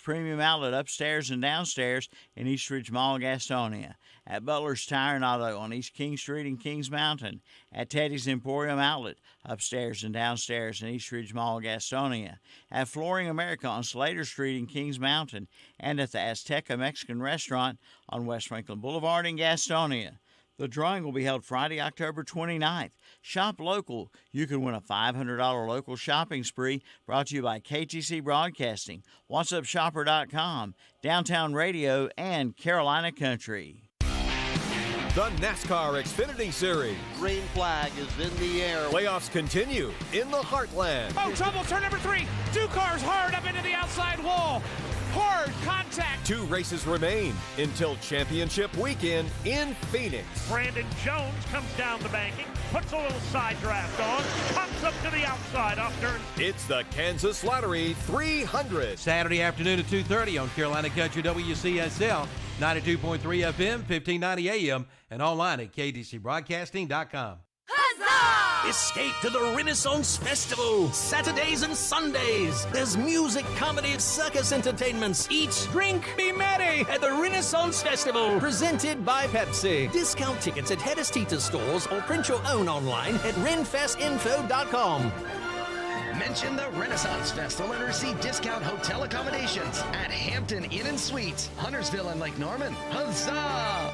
Premium Outlet upstairs and downstairs in East Ridge Mall, Gastonia. At Butler's Tire and Auto on East King Street in Kings Mountain. At Teddy's Emporium Outlet upstairs and downstairs in East Ridge Mall, Gastonia. At Flooring America on Slater Street in Kings Mountain. And at the Azteca Mexican Restaurant on West Franklin Boulevard in Gastonia. The drawing will be held Friday, October 29th. Shop local. You can win a $500 local shopping spree brought to you by KTC Broadcasting, WhatsUpShopper.com, Downtown Radio, and Carolina Country. The NASCAR Xfinity Series. Green flag is in the air. Playoffs continue in the Heartland. Oh, trouble, turn number 3. 2 cars hard up into the outside wall. Hard contact. 2 races remain until championship weekend in Phoenix. Brandon Jones comes down the banking, puts a little side draft on, comes up to the outside off turn. It's the Kansas Lottery 300. Saturday afternoon at 2:30 on Carolina Country WCSL, 92.3 FM, 1590 AM, and online at ktcbroadcasting.com. Huzzah! Escape to the Renaissance Festival, Saturdays and Sundays. There's music, comedy, circus entertainments. Eat, drink, be merry at the Renaissance Festival. Presented by Pepsi. Discount tickets at Hedis Tita stores or print your own online at renfestinfo.com. Mention the Renaissance Festival and receive discount hotel accommodations at Hampton Inn and Suites, Huntersville and Lake Norman. Huzzah!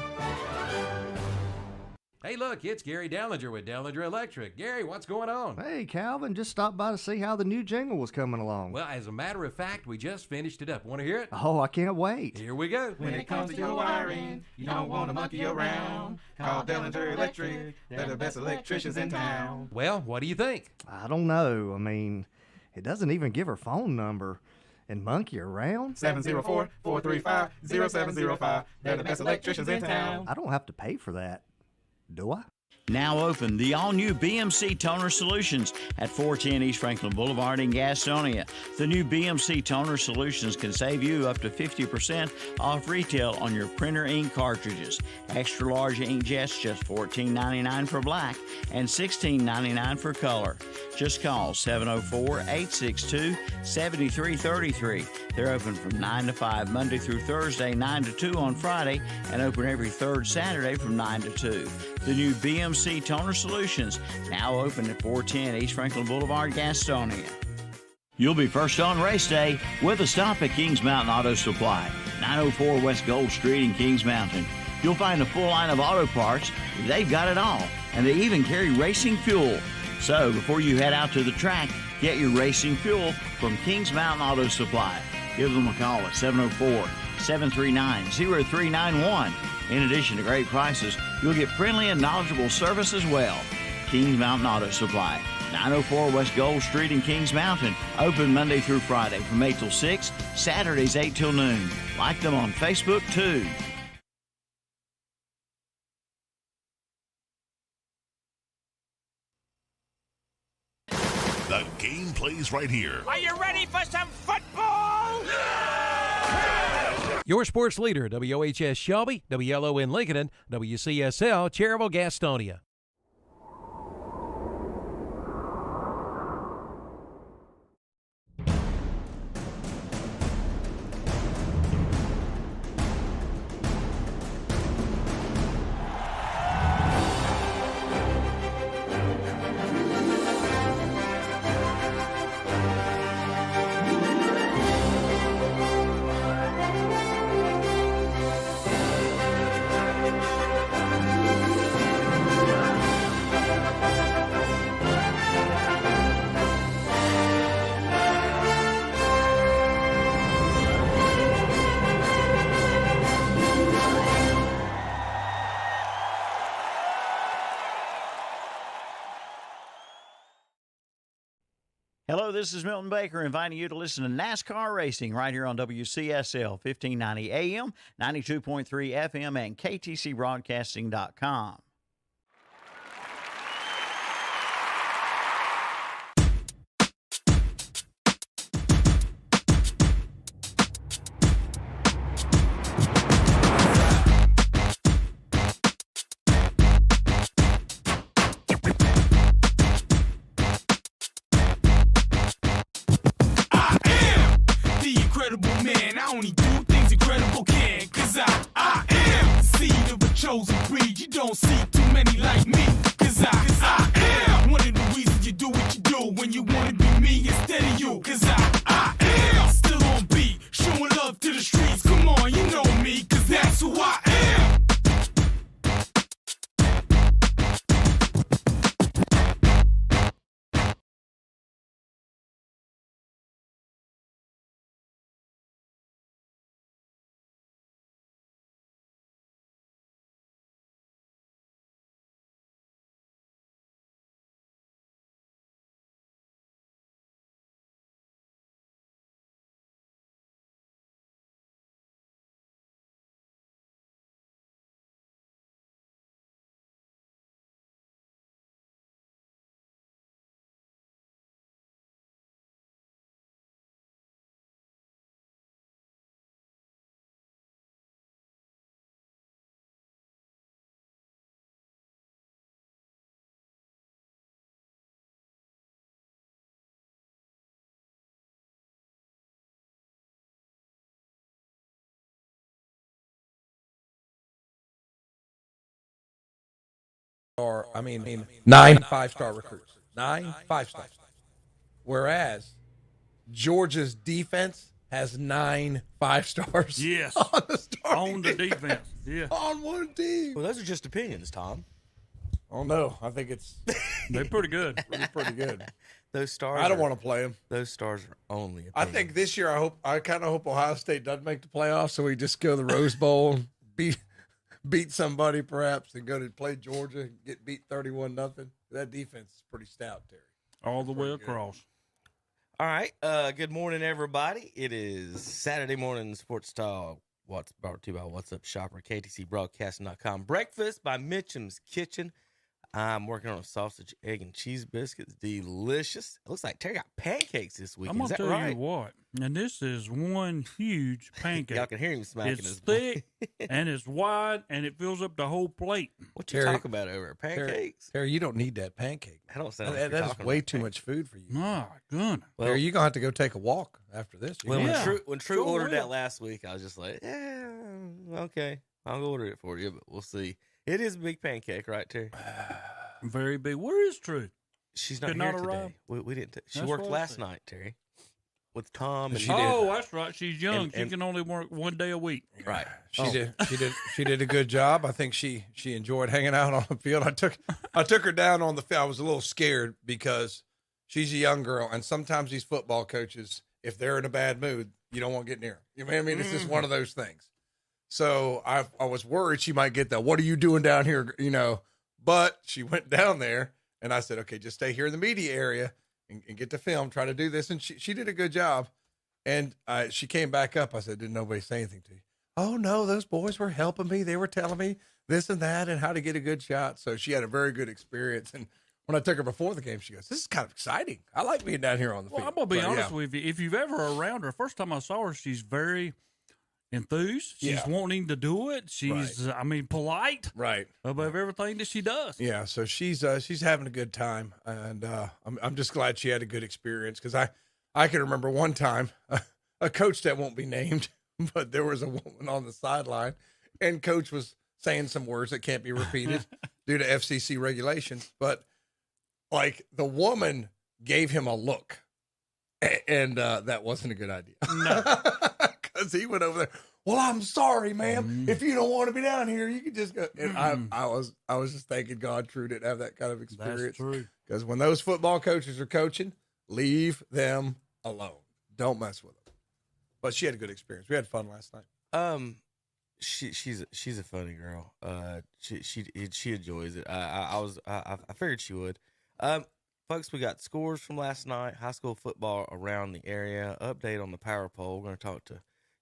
Hey, look, it's Gary Dallinger with Dallinger Electric. Gary, what's going on? Hey, Calvin, just stopped by to see how the new jingle was coming along. Well, as a matter of fact, we just finished it up. Want to hear it? Oh, I can't wait. Here we go. When it comes to your wiring, you don't want to monkey around. Call Dallinger Electric. They're the best electricians in town. Well, what do you think? I don't know. I mean, it doesn't even give her phone number. And monkey around? 704-435-0705. They're the best electricians in town. I don't have to pay for that. Do I? Now open, the all-new BMC Toner Solutions at 410 East Franklin Boulevard in Gastonia. The new BMC Toner Solutions can save you up to 50% off retail on your printer ink cartridges. Extra large inkjets just $14.99 for black and $16.99 for color. Just call 704-862-7333. They're open from 9 to 5 Monday through Thursday, 9 to 2 on Friday, and open every third Saturday from 9 to 2. The new BMC Toner Solutions, now open at 410 East Franklin Boulevard, Gastonia. You'll be first on race day with a stop at Kings Mountain Auto Supply, 904 West Gold Street in Kings Mountain. You'll find a full line of auto parts. They've got it all, and they even carry racing fuel. So before you head out to the track, get your racing fuel from Kings Mountain Auto Supply. Give them a call at 704-739-0391. In addition to great prices, you'll get friendly and knowledgeable service as well. Kings Mountain Auto Supply, 904 West Gold Street in Kings Mountain. Open Monday through Friday from 8 till 6, Saturdays 8 till noon. Like them on Facebook, too. The game plays right here. Are you ready for some football? Your sports leader, WOHS Shelby, WLON Lincoln, and WCSL Cherryville Gastonia. Hello, this is Milton Baker inviting you to listen to NASCAR Racing right here on WCSL 1590 AM, 92.3 FM, and KTCBroadcasting.com. chosen breed. You don't see too many like me, cause I am one of the reasons you do what you do when you wanna be me instead of you, cause I am still on beat, showing love to the streets. Come on, you know me, cause that's who I am. I mean, 9 5-star recruits. 9 5-stars. Whereas Georgia's defense has 9 5-stars. Yes. On the defense. Yeah. On one team. Well, those are just opinions, Tom. Oh, no. I think it's. They're pretty good. They're pretty good. Those stars. I don't want to play them. Those stars are only opinions. I think this year, I kind of hope Ohio State doesn't make the playoffs, so we just go to the Rose Bowl and beat somebody perhaps and go to play Georgia and get beat 31-0. That defense is pretty stout, Terry. All the way across. All right. Good morning, everybody. It is Saturday morning sports talk. What's brought to you by What's Up Shopper, KTCBroadcasting.com. Breakfast by Mitchum's Kitchen. I'm working on a sausage, egg, and cheese biscuits. Delicious. It looks like Terry got pancakes this week. I'm going Is to that tell right? you what. And this is one huge pancake. Y'all can hear him smacking it's his thick, and it's wide, and it fills up the whole plate. What you talking about over pancakes? Terry, you don't need that pancake. I don't sound that is way too much food for you. My goodness. Well, Terry, you're going to have to go take a walk after this. Well, when True ordered that last week, I was just like, yeah, okay. I'll order it for you, but we'll see. It is a big pancake, right, Terry? Very big. Where is True? She's not here today. We didn't. She worked last night, Terry, with Tom. And that's right. She's young. She can only work one day a week. Right. She did a good job. I think she enjoyed hanging out on the field. I took her down on the field. I was a little scared because she's a young girl, and sometimes these football coaches, if they're in a bad mood, you don't want to get near them. You know what I mean? It's just one of those things. So I was worried she might get that. What are you doing down here? You know. But she went down there, and I said, okay, just stay here in the media area and get the film, try to do this. And she did a good job. And she came back up. I said, didn't nobody say anything to you? Oh, no, those boys were helping me. They were telling me this and that and how to get a good shot. So she had a very good experience. And when I took her before the game, she goes, this is kind of exciting. I like being down here on the field. I'm going to be honest with you. If you've ever around her, first time I saw her, she's very enthused. She's wanting to do it. She's, polite. Right. Above everything that she does. Yeah. So she's having a good time, and I'm just glad she had a good experience because I can remember one time a coach that won't be named, but there was a woman on the sideline, and coach was saying some words that can't be repeated due to FCC regulations, but like the woman gave him a look, and that wasn't a good idea. No. Because he went over there. Well, I'm sorry, ma'am. If you don't want to be down here, you can just go. And I was just thanking God True didn't have that kind of experience. That's true. Because when those football coaches are coaching, leave them alone. Don't mess with them. But she had a good experience. We had fun last night. She's a funny girl. She enjoys it. I figured she would. Folks, we got scores from last night. High school football around the area. Update on the power poll. We're going to talk to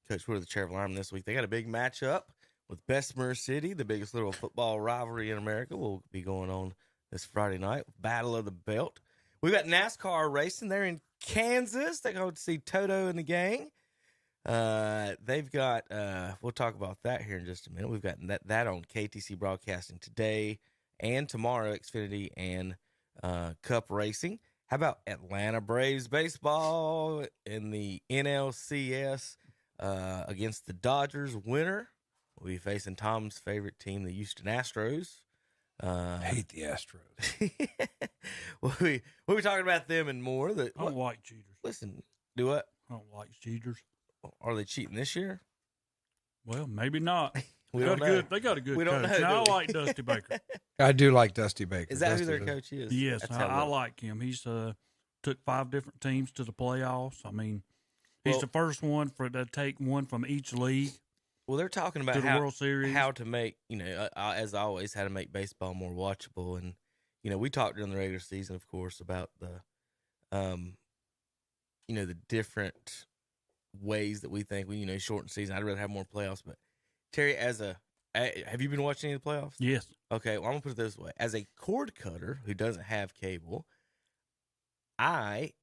Coach Wood of the Chair Lineman this week. They got a big matchup with Bessemer City, the biggest little football rivalry in America. Will be going on this Friday night. Battle of the Belt. We got NASCAR racing there in Kansas. They're going to see Toto and the gang. They've got. We'll talk about that here in just a minute. We've got that on KTC Broadcasting today and tomorrow. Xfinity and Cup racing. How about Atlanta Braves baseball in the NLCS? Against the Dodgers. Winner We'll be facing Tom's favorite team, the Houston Astros. I hate the Astros. we'll be talking about them and more. I don't like cheaters. Listen, do what? I don't like cheaters. Are they cheating this year? Well, maybe not. They got a good coach. I like Dusty Baker. I do like Dusty Baker. Is that who their coach is? Yes, I like him. He's took 5 different teams to the playoffs. I mean, he's the first one to take one from each league. Well, they're talking about World Series. How to make, as always, how to make baseball more watchable. And, we talked during the regular season, of course, about the, the different ways that we think we, shorten season. I'd rather have more playoffs. But, Terry, have you been watching any of the playoffs? Yes. Okay, well, I'm going to put it this way. As a cord cutter who doesn't have cable, I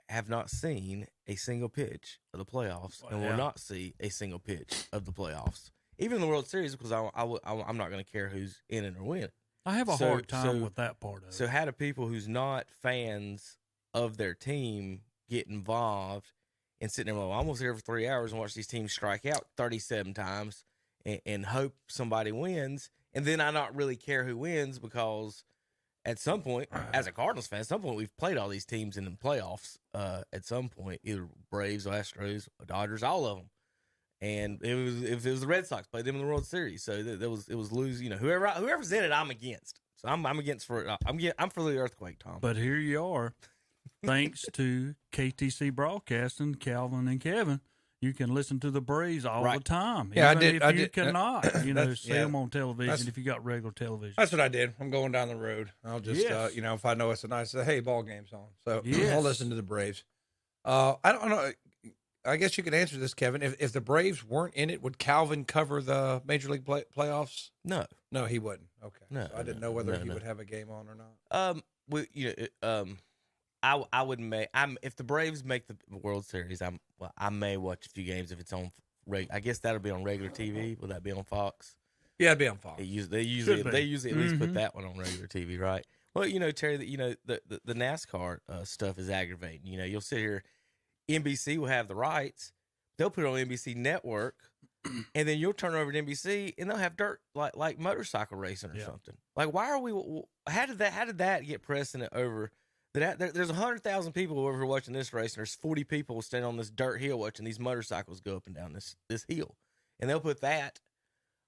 have not seen a single pitch of the playoffs and will not see a single pitch of the playoffs, even in the World Series, because I'm not going to care who's in it or win. I have a hard time with that part of it. So how do people who's not fans of their team get involved and sit there, well, I'm almost here for 3 hours and watch these teams strike out 37 times and hope somebody wins, and then I not really care who wins because at some point, as a Cardinals fan, at some point we've played all these teams in the playoffs. At some point, either Braves, or Astros, or Dodgers, all of them, and if it was the Red Sox, played them in the World Series. So it was lose. Whoever's in it, I'm against. So I'm against for I'm for the earthquake, Tom. But here you are, thanks to KTC Broadcasting, Calvin and Kevin. You can listen to the Braves all the time. Yeah, Even I if you did. cannot, see them on television if you got regular television. That's what I did. I'm going down the road. I'll just, if I know it's a nice, hey, ball game's on. So I'll listen to the Braves. I don't know. I guess you could answer this, Kevin. If the Braves weren't in it, would Calvin cover the Major League playoffs? No, he wouldn't. Okay, no. So I didn't know whether he would have a game on or not. I would make. If the Braves make the World Series, I may watch a few games if it's on. I guess that'll be on regular TV. Will that be on Fox? Yeah, it'd be on Fox. They usually at least put that one on regular TV, right? Well, Terry, the NASCAR stuff is aggravating. You'll sit here. NBC will have the rights. They'll put it on NBC Network, and then you'll turn over to NBC, and they'll have dirt like motorcycle racing or something. Like, why are we? How did that get precedent over? There's 100,000 people over here watching this race, and there's 40 people standing on this dirt hill watching these motorcycles go up and down this hill, and they'll put that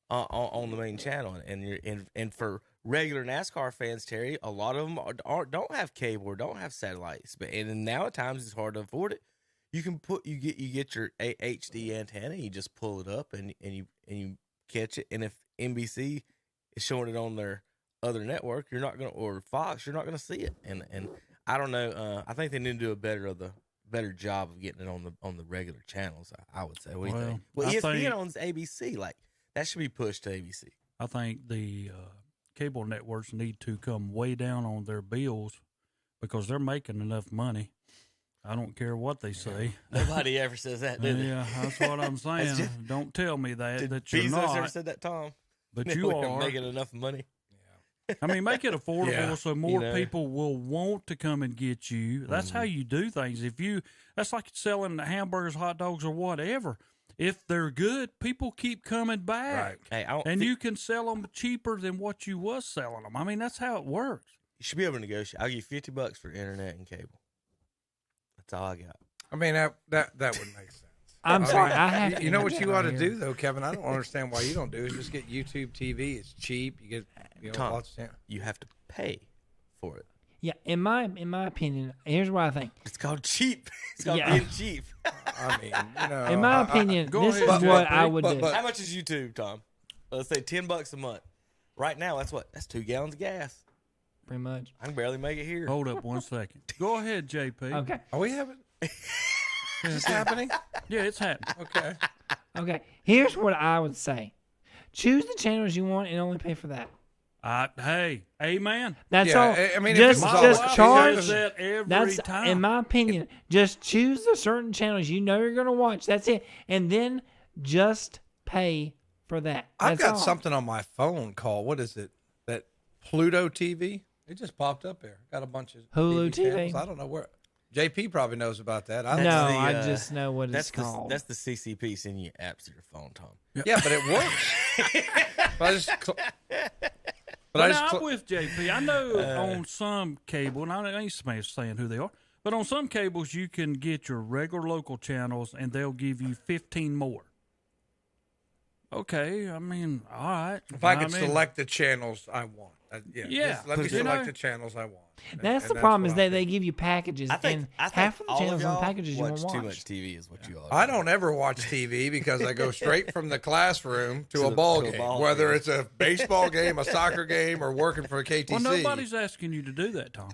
on the main channel. And for regular NASCAR fans, Terry, a lot of them don't have cable or don't have satellites, and now at times it's hard to afford it. You can you get your HD antenna, you just pull it up and you catch it, and if NBC is showing it on their other network, or Fox, you're not gonna see it, and I don't know. I think they need to do a better job of getting it on the regular channels. I would say. What do you think? Well, ESPN owns ABC. Like, that should be pushed to ABC. I think the cable networks need to come way down on their bills because they're making enough money. I don't care what they say. Nobody ever says that, do they? Yeah, that's what I'm saying. Don't tell me that you're Bezos not. ever said that, Tom? But you are making enough money. I mean, make it affordable so more people will want to come and get you. That's how you do things. That's like selling hamburgers, hot dogs, or whatever. If they're good, people keep coming back. Right. Hey, and you can sell them cheaper than what you was selling them. I mean, that's how it works. You should be able to negotiate. I'll give you $50 for internet and cable. That's all I got. I mean, that would make sense. I'm sorry. You know what you ought to do, though, Kevin? I don't understand why you don't do it. Just get YouTube TV. It's cheap. You get Tom, lots of. You have to pay for it. Yeah, in my opinion, here's what I think. It's called cheap. It's called being cheap. I mean, in my opinion, this is what I would do. How much is YouTube, Tom? Let's say $10 a month. Right now, that's 2 gallons of gas. Pretty much. I can barely make it here. Hold up 1 second. Go ahead, JP. Okay. Are we having? Is this happening? Yeah, it's happening. Okay. Okay. Here's what I would say: choose the channels you want and only pay for that. Hey, amen. That's all. I mean, just charge. That every that's time. In my opinion. Just choose the certain channels you know you're going to watch. That's it, and then just pay for that. I've got all. something on my phone called, what is it? That Pluto TV. It just popped up there. Got a bunch of Hulu TV. channels. I don't know where. JP probably knows about that. I just know what it's called. That's the CCP sending you apps to your phone, Tom. Yeah, but it works. I'm with JP. I know on some cable, and I ain't saying who they are, but on some cables you can get your regular local channels, and they'll give you 15 more. Okay, I mean, all right. If I could select the channels I want. Let me select the channels I want. That's the problem is that they give you packages, and half of the channels on the packages you won't watch. Too much TV is what you all do. I don't ever watch TV because I go straight from the classroom to a ball game, whether it's a baseball game, a soccer game, or working for a KTC. Well, nobody's asking you to do that, Tom.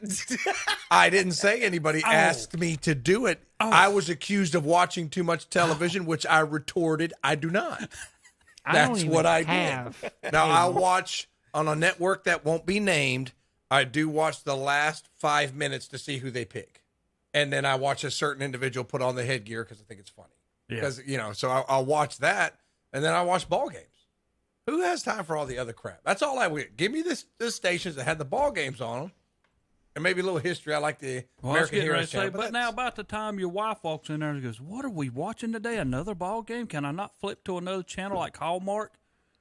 I didn't say anybody asked me to do it. I was accused of watching too much television, which I retorted, I do not. That's what I did. Now, I'll watch on a network that won't be named. I do watch the last 5 minutes to see who they pick. And then I watch a certain individual put on the headgear because I think it's funny. Because, so I'll watch that, and then I watch ball games. Who has time for all the other crap? That's all I would. Give me this stations that had the ball games on them. And maybe a little history. I like the American Heroes Channel. But now about the time your wife walks in there and goes, "What are we watching today? Another ball game? Can I not flip to another channel like Hallmark?"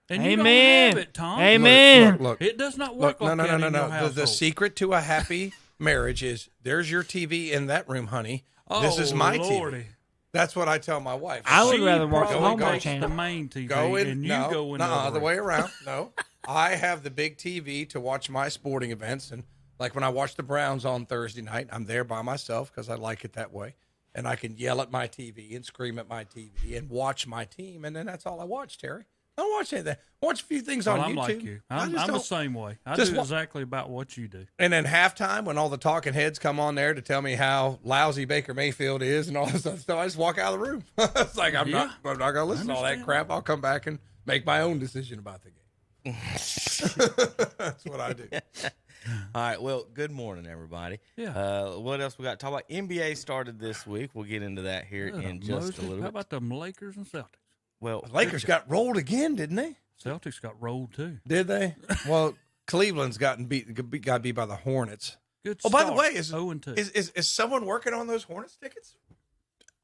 And you don't have it, Tom. Amen. Look, it does not work like that in your household. The secret to a happy marriage is there's your TV in that room, honey. This is my TV. That's what I tell my wife. I would rather watch the Hallmark channel. The main TV, go in, and you go in the other way around. No, I have the big TV to watch my sporting events, and like when I watch the Browns on Thursday night, I'm there by myself because I like it that way, and I can yell at my TV and scream at my TV and watch my team, and then that's all I watch, Terry. I don't watch anything. Watch a few things on YouTube. I'm like you. I'm the same way. I do exactly about what you do. And then halftime, when all the talking heads come on there to tell me how lousy Baker Mayfield is and all this stuff, I just walk out of the room. It's like I'm not going to listen to all that crap. I'll come back and make my own decision about the game. That's what I do. All right. Well, good morning, everybody. Yeah. What else we got to talk about? NBA started this week. We'll get into that here in just a little bit. How about the Lakers and Celtics? Well, the Lakers got rolled again, didn't they? Celtics got rolled too. Did they? Well, Cleveland's got beat by the Hornets. Good. Oh, by the way, is 0-2. Is someone working on those Hornets tickets?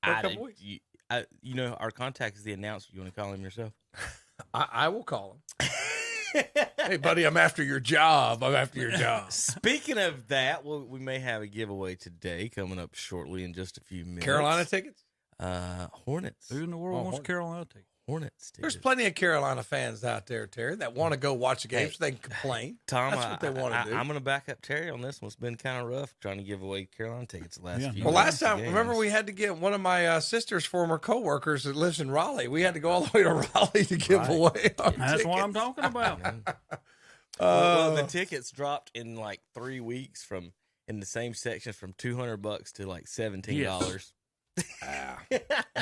Our contact is the announcer. You want to call him yourself? I will call him. Hey, buddy, I'm after your job. Speaking of that, we may have a giveaway today coming up shortly in just a few minutes. Carolina tickets? Hornets. Who in the world wants Carolina tickets? Hornets tickets. There's plenty of Carolina fans out there, Terry, that want to go watch the game so they can complain. Tom, that's what they want to do. I'm going to back up Terry on this one. It's been kind of rough trying to give away Carolina tickets the last few Well, last time, remember we had to get one of my sister's former co-workers that lives in Raleigh. We had to go all the way to Raleigh to give away our That's tickets. what I'm talking about. Well, the tickets dropped in like 3 weeks in the same section from $200 to like $17.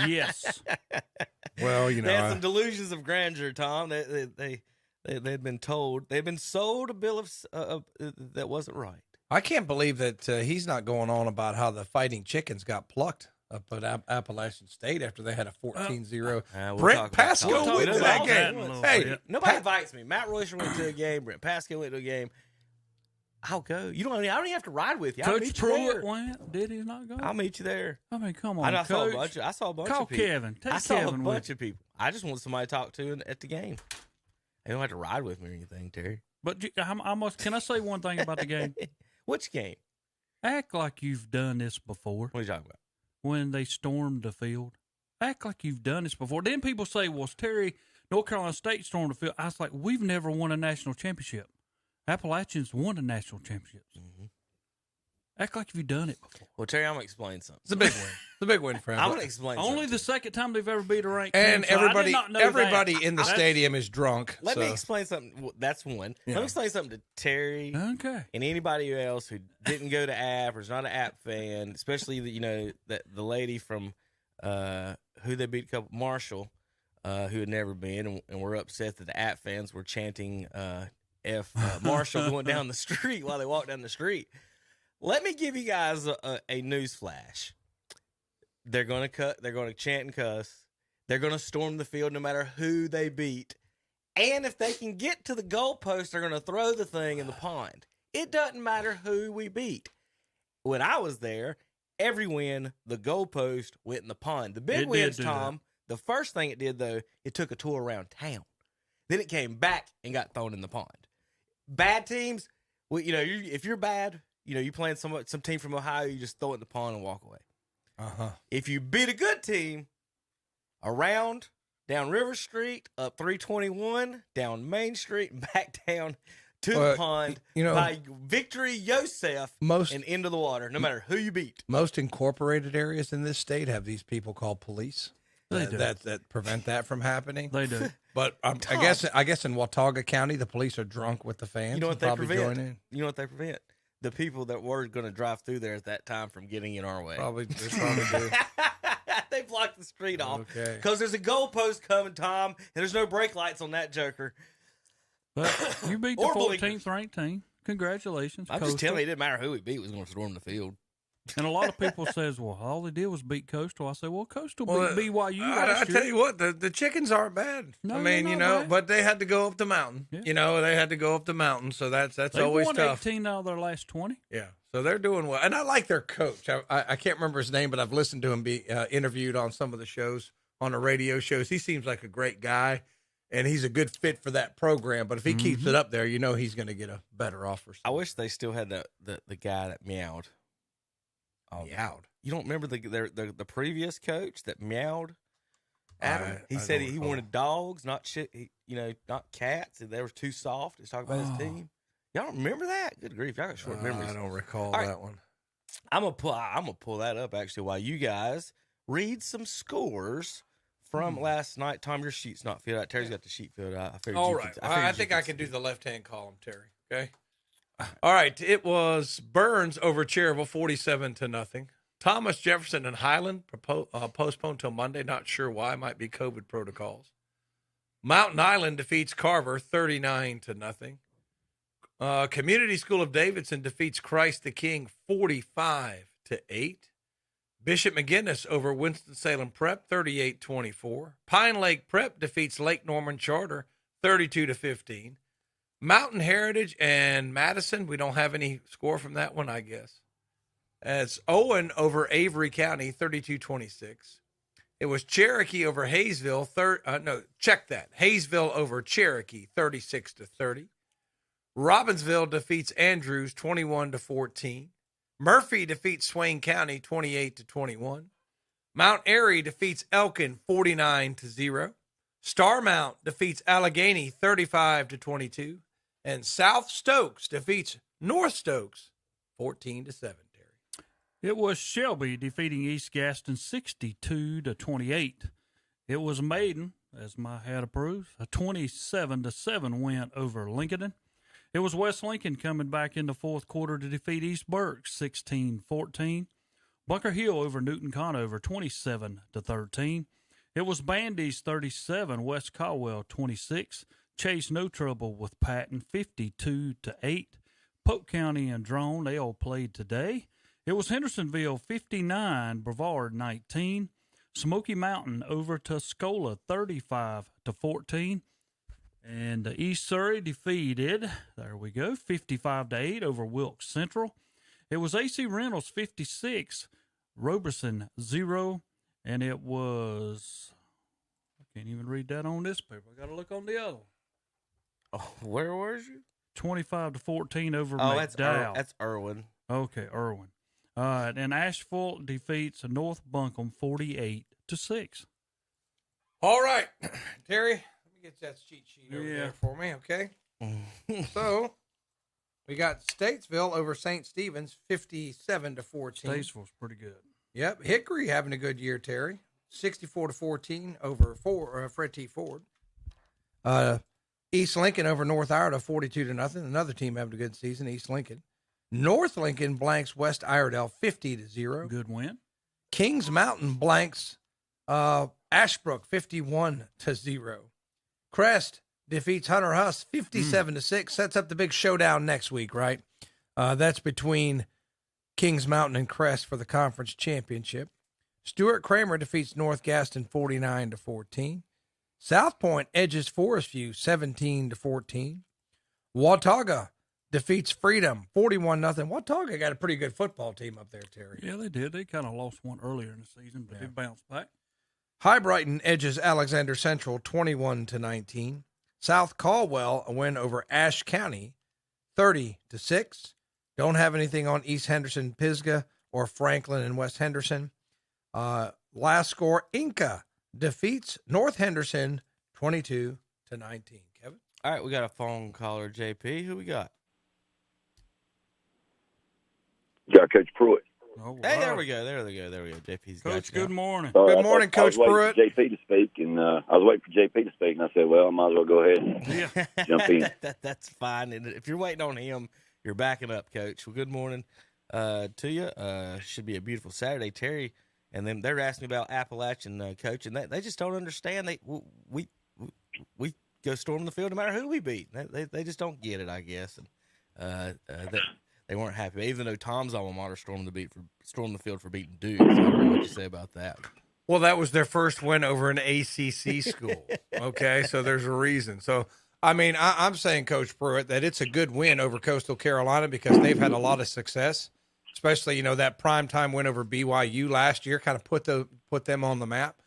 Yes. Well, they had some delusions of grandeur, Tom. They'd been sold a bill of that wasn't right. I can't believe that he's not going on about how the Fighting Chickens got plucked up at Appalachian State after they had a 14-0. Brent Pasco went to that game. Hey, nobody invites me. Matt Royster went to a game. Brent Pasco went to a game. I'll go. I don't even have to ride with you. Coach Pruitt went. Did he not go? I'll meet you there. I mean, come on, I saw Coach. I saw a bunch Call of people. Kevin. Take I saw Kevin a bunch of people. I just want somebody to talk to at the game. They don't have to ride with me or anything, Terry. But can I say one thing about the game? Which game? Act like you've done this before. What are you talking about? When they stormed the field. Act like you've done this before. Then people say, well, Terry, North Carolina State stormed the field. I was like, we've never won a national championship. Appalachians won a national championship. Mm-hmm. Act like you've done it before. Well, Terry, I'm going to explain something. It's a big win. It's a big win for him. I'm going to explain Only the second time they've ever beat a ranked and team. everybody in the stadium is drunk. Let me explain something. Well, that's one. Yeah. Let me explain something to Terry and anybody else who didn't go to App or is not an App fan, especially the lady from who they beat Marshall, who had never been, and were upset that the App fans were chanting Marshall going down the street while they walked down the street. Let me give you guys a news flash. They're going to chant and cuss. They're going to storm the field no matter who they beat. And if they can get to the goalpost, they're going to throw the thing in the pond. It doesn't matter who we beat. When I was there, every win, the goalpost went in the pond. The big wins, Tom, the first thing it did, though, it took a tour around town. Then it came back and got thrown in the pond. Bad teams, well, if you're bad, you playing some team from Ohio, you just throw it in the pond and walk away. If you beat a good team, around, down River Street, up 321, down Main Street, and back down to the pond by Victory Yosef and into the water, no matter who you beat. Most incorporated areas in this state have these people called police that prevent that from happening. They do. But I guess in Watauga County, the police are drunk with the fans. You know what they probably prevent? join in. You know what they prevent? The people that were going to drive through there at that time from getting in our way. They probably do. They blocked the street off because there's a goalpost coming, Tom, and there's no brake lights on that joker. But you beat the 14th ranked team. Congratulations. I'm just telling you, it didn't matter who we beat was going to storm the field. And a lot of people says, well, all they did was beat Coastal. I say, well, Coastal beat BYU last I tell you what, the chickens aren't bad. No, I mean, bad. but they had to go up the mountain. Yeah. They had to go up the mountain, so that's always won tough. 18 out of their last 20. Yeah, so they're doing well. And I like their coach. I can't remember his name, but I've listened to him be interviewed on some of the shows, on the radio shows. He seems like a great guy, and he's a good fit for that program. But if he keeps it up there, he's going to get a better offer. I wish they still had the guy that meowed. Meowed. You don't remember the previous coach that meowed at him? He said he wanted dogs, not shit. Not cats. They were too soft. He's talking about his team. Y'all don't remember that? Good grief, y'all got short memories. I don't recall that one. I'm gonna pull that up actually while you guys read some scores from last night. Tom, your sheet's not filled out. Terry's got the sheet filled out. All right. I think I can do the left-hand column, Terry. Okay. All right. It was Burns over Cherryville, 47-0. Thomas Jefferson and Highland postponed till Monday. Not sure why. Might be COVID protocols. Mountain Island defeats Carver, 39-0. Community School of Davidson defeats Christ the King, 45-8. Bishop McGinnis over Winston-Salem Prep, 38-24. Pine Lake Prep defeats Lake Norman Charter, 32-15. Mountain Heritage and Madison, we don't have any score from that one, I guess. It's Owen over Avery County, 32-26. It was Cherokee over Hayesville, Hayesville over Cherokee, 36-30. Robbinsville defeats Andrews, 21-14. Murphy defeats Swain County, 28-21. Mount Airy defeats Elkin, 49-0. Starmount defeats Allegheny, 35-22. And South Stokes defeats North Stokes, 14-7, Terry. It was Shelby defeating East Gaston, 62-28. It was Maiden, as my hat approves, a 27-7 win over Lincoln. It was West Lincoln coming back in the fourth quarter to defeat East Burke, 16-14. Bunker Hill over Newton Conover, 27-13. It was Bandy's 37, West Caldwell 26. Chase No Trouble with Patton, 52-8. Polk County and Drone, they all played today. It was Hendersonville 59, Brevard 19. Smoky Mountain over Tuscola 35-14. And East Surrey defeated, 55-8 over Wilkes Central. It was AC Reynolds 56, Roberson 0. And it was, I can't even read that on this paper. I got to look on the other one. Oh, where was you? 25-14 over McDowell. That's Irwin. Okay, Irwin. And Asheville defeats North Buncombe 48-6. All right, Terry, let me get that cheat sheet over there for me, okay? So we got Statesville over St. Stephen's, 57-14. Statesville's pretty good. Yep, Hickory having a good year, Terry. 64-14 over Fred T. Ford. East Lincoln over North Iredell, 42-0. Another team having a good season, East Lincoln. North Lincoln blanks West Iredell, 50-0. Good win. Kings Mountain blanks Ashbrook, 51-0. Crest defeats Hunter Huss, 57-6. Sets up the big showdown next week, right? That's between Kings Mountain and Crest for the conference championship. Stuart Kramer defeats North Gaston 49-14. South Point edges Forest View 17-14. Watauga defeats Freedom 41-0. Watauga got a pretty good football team up there, Terry. Yeah, they did. They kind of lost one earlier in the season, but they bounced back. High Brighton edges Alexander Central 21-19. South Caldwell a win over Ashe County 30-6. Don't have anything on East Henderson, Pisgah, or Franklin and West Henderson. Last score, Inca defeats North Henderson 22-19. Kevin? All right, we got a phone caller, JP. Who we got? Got Coach Pruitt. Oh, wow. Hey, there we go. JP's got Coach, you now. good morning. Good morning, Coach I was Pruitt. waiting for JP to speak, and I was waiting for JP to speak, and I said, well, I might as well go ahead and jump in. That's fine. And if you're waiting on him, you're backing up, Coach. Well, good morning to you. Should be a beautiful Saturday, Terry. And then they're asking me about Appalachian, Coach, and they just don't understand. We go storm the field no matter who we beat. They just don't get it, I guess. And they weren't happy, even though Tom's alma mater stormed the field for beating Duke. So I don't know what you say about that. Well, that was their first win over an ACC school. Okay, so there's a reason. So, I mean, I'm saying, Coach Pruitt, that it's a good win over Coastal Carolina because they've had a lot of success, especially, that primetime win over BYU last year kind of put them on the map.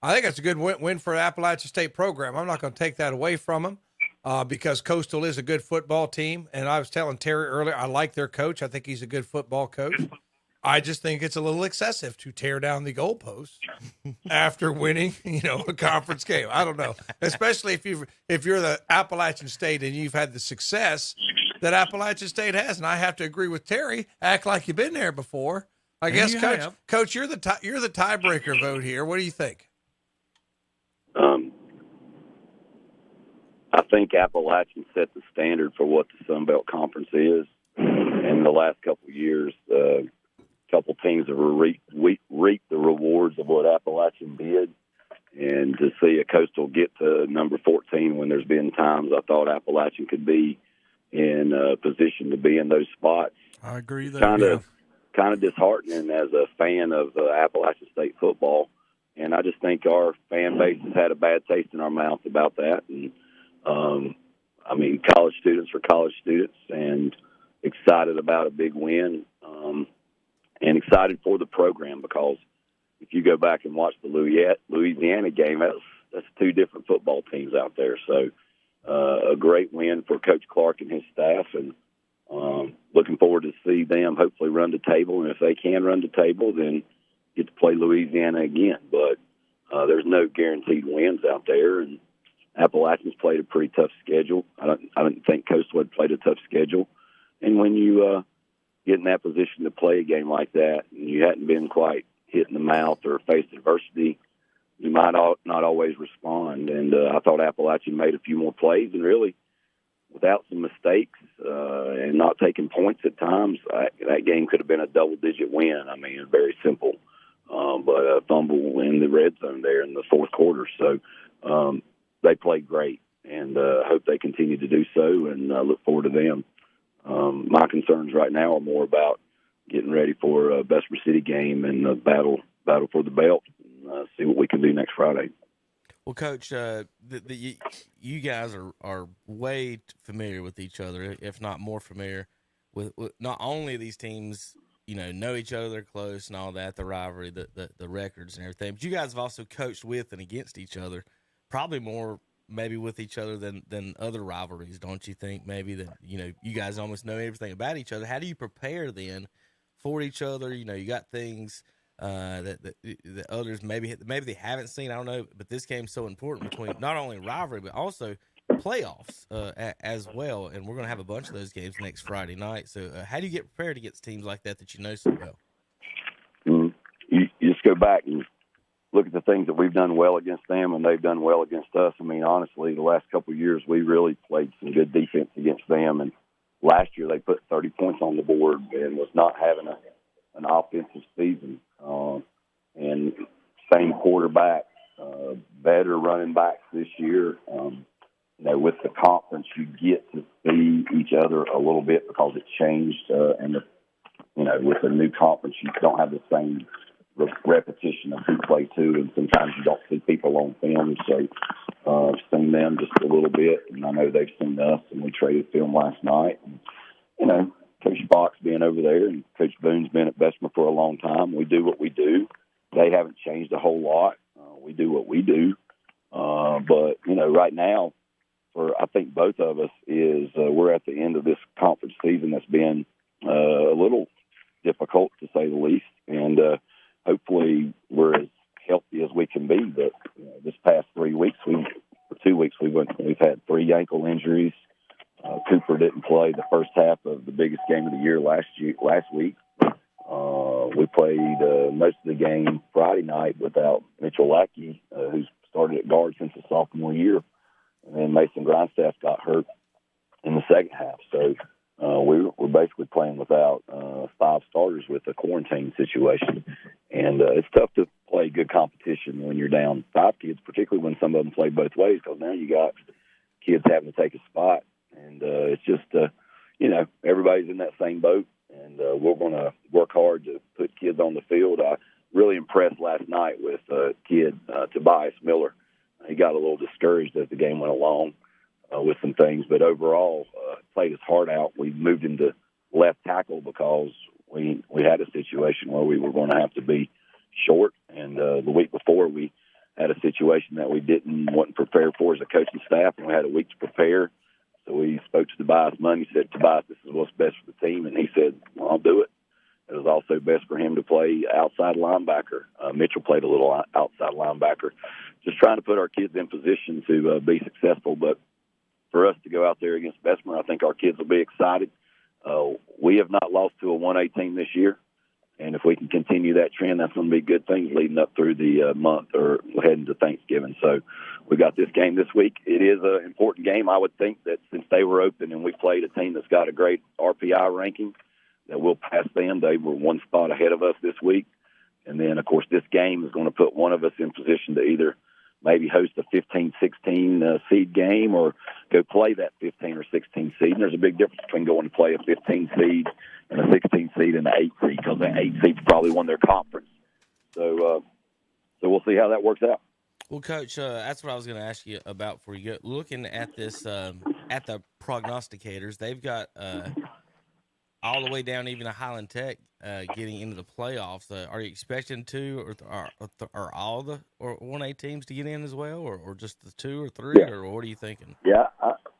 I think it's a good win for the Appalachian State program. I'm not going to take that away from them because Coastal is a good football team. And I was telling Terry earlier, I like their coach. I think he's a good football coach. I just think it's a little excessive to tear down the goalposts after winning, a conference game. I don't know, especially if you're the Appalachian State and you've had the success that Appalachian State has. And I have to agree with Terry. Act like you've been there before. I guess, Coach, you're the tiebreaker vote here. What do you think? I think Appalachian set the standard for what the Sun Belt Conference is. In the last couple of years, couple teams have reaped the rewards of what Appalachian did. And to see a Coastal get to number 14 when there's been times I thought Appalachian could be in a position to be in those spots. I agree there. Kind of disheartening as a fan of Appalachian State football. And I just think our fan base has had a bad taste in our mouth about that. And, college students are college students and excited about a big win. And excited for the program because if you go back and watch the Louisiana game, that's two different football teams out there. So a great win for Coach Clark and his staff, and looking forward to see them hopefully run the table. And if they can run the table, then get to play Louisiana again. But there's no guaranteed wins out there, and Appalachian's played a pretty tough schedule. I don't think Coastal had played a tough schedule. And when you get in that position to play a game like that, and you hadn't been quite hit in the mouth or faced adversity, you might not always respond. And I thought Appalachian made a few more plays, and really, without some mistakes and not taking points at times, that game could have been a double-digit win. Very simple, but a fumble in the red zone there in the fourth quarter. So they played great, and hope they continue to do so, and I look forward to them. My concerns right now are more about getting ready for a Vesper City game and the battle for the belt, and see what we can do next Friday. Well, Coach, you guys are way familiar with each other, if not more familiar with not only these teams, know each other, they're close and all that, the rivalry, the records and everything, but you guys have also coached with and against each other, probably more maybe with each other than other rivalries, don't you think? Maybe that, you guys almost know everything about each other. How do you prepare then for each other? You got things that others maybe they haven't seen. I don't know, but this game's so important between not only rivalry but also playoffs as well. And we're going to have a bunch of those games next Friday night. So how do you get prepared against teams like that you know so well? You just go back and look at the things that we've done well against them, and they've done well against us. Honestly, the last couple of years, we really played some good defense against them. And last year, they put 30 points on the board and was not having an offensive season. And same quarterback, better running backs this year. With the conference, you get to see each other a little bit because it's changed. And with the new conference, you don't have the same repetition of who play to, and sometimes you don't see people on film. So I've seen them just a little bit, and I know they've seen us, and we traded film last night. And Coach Fox being over there and Coach Boone's been at Bessemer for a long time. We do what we do. They haven't changed a whole lot. We do what we do. But, right now, for I think both of us is we're at the end of this conference season that's been a little difficult, to say the least. And hopefully we're as healthy as we can be. But this past 2 weeks, we've had 3 ankle injuries. Cooper didn't play the first half of the biggest game of the year last week. We played most of the game Friday night without Mitchell Lackey, who's started at guard since his sophomore year. And then Mason Grindstaff got hurt in the second half. So we're basically playing without 5 starters with a quarantine situation. And it's tough to play good competition when you're down 5 kids, particularly when some of them play both ways, because now you got kids having to take a spot. And it's just, everybody's in that same boat. And we're going to work hard to put kids on the field. I really impressed last night with a kid, Tobias Miller. He got a little discouraged as the game went along with some things. But overall, played his heart out. We moved him to left tackle because we had a situation where we were going to have to be short. And the week before, we had a situation that we wasn't prepared for as a coaching staff, and we had a week to prepare. So we spoke to Tobias Monday, said, Tobias, this is what's best for the team. And he said, well, I'll do it. It was also best for him to play outside linebacker. Mitchell played a little outside linebacker. Just trying to put our kids in position to be successful. But for us to go out there against Bessemer, I think our kids will be excited. We have not lost to a 1A team this year. And if we can continue that trend, that's going to be good things leading up through the month or heading to Thanksgiving. So we got this game this week. It is an important game. I would think that since they were open and we played a team that's got a great RPI ranking, that we'll pass them. They were 1 spot ahead of us this week. And then, of course, this game is going to put one of us in position to either maybe host a 15-16 seed game or go play that 15 or 16 seed. And there's a big difference between going to play a 15 seed and a 16 seed and an 8 seed, because that 8 seed's probably won their conference. So we'll see how that works out. Well, Coach, that's what I was going to ask you about for you. Looking at this, at the prognosticators, they've got all the way down even to Highland Tech getting into the playoffs. Are you expecting 2 or all the 1A teams to get in as well, or just the 2 or 3, or what are you thinking? Yeah,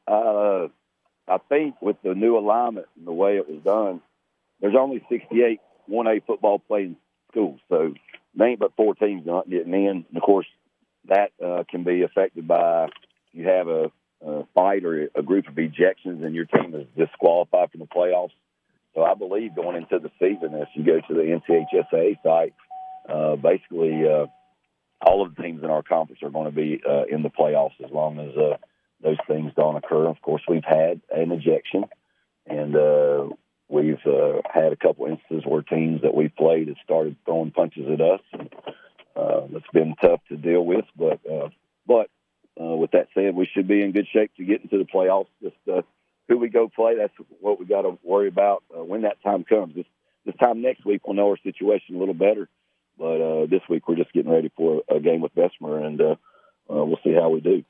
I think with the new alignment and the way it was done, there's only 68 1A football playing schools, so there ain't but 4 teams not getting in. And of course, that can be affected by if you have a fight or a group of ejections and your team is disqualified from the playoffs. So I believe going into the season, if you go to the NCHSA site, basically all of the teams in our conference are going to be in the playoffs as long as those things don't occur. Of course, we've had an ejection, and we've had a couple instances where teams that we've played have started throwing punches at us. And, it's been tough to deal with, but with that said, we should be in good shape to get into the playoffs. Just who we go play, that's what we got to worry about when that time comes. This time next week, we'll know our situation a little better. But this week, we're just getting ready for a game with Bessemer, and we'll see how we do.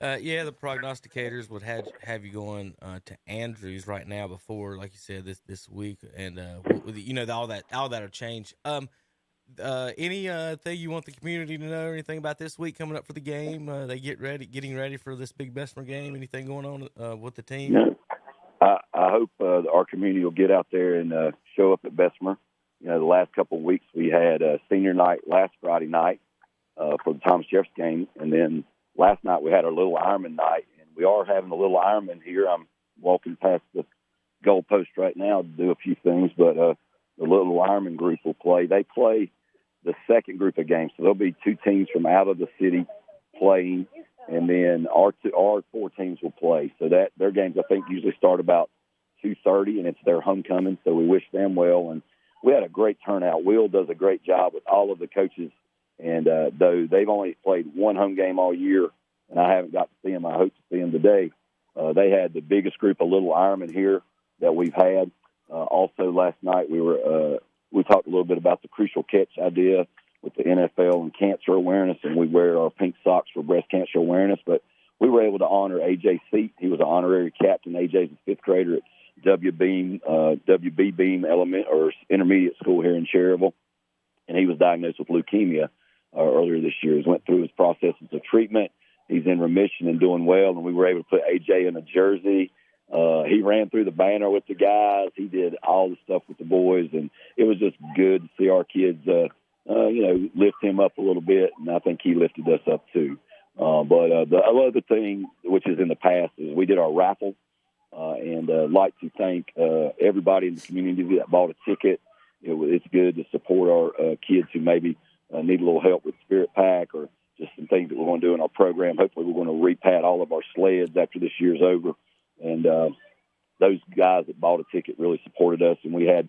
The prognosticators would have you going to Andrews right now before, like you said, this week, and all that'll change. Anything you want the community to know? Anything about this week coming up for the game? They getting ready for this big Bessemer game. Anything going on with the team? Yeah. I hope our community will get out there and show up at Bessemer. The last couple of weeks we had senior night last Friday night for the Thomas Jefferson game, and then last night we had our little Ironman night, and we are having a little Ironman here. I'm walking past the goalpost right now to do a few things, but the little Ironman group will play. They play the second group of games, so there'll be 2 teams from out of the city playing, and then our 4 teams will play. So that their games, I think, usually start about 2:30, and it's their homecoming, so we wish them well. And we had a great turnout. Will does a great job with all of the coaches, and though they've only played 1 home game all year, and I haven't got to see them, I hope to see them today. They had the biggest group of little Ironmen here that we've had. Also, last night we talked a little bit about the crucial catch idea with the NFL and cancer awareness, and we wear our pink socks for breast cancer awareness. But we were able to honor A.J. Seat. He was an honorary captain. A.J.'s a 5th grader at WB Beam intermediate school here in Cherryville, and he was diagnosed with leukemia earlier this year. He went through his processes of treatment. He's in remission and doing well, and we were able to put AJ in a jersey. He ran through the banner with the guys. He did all the stuff with the boys, and it was just good to see our kids, lift him up a little bit, and I think he lifted us up too. But the other thing, which is in the past, is we did our raffle, and I'd like to thank everybody in the community that bought a ticket. It's good to support our kids who maybe need a little help with Spirit Pack or just some things that we're going to do in our program. Hopefully we're going to repad all of our sleds after this year's over. And those guys that bought a ticket really supported us, and we had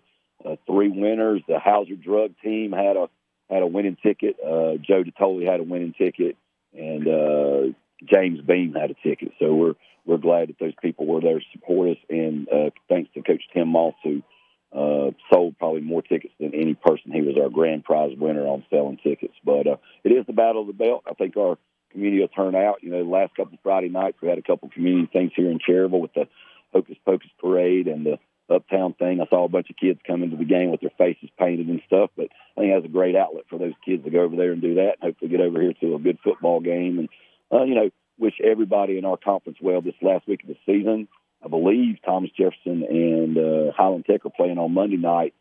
3 winners. The Hauser Drug team had a winning ticket. Joe DeToli had a winning ticket, and James Beam had a ticket. So we're glad that those people were there to support us. And thanks to Coach Tim Moss, who sold probably more tickets than any person. He was our grand prize winner on selling tickets. But it is the Battle of the Belt. I think our community will turn out. The last couple of Friday nights, we had a couple of community things here in Cherryville with the Hocus Pocus Parade and the Uptown thing. I saw a bunch of kids come into the game with their faces painted and stuff, but I think that's a great outlet for those kids to go over there and do that and hopefully get over here to a good football game. And, wish everybody in our conference well this last week of the season. I believe Thomas Jefferson and Highland Tech are playing on Monday night,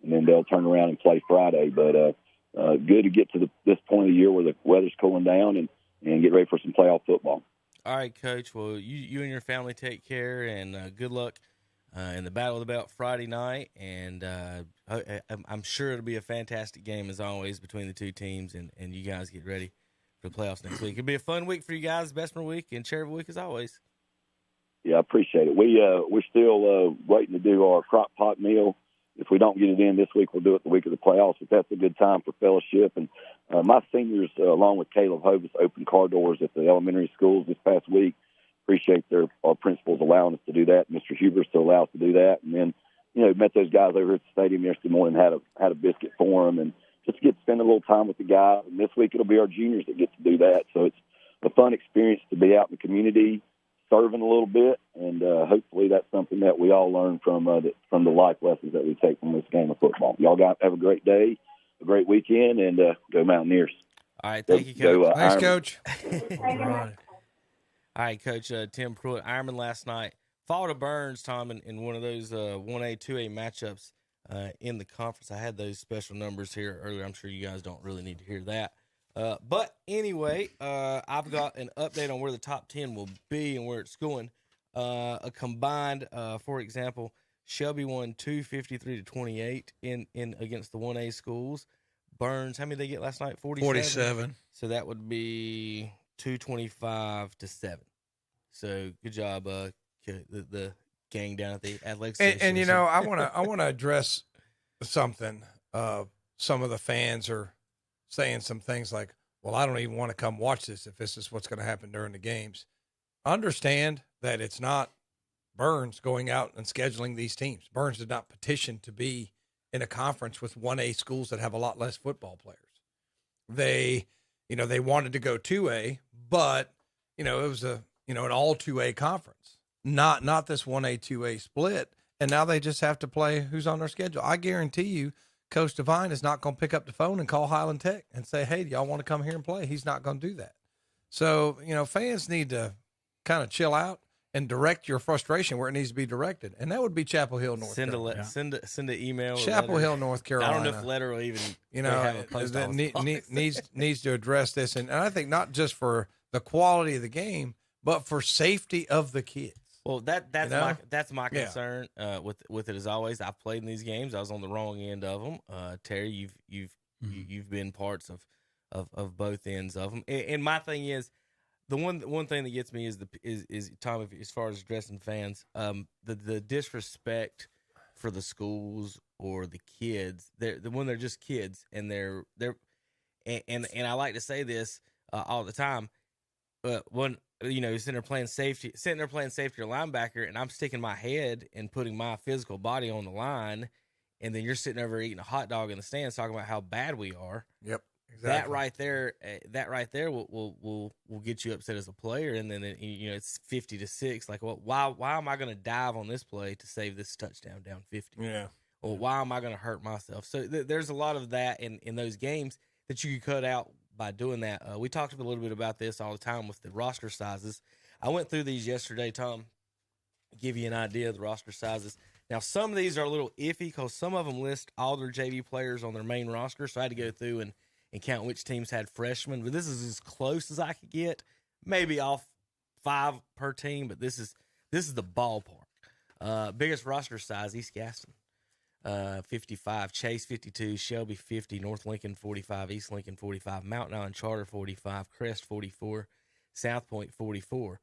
and then they'll turn around and play Friday. But good to get to this point of the year where the weather's cooling down and get ready for some playoff football. All right, Coach. Well, you and your family take care, and good luck in the Battle of the Belt Friday night. And I'm sure it'll be a fantastic game, as always, between the two teams, and you guys get ready for the playoffs next week. It'll be a fun week for you guys, Bessemer Week and Cherryville Week, as always. Yeah, I appreciate it. We're still waiting to do our crock pot meal. If we don't get it in this week, we'll do it the week of the playoffs. But that's a good time for fellowship. And my seniors, along with Caleb Hovis, opened car doors at the elementary schools this past week. Appreciate our principals allowing us to do that. Mr. Hubers to allow us to do that. And then, met those guys over at the stadium yesterday morning, had a biscuit for them, and just get to spend a little time with the guys. And this week it'll be our juniors that get to do that. So it's a fun experience to be out in the community, serving a little bit, and hopefully that's something that we all learn from the life lessons that we take from this game of football. Y'all have a great day, a great weekend, and go Mountaineers. All right, thank you, Coach. Thanks, Coach. All right, Coach Tim Pruitt. Ironman last night fought to Burns, Tom, in one of those 1A, 2A matchups in the conference. I had those special numbers here earlier. I'm sure you guys don't really need to hear that. But anyway, I've got an update on where the top 10 will be and where it's going. A combined, for example, Shelby won 253-28 in against the 1A schools. Burns, how many did they get last night? 47. So that would be 225-7. So good job, the gang down at the athletics. And I want to address something. Some of the fans are saying some things like, well, I don't even want to come watch this if this is what's going to happen during the games. Understand that it's not Burns going out and scheduling these teams. Burns did not petition to be in a conference with 1A schools that have a lot less football players. They wanted to go 2A, but, it was an all 2A conference, not this 1A, 2A split. And now they just have to play who's on their schedule. I guarantee you, Coach Devine is not going to pick up the phone and call Highland Tech and say, hey, do y'all want to come here and play? He's not going to do that. So, fans need to kind of chill out and direct your frustration where it needs to be directed. And that would be Chapel Hill, North Carolina. Send an email. Chapel Hill, North Carolina. I don't know if letter will even have a post needs to address this. And I think not just for the quality of the game, but for safety of the kids. Well, that's my concern with it as always. I've played in these games. I was on the wrong end of them. Terry, you've been parts of both ends of them. And my thing is, the one thing that gets me is Tom, as far as addressing fans, the disrespect for the schools or the kids. When they're just kids and they're and I like to say this all the time. When sitting there playing safety or linebacker, and I'm sticking my head and putting my physical body on the line, and then you're sitting over eating a hot dog in the stands talking about how bad we are. Yep. Exactly. that right there will get you upset as a player, and then it's 50-6. Like, well, why am I going to dive on this play to save this touchdown down 50? Yeah. Or why am I going to hurt myself? So there's a lot of that in those games that you could cut out by doing that. We talked a little bit about this all the time with the roster sizes. I went through these yesterday, Tom, give you an idea of the roster sizes. Now, some of these are a little iffy because some of them list all their JV players on their main roster, so I had to go through and count which teams had freshmen. But this is as close as I could get, maybe off 5 per team, but this is the ballpark. Biggest roster size, East Gaston, 55, Chase 52, Shelby 50, North Lincoln 45, East Lincoln 45, Mountain Island Charter 45, Crest 44, South Point 44.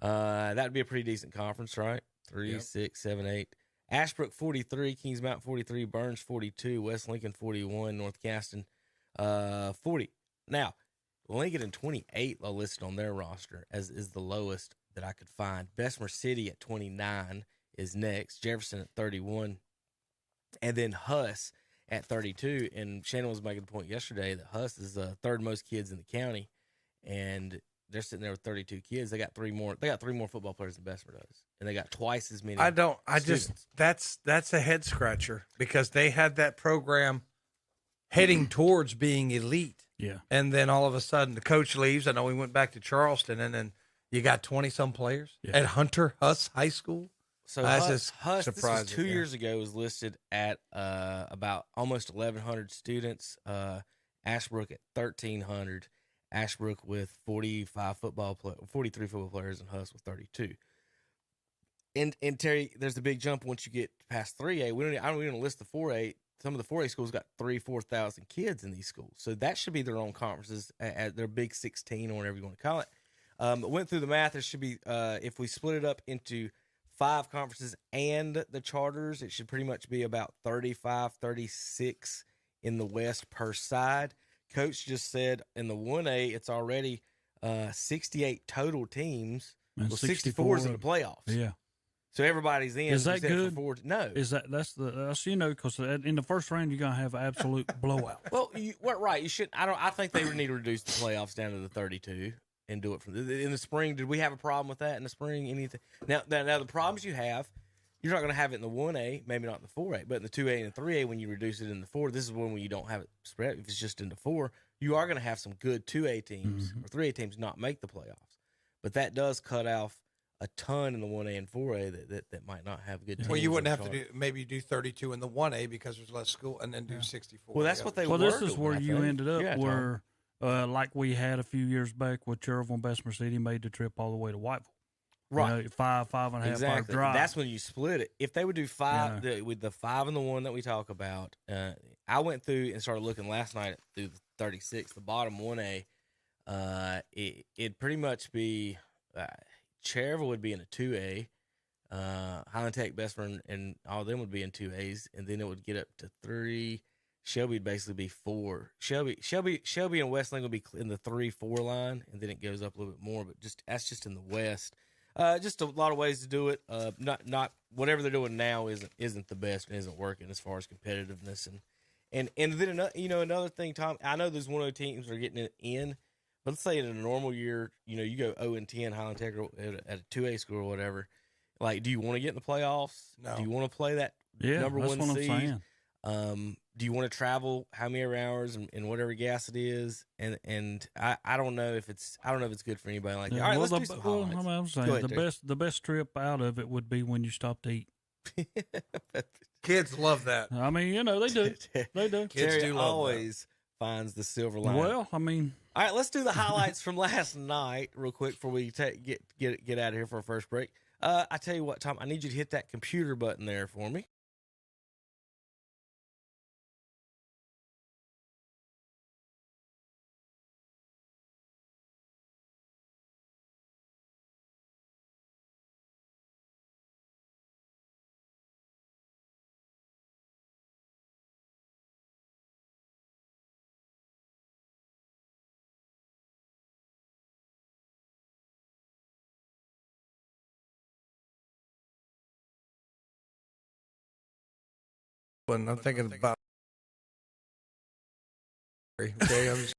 That'd be a pretty decent conference, right? 3, 6, 7, 8. Ashbrook 43, Kings Mountain 43, Burns 42, West Lincoln 41, North Gaston 40. Now, Lincoln and 28 are listed on their roster as is the lowest that I could find. Bessemer City at 29 is next. Jefferson at 31, and then Huss at 32. And Shannon was making the point yesterday that Huss is the third most kids in the county, and they're sitting there with 32 kids. They got three more football players than Bessemer does, and they got twice as many. That's a head scratcher because they had that program heading towards being elite. Yeah. And then all of a sudden the coach leaves. I know we went back to Charleston, and then you got 20-some players at Hunter Huss High School. So Huss, surprising. This was 2 years ago, was listed at about almost 1,100 students. Ashbrook at 1,300. Ashbrook with 43 football players, and Huss with 32. And Terry, there's a big jump once you get past 3A. I don't even list the 4A. Some of the 4A schools got 4,000 kids in these schools, so that should be their own conferences at their Big 16 or whatever you want to call it. Went through the math. There should be if we split it up into 5 conferences and the charters, it should pretty much be about 35, 36 in the West per side. Coach just said in the 1A, it's already 68 total teams. And well, 64 is in the playoffs. Yeah. So everybody's in. Is that good? No. Is that's because in the first round you're gonna have an absolute blowout. Well, right. You should. I think they would need to reduce the playoffs down to the 32 and do it from in the spring. Did we have a problem with that in the spring? Anything? Now the problems you have, you're not going to have it in the 1A, maybe not in the 4A, but in the 2A and the 3A when you reduce it in the 4. This is when you don't have it spread. If it's just in the 4, you are going to have some good 2A teams or 3A teams not make the playoffs. But that does cut off a ton in the 1A and 4A that might not have good teams. Well, you wouldn't have to do 32 in the 1A because there's less school, and then do 64. Well, that's what they were. Well, this is where you ended up where, like we had a few years back with Cherville and Bessemer City made the trip all the way to Whiteville. Right. 5.5 hour drive. That's when you split it. If they would do 5, with the 5 and the 1 that we talk about, I went through and started looking last night through the 36, the bottom 1A. It'd pretty much be Cherville would be in a 2A, Highland Tech, Bessemer, and all of them would be in 2As, and then it would get up to 3. Shelby would basically be 4. Shelby and West Lincoln would be in the 3-4 line, and then it goes up a little bit more. But that's just in the West. Just a lot of ways to do it. Not whatever they're doing now isn't the best and isn't working as far as competitiveness and then another thing, Tom. I know there's one of the teams that are getting it in, but let's say in a normal year, you go 0-10 Highland Tech at a 2A school or whatever. Like, do you want to get in the playoffs? No. Do you want to play that number that's 1 what seed? I'm saying. Do you want to travel how many hours and whatever gas it is? And I don't know if it's good for anybody like that. All right, let's do some highlights. I'm saying the best trip out of it would be when you stop to eat. Kids love that. I mean, they do. They do. Kids do always finds the silver lining. Well, I mean, all right, let's do the highlights from last night real quick before we get out of here for our first break. I tell you what, Tom, I need you to hit that computer button there for me. When I'm thinking about Okay, I'm just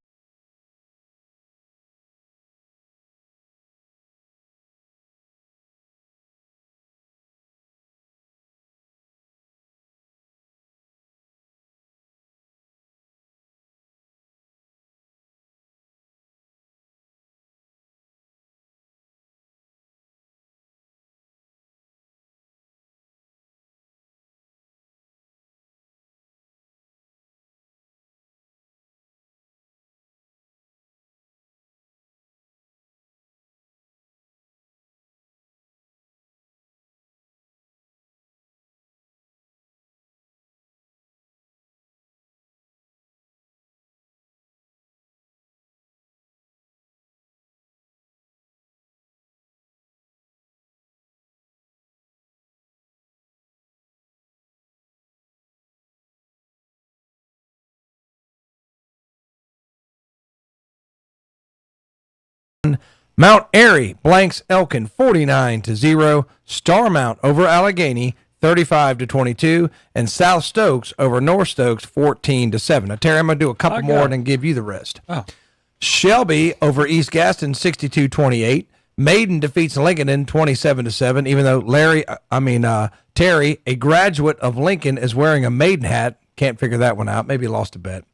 Mount Airy blanks Elkin 49-0. Starmount over Allegheny 35-22, and South Stokes over North Stokes 14-7. Now, Terry, I'm gonna do a couple more and then give you the rest. Oh. Shelby over East Gaston 62-28. Maiden defeats Lincoln 27-7. Even though Terry, a graduate of Lincoln, is wearing a Maiden hat. Can't figure that one out. Maybe lost a bet.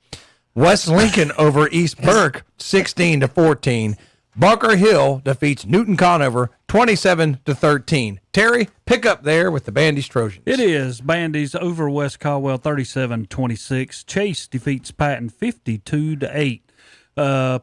West Lincoln over East Burke 16-14. Bunker Hill defeats Newton Conover 27-13. Terry, pick up there with the Bandy's Trojans. It is Bandy's over West Caldwell 37-26. Chase defeats Patton 52-8.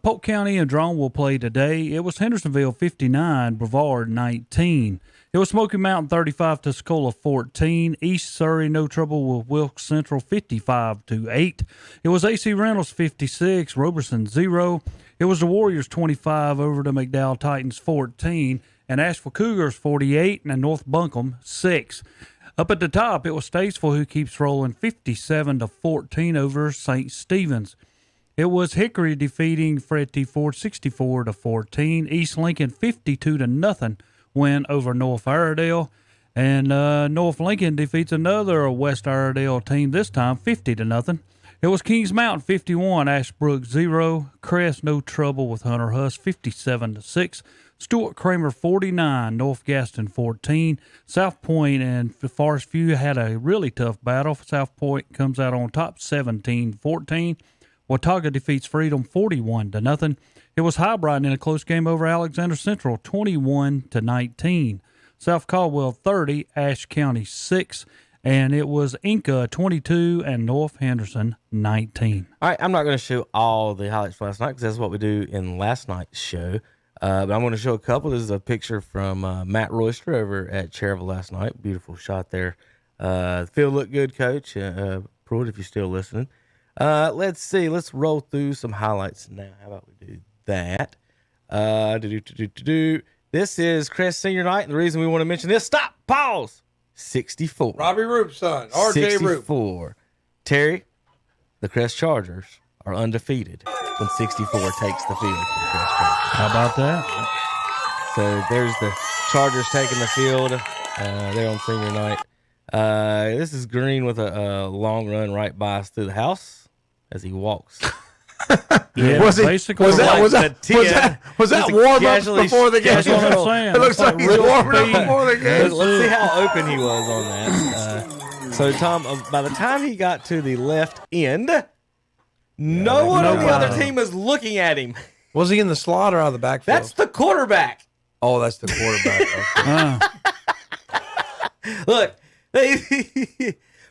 Polk County and Drone will play today. It was Hendersonville 59, Brevard 19. It was Smoky Mountain 35, Tuscola 14. East Surrey no trouble with Wilkes Central 55-8. It was AC Reynolds 56, Roberson 0. It was the Warriors 25 over the McDowell Titans 14, and Asheville Cougars 48, and North Buncombe 6. Up at the top, it was Statesville who keeps rolling 57-14 over St. Stephen's. It was Hickory defeating Fred T. Ford 64-14. East Lincoln 52-0 win over North Iredell. And North Lincoln defeats another West Iredell team, this time 50-0. It was Kings Mountain 51, Ashbrook 0. Crest no trouble with Hunter Huss 57-6. Stuart Kramer 49, North Gaston 14. South Point and Forest View had a really tough battle. South Point comes out on top 17-14. Watauga defeats Freedom 41-0. It was Highbright in a close game over Alexander Central 21-19. South Caldwell 30, Ashe County 6. And it was Inca 22 and North Henderson 19. All right, I'm not going to show all the highlights from last night because that's what we do in last night's show. But I'm going to show a couple. This is a picture from Matt Royster over at Cherville last night. Beautiful shot there. The field looked good, Coach. Pruitt, if you're still listening. Let's see. Let's roll through some highlights now. How about we do that? This is Crest Senior Night, and the reason we want to mention this, stop, pause, 64. Robbie Roop's son, R.J. Roop. 64. Terry, the Crest Chargers are undefeated when 64 takes the field for the Crest Chargers. How about that? So there's the Chargers taking the field there on Senior Night. This is Green with a long run right by us through the house as he walks. Yeah, was that warm-ups before the game? That's what I'm saying. It looks like he's warming up before the game. Let's see how open he was on that. So, Tom, by the time he got to the left end, no one on the other team was looking at him. Was he in the slot or out of the backfield? That's the quarterback. Oh, that's the quarterback. Okay. Look,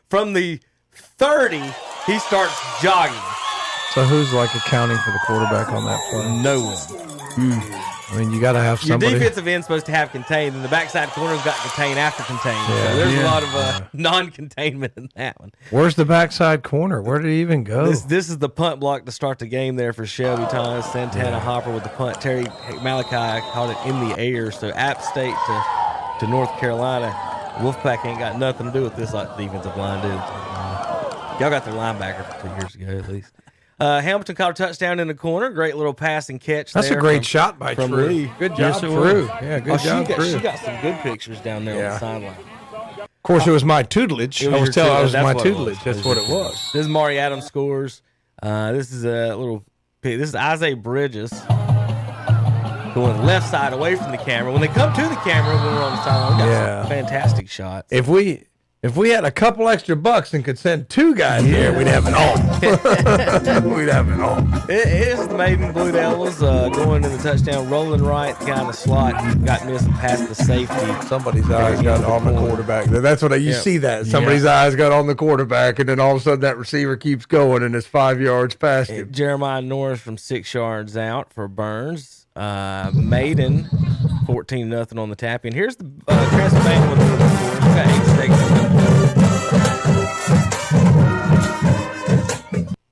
from the 30, he starts jogging. So who's like accounting for the quarterback on that play? No one. I mean, you got to have somebody. Your defensive end's supposed to have contained, and the backside corner's got contain after contain. Yeah. So there's a lot of non-containment in that one. Where's the backside corner? Where did he even go? This is the punt block to start the game there for Shelby Thomas. Santana Hopper with the punt. Terry Malachi caught it in the air. So App State to North Carolina. Wolfpack ain't got nothing to do with this like the defensive line did. Y'all got their linebacker from 2 years ago at least. Hamilton caught a touchdown in the corner. Great little pass and catch. That's there a great shot by from True. Lee. Good job, True. Yeah, good job, True. She got some good pictures down there on the sideline. Of course, it was my tutelage. I was my tutelage. That's what it was. This is Maury Adams scores. This is a little. This is Isaiah Bridges going left side away from the camera. When they come to the camera, when we're on the sideline, we got some fantastic shots. If we had a couple extra bucks and could send 2 guys here, we'd have it all. We'd have it all. It is the Maiden Blue Devils going to the touchdown, rolling right kind of slot. Got missed past the safety. Somebody's eyes got on the quarterback. That's what you see that. Somebody's eyes got on the quarterback, and then all of a sudden that receiver keeps going, and it's 5 yards past him. Jeremiah Norris from 6 yards out for Burns. Maiden 14-0 on the tap in. Here's the Transylvania with the score. We got 8 seconds.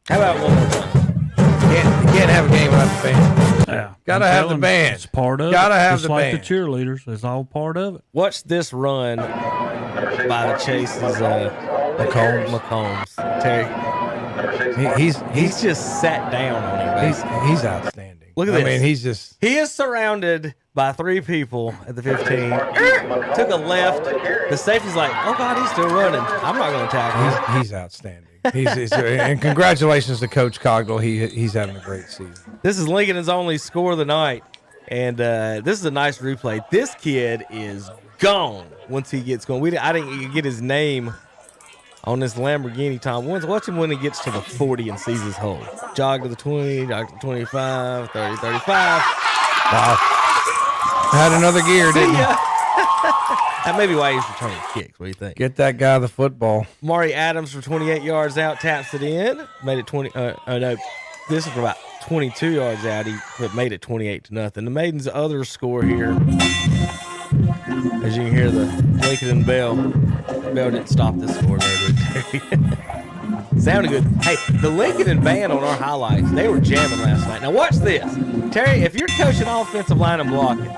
How about one more time? You can't have a game without the band. Yeah, Gotta have the band. It's part of Gotta it. have Just the like band. the cheerleaders. It's all part of it. Watch this run by the Chase's McCombs. Terry. He's just sat down on him. He's outstanding. Look at this. I mean, he is surrounded by 3 people at the 15. Took a left. The safety's like, oh God, he's still running. I'm not going to tackle him. He's outstanding. And congratulations to Coach Cogdell. He's having a great season. This is Lincoln's only score of the night, and this is a nice replay. This kid is gone once he gets going. I didn't get his name on this Lamborghini, Tom. Watch him when he gets to the 40 and sees his hole. Jog to the 20, jog to the 25, 30, 35. Wow. Had another gear, didn't he? That may be why he's returning kicks. What do you think? Get that guy the football. Maury Adams from 28 yards out taps it in. Made it 20. No, this is from about 22 yards out. He made it 28-0. The Maiden's other score here, as you can hear the Lincoln and Bell. Bell didn't stop this score there, did Terry? Sounded good. Hey, the Lincoln and band on our highlights, they were jamming last night. Now watch this. Terry, if you're coaching offensive line and blocking,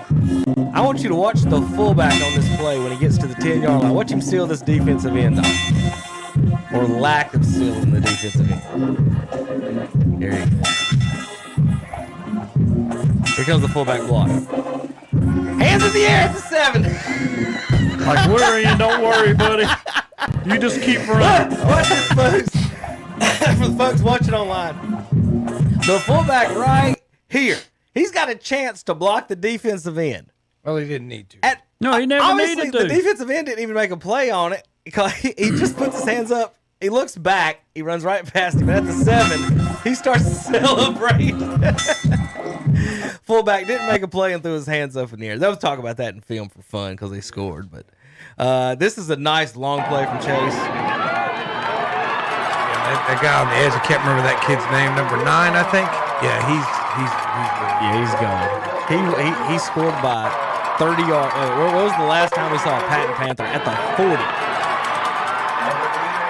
I want you to watch the fullback on this play when he gets to the 10-yard line. Watch him seal this defensive end off. Or lack of sealing the defensive end. There you go. Here comes the fullback block. Hands in the air at the 7. Like, worrying, don't worry, buddy. You just keep running. Watch this, folks. For the folks watching online. The fullback right here. He's got a chance to block the defensive end. Well, he didn't need to. No, he never needed to. The defensive end didn't even make a play on it because he just puts his hands up. He looks back. He runs right past him. And at the 7, he starts to celebrate. Fullback didn't make a play and threw his hands up in the air. They'll talk about that in film for fun because they scored. But this is a nice long play from Chase. That guy on the edge, I can't remember that kid's name, number 9, I think. Yeah, he's gone. He scored by 30 yards. What was the last time we saw a Patton Panther? At the 40.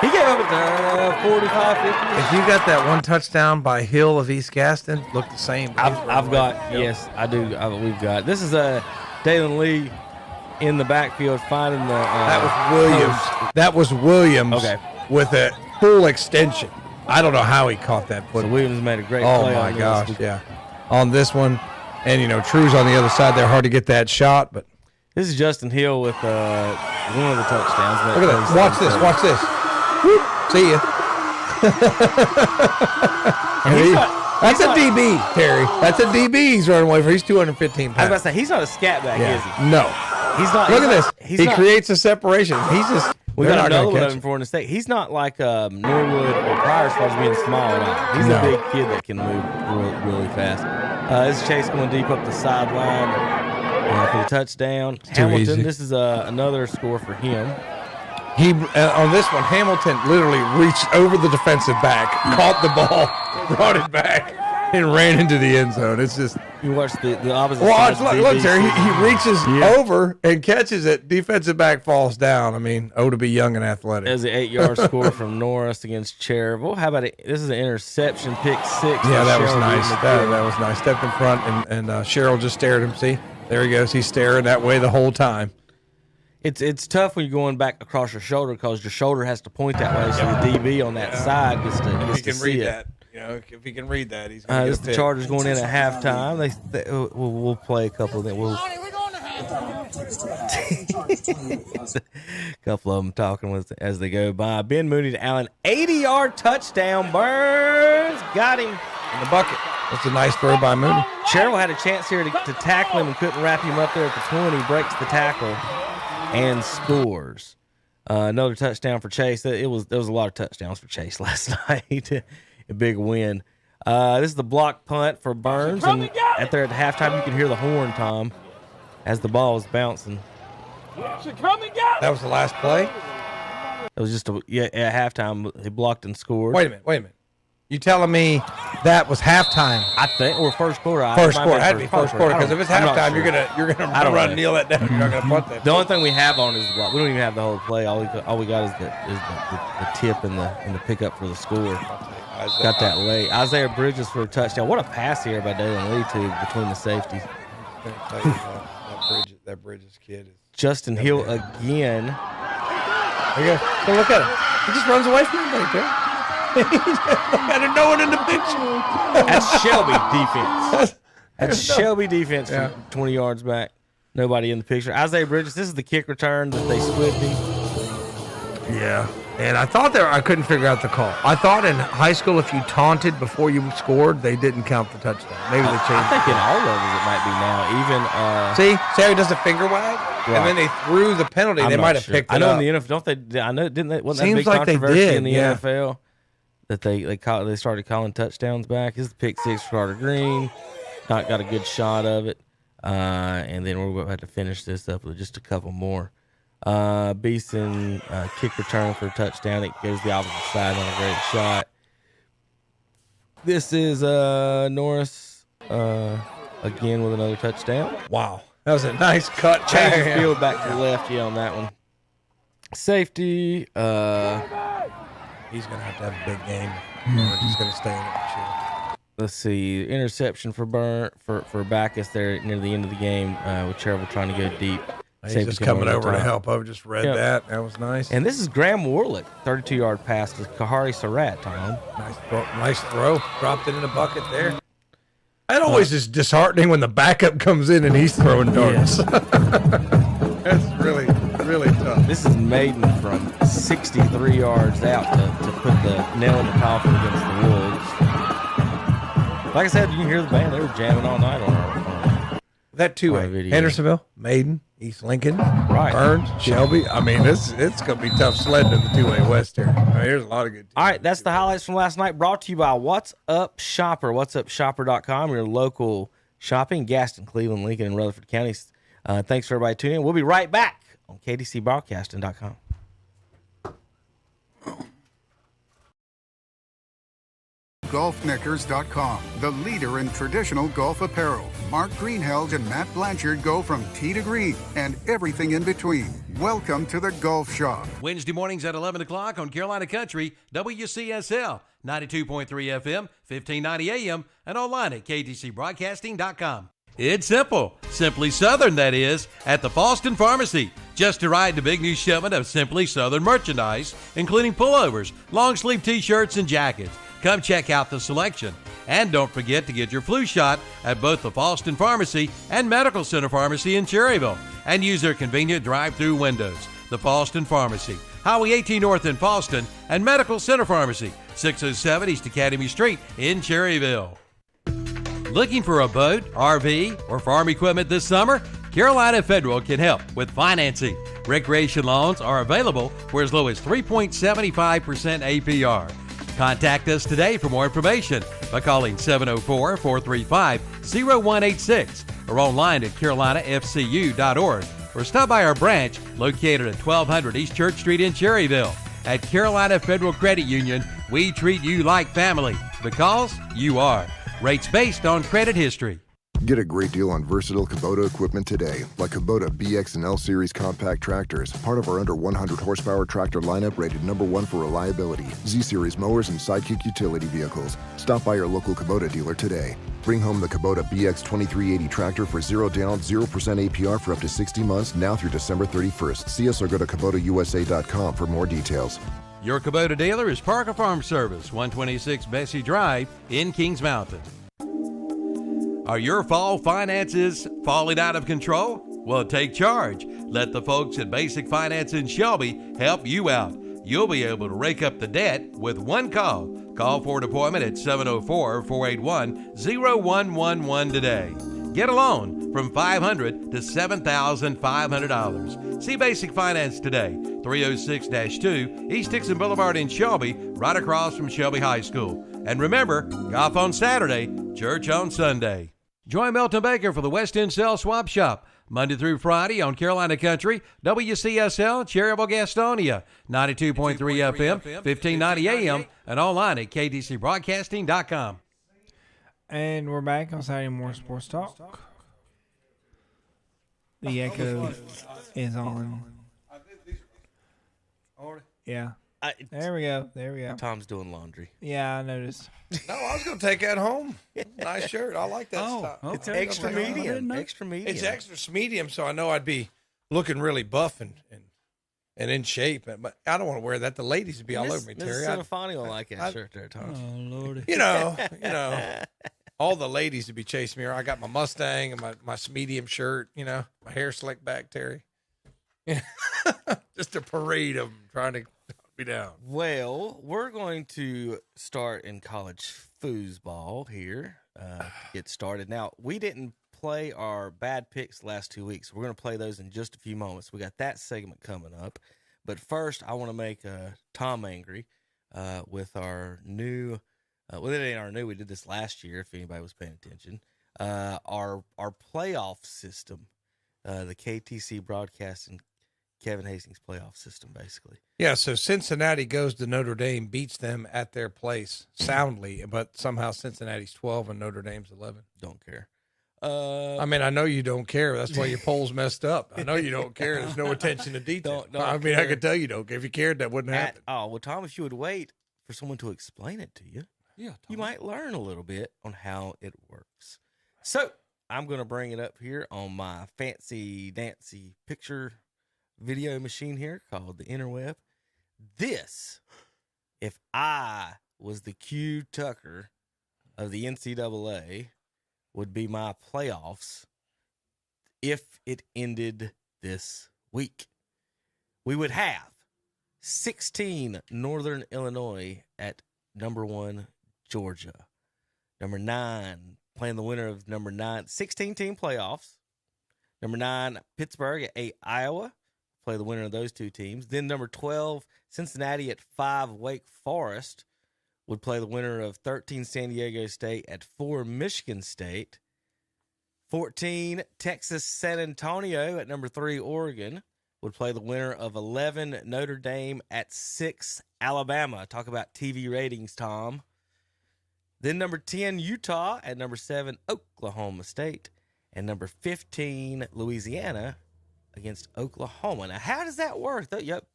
He gave up at the 45, 50. If you got that one touchdown by Hill of East Gaston, look the same. I've got, yes, I do. We've got. This is Dalen Lee in the backfield finding the. That was Williams. Post. That was Williams. Okay. With a full extension. I don't know how he caught that football. So Williams made a great play. play. Oh my gosh, yeah. On this one, and True's on the other side there, hard to get that shot, but this is Justin Hill with one of the touchdowns. Look at that! Watch this! Watch this! Whoop. See ya. That's a DB, Terry. That's a DB he's running away for. He's 215 pounds. I was about to say, he's not a scat back, is he? No. He's not. Look at this. He creates a separation. He's just. We got another one of him for in the state. He's not like Norwood or Pryor as far as being small at all. He's a big kid that can move really fast. This is Chase going deep up the sideline for the touchdown. Hamilton, easy. this is another score for him. He on this one, Hamilton literally reached over the defensive back, caught the ball, brought it back, and ran into the end zone. It's just you watch the opposite. Watch, look, Terry. He reaches over and catches it. Defensive back falls down. I mean, to be young and athletic. There's an 8-yard score from Norris against Cherville. How about it? This is an interception, pick 6. Yeah, that was nice. That was nice. Stepped in front, and Cheryl just stared at him. See, there he goes. He's staring that way the whole time. It's tough when you're going back across your shoulder because your shoulder has to point that way, so the DB on that side gets to see it. If he can read that, he's going to get the Chargers going in at halftime. We'll play a couple of them. Couple of them talking as they go by. Ben Mooney to Allen, 80-yard touchdown. Burns got him in the bucket. That's a nice throw by Mooney. Sherrill had a chance here to tackle him and couldn't wrap him up there at the 20. Breaks the tackle and scores. Another touchdown for Chase. There was a lot of touchdowns for Chase last night. A big win. This is the block punt for Burns, and at the halftime you can hear the horn, Tom, as the ball is bouncing. That was the last play? It was just at halftime he blocked and scored. Wait a minute. You telling me that was halftime? I think, or first quarter. First quarter. It had to be first quarter, because if it's halftime, you're gonna run kneel that down. You're not gonna punt that. The only thing we have on is the block. We don't even have the whole play. All we got is the tip and the pickup for the score. Got that late. Isaiah Bridges for a touchdown. What a pass here by Dalen Lee between the safeties. That Bridges kid is. Justin Hill again. There you go. So look at him. He just runs away from him right there. Got no one in the picture. That's Shelby defense. That's Shelby defense from 20 yards back. Nobody in the picture. Isaiah Bridges, this is the kick return that they split him. Yeah. And I thought I couldn't figure out the call. I thought in high school if you taunted before you scored, they didn't count the touchdown. Maybe they changed I think in all levels it might be now. Even see how he does the finger wag? Right. And then they threw the penalty. They might have picked it up. I know in the NFL, don't they? I know, didn't they? Wasn't Seems that a big like controversy in the NFL that they started calling touchdowns back? This is the pick six for Carter Green. Not got a good shot of it, and then we're going to have to finish this up with just a couple more. Beeson kick return for a touchdown. It goes the opposite side on a great shot. This is Norris again with another touchdown. Wow. That was a nice cut. Changes field back to the left, on that one. Safety. He's going to have a big game. He's going to stay in it for sure. Let's see. Interception for Backus there near the end of the game with Cherville trying to go deep. He's just coming over to help. I just read that. That was nice. And this is Graham Warlick, 32-yard pass to Kahari Surratt, Tom. Nice throw. Dropped it in the bucket there. That always is disheartening when the backup comes in and he's throwing darts. That's really, really tough. This is Maiden from 63 yards out to put the nail in the coffin against the Wolves. Like I said, you can hear the band. They were jamming all night on our that two-way. Hendersonville, Maiden, East Lincoln, Burns, Shelby. I mean, it's going to be tough sledding in the two-way west here. I mean, there's a lot of good teams. All right, that's the highlights from last night, brought to you by What's Up Shopper. What'sUpShopper.com, your local shopping, Gaston, Cleveland, Lincoln, and Rutherford counties. Thanks for everybody tuning in. We'll be right back on KDCBroadcasting.com. GolfKnickers.com, the leader in traditional golf apparel. Mark Greenheld and Matt Blanchard go from tee to green and everything in between. Welcome to the Golf Shop. Wednesday mornings at 11 o'clock on Carolina Country, WCSL, 92.3 FM, 1590 AM, and online at KDCBroadcasting.com. It's simple. Simply Southern, that is, at the Falston Pharmacy. Just arrived a big new shipment of Simply Southern merchandise, including pullovers, long-sleeve T-shirts, and jackets. Come check out the selection. And don't forget to get your flu shot at both the Falston Pharmacy and Medical Center Pharmacy in Cherryville. And use their convenient drive-through windows. The Falston Pharmacy, Highway 18 North in Falston, and Medical Center Pharmacy, 607 East Academy Street in Cherryville. Looking for a boat, RV, or farm equipment this summer? Carolina Federal can help with financing. Recreation loans are available for as low as 3.75% APR. Contact us today for more information by calling 704-435-0186 or online at carolinafcu.org or stop by our branch located at 1200 East Church Street in Cherryville. At Carolina Federal Credit Union, we treat you like family because you are. Rates based on credit history. Get a great deal on versatile Kubota equipment today, like Kubota BX and L Series compact tractors, part of our under 100 horsepower tractor lineup rated #1 for reliability, Z Series mowers, and Sidekick utility vehicles. Stop by your local Kubota dealer today. Bring home the Kubota BX 2380 tractor for 0 down, 0% APR for up to 60 months now through December 31st. See us or go to KubotaUSA.com for more details. Your Kubota dealer is Parker Farm Service, 126 Bessie Drive in Kings Mountain. Are your fall finances falling out of control? Well, take charge. Let the folks at Basic Finance in Shelby help you out. You'll be able to rake up the debt with one call. Call for an appointment at 704-481-0111 today. Get a loan from $500 to $7,500. See Basic Finance today, 306-2 East Dixon Boulevard in Shelby, right across from Shelby High School. And remember, golf on Saturday, church on Sunday. Join Milton Baker for the West End Cell Swap Shop, Monday through Friday on Carolina Country, WCSL, Cherryville, Gastonia, 92.3 FM, 1590 AM, and online at KDCBroadcasting.com. And we're back on Saturday Morning Sports Talk. The echo is on. Yeah. There we go. Tom's doing laundry. Yeah, I noticed. No, I was going to take that home. Nice shirt. I like that stuff. Okay. It's extra medium. Extra medium. It's extra medium, so I know I'd be looking really buff and in shape. But I don't want to wear that. The ladies would be all over me, Terry. Miss Stefani will like that shirt there, Tom. Oh, Lordy. You know, all the ladies would be chasing me around. I got my Mustang and my medium shirt, my hair slicked back, Terry. Just a parade of them trying to me down. Well, we're going to start in college foosball here. Get started. Now, we didn't play our bad picks last 2 weeks. We're going to play those in just a few moments. We got that segment coming up. But first, I want to make Tom angry with our new well, it ain't our new. We did this last year, if anybody was paying attention. Our playoff system, the KTC Broadcasting Kevin Hastings playoff system, basically. Yeah, so Cincinnati goes to Notre Dame, beats them at their place soundly, but somehow Cincinnati's 12 and Notre Dame's 11. Don't care. I mean, I know you don't care. That's why your poll's messed up. I know you don't care. There's no attention to detail. I mean, I could tell you don't care. If you cared, that wouldn't happen. Oh, well, Tom, if you would wait for someone to explain it to you, you might learn a little bit on how it works. So I'm going to bring it up here on my fancy dancy picture video machine here called the interweb. This, if I was the Q Tucker of the NCAA, would be my playoffs if it ended this week. We would have 16 Northern Illinois at number 1 Georgia. Number 9, playing the winner of number 9, 16-team playoffs. Number 9, Pittsburgh at 8 Iowa. Play the winner of those two teams. Then number 12, Cincinnati at 5 Wake Forest would play the winner of 13 San Diego State at 4 Michigan State. 14, Texas San Antonio at number 3 Oregon would play the winner of 11 Notre Dame at 6 Alabama. Talk about TV ratings, Tom. Then number 10, Utah at number 7 Oklahoma State. And number 15, Louisiana against Oklahoma. Now, how does that work?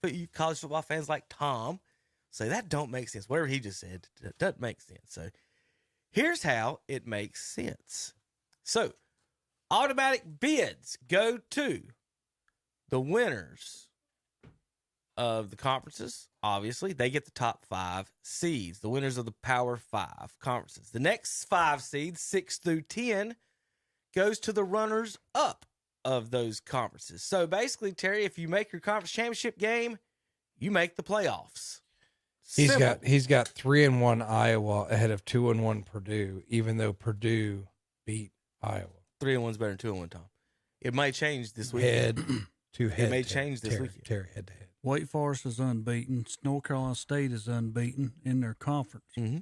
You college football fans like Tom say that don't make sense. Whatever he just said doesn't make sense. So here's how it makes sense. So automatic bids go to the winners of the conferences. Obviously, they get the top 5 seeds, the winners of the Power 5 conferences. The next 5 seeds, 6 through 10, goes to the runners up of those conferences. So basically, Terry, if you make your conference championship game, you make the playoffs. He's got 3-1 Iowa ahead of 2-1 Purdue, even though Purdue beat Iowa. 3-1's better than 2-1, Tom. It might change this week. Head to head. It may change this week. Terry, head to head. Wake Forest is unbeaten. North Carolina State is unbeaten in their conference. Mm-hmm.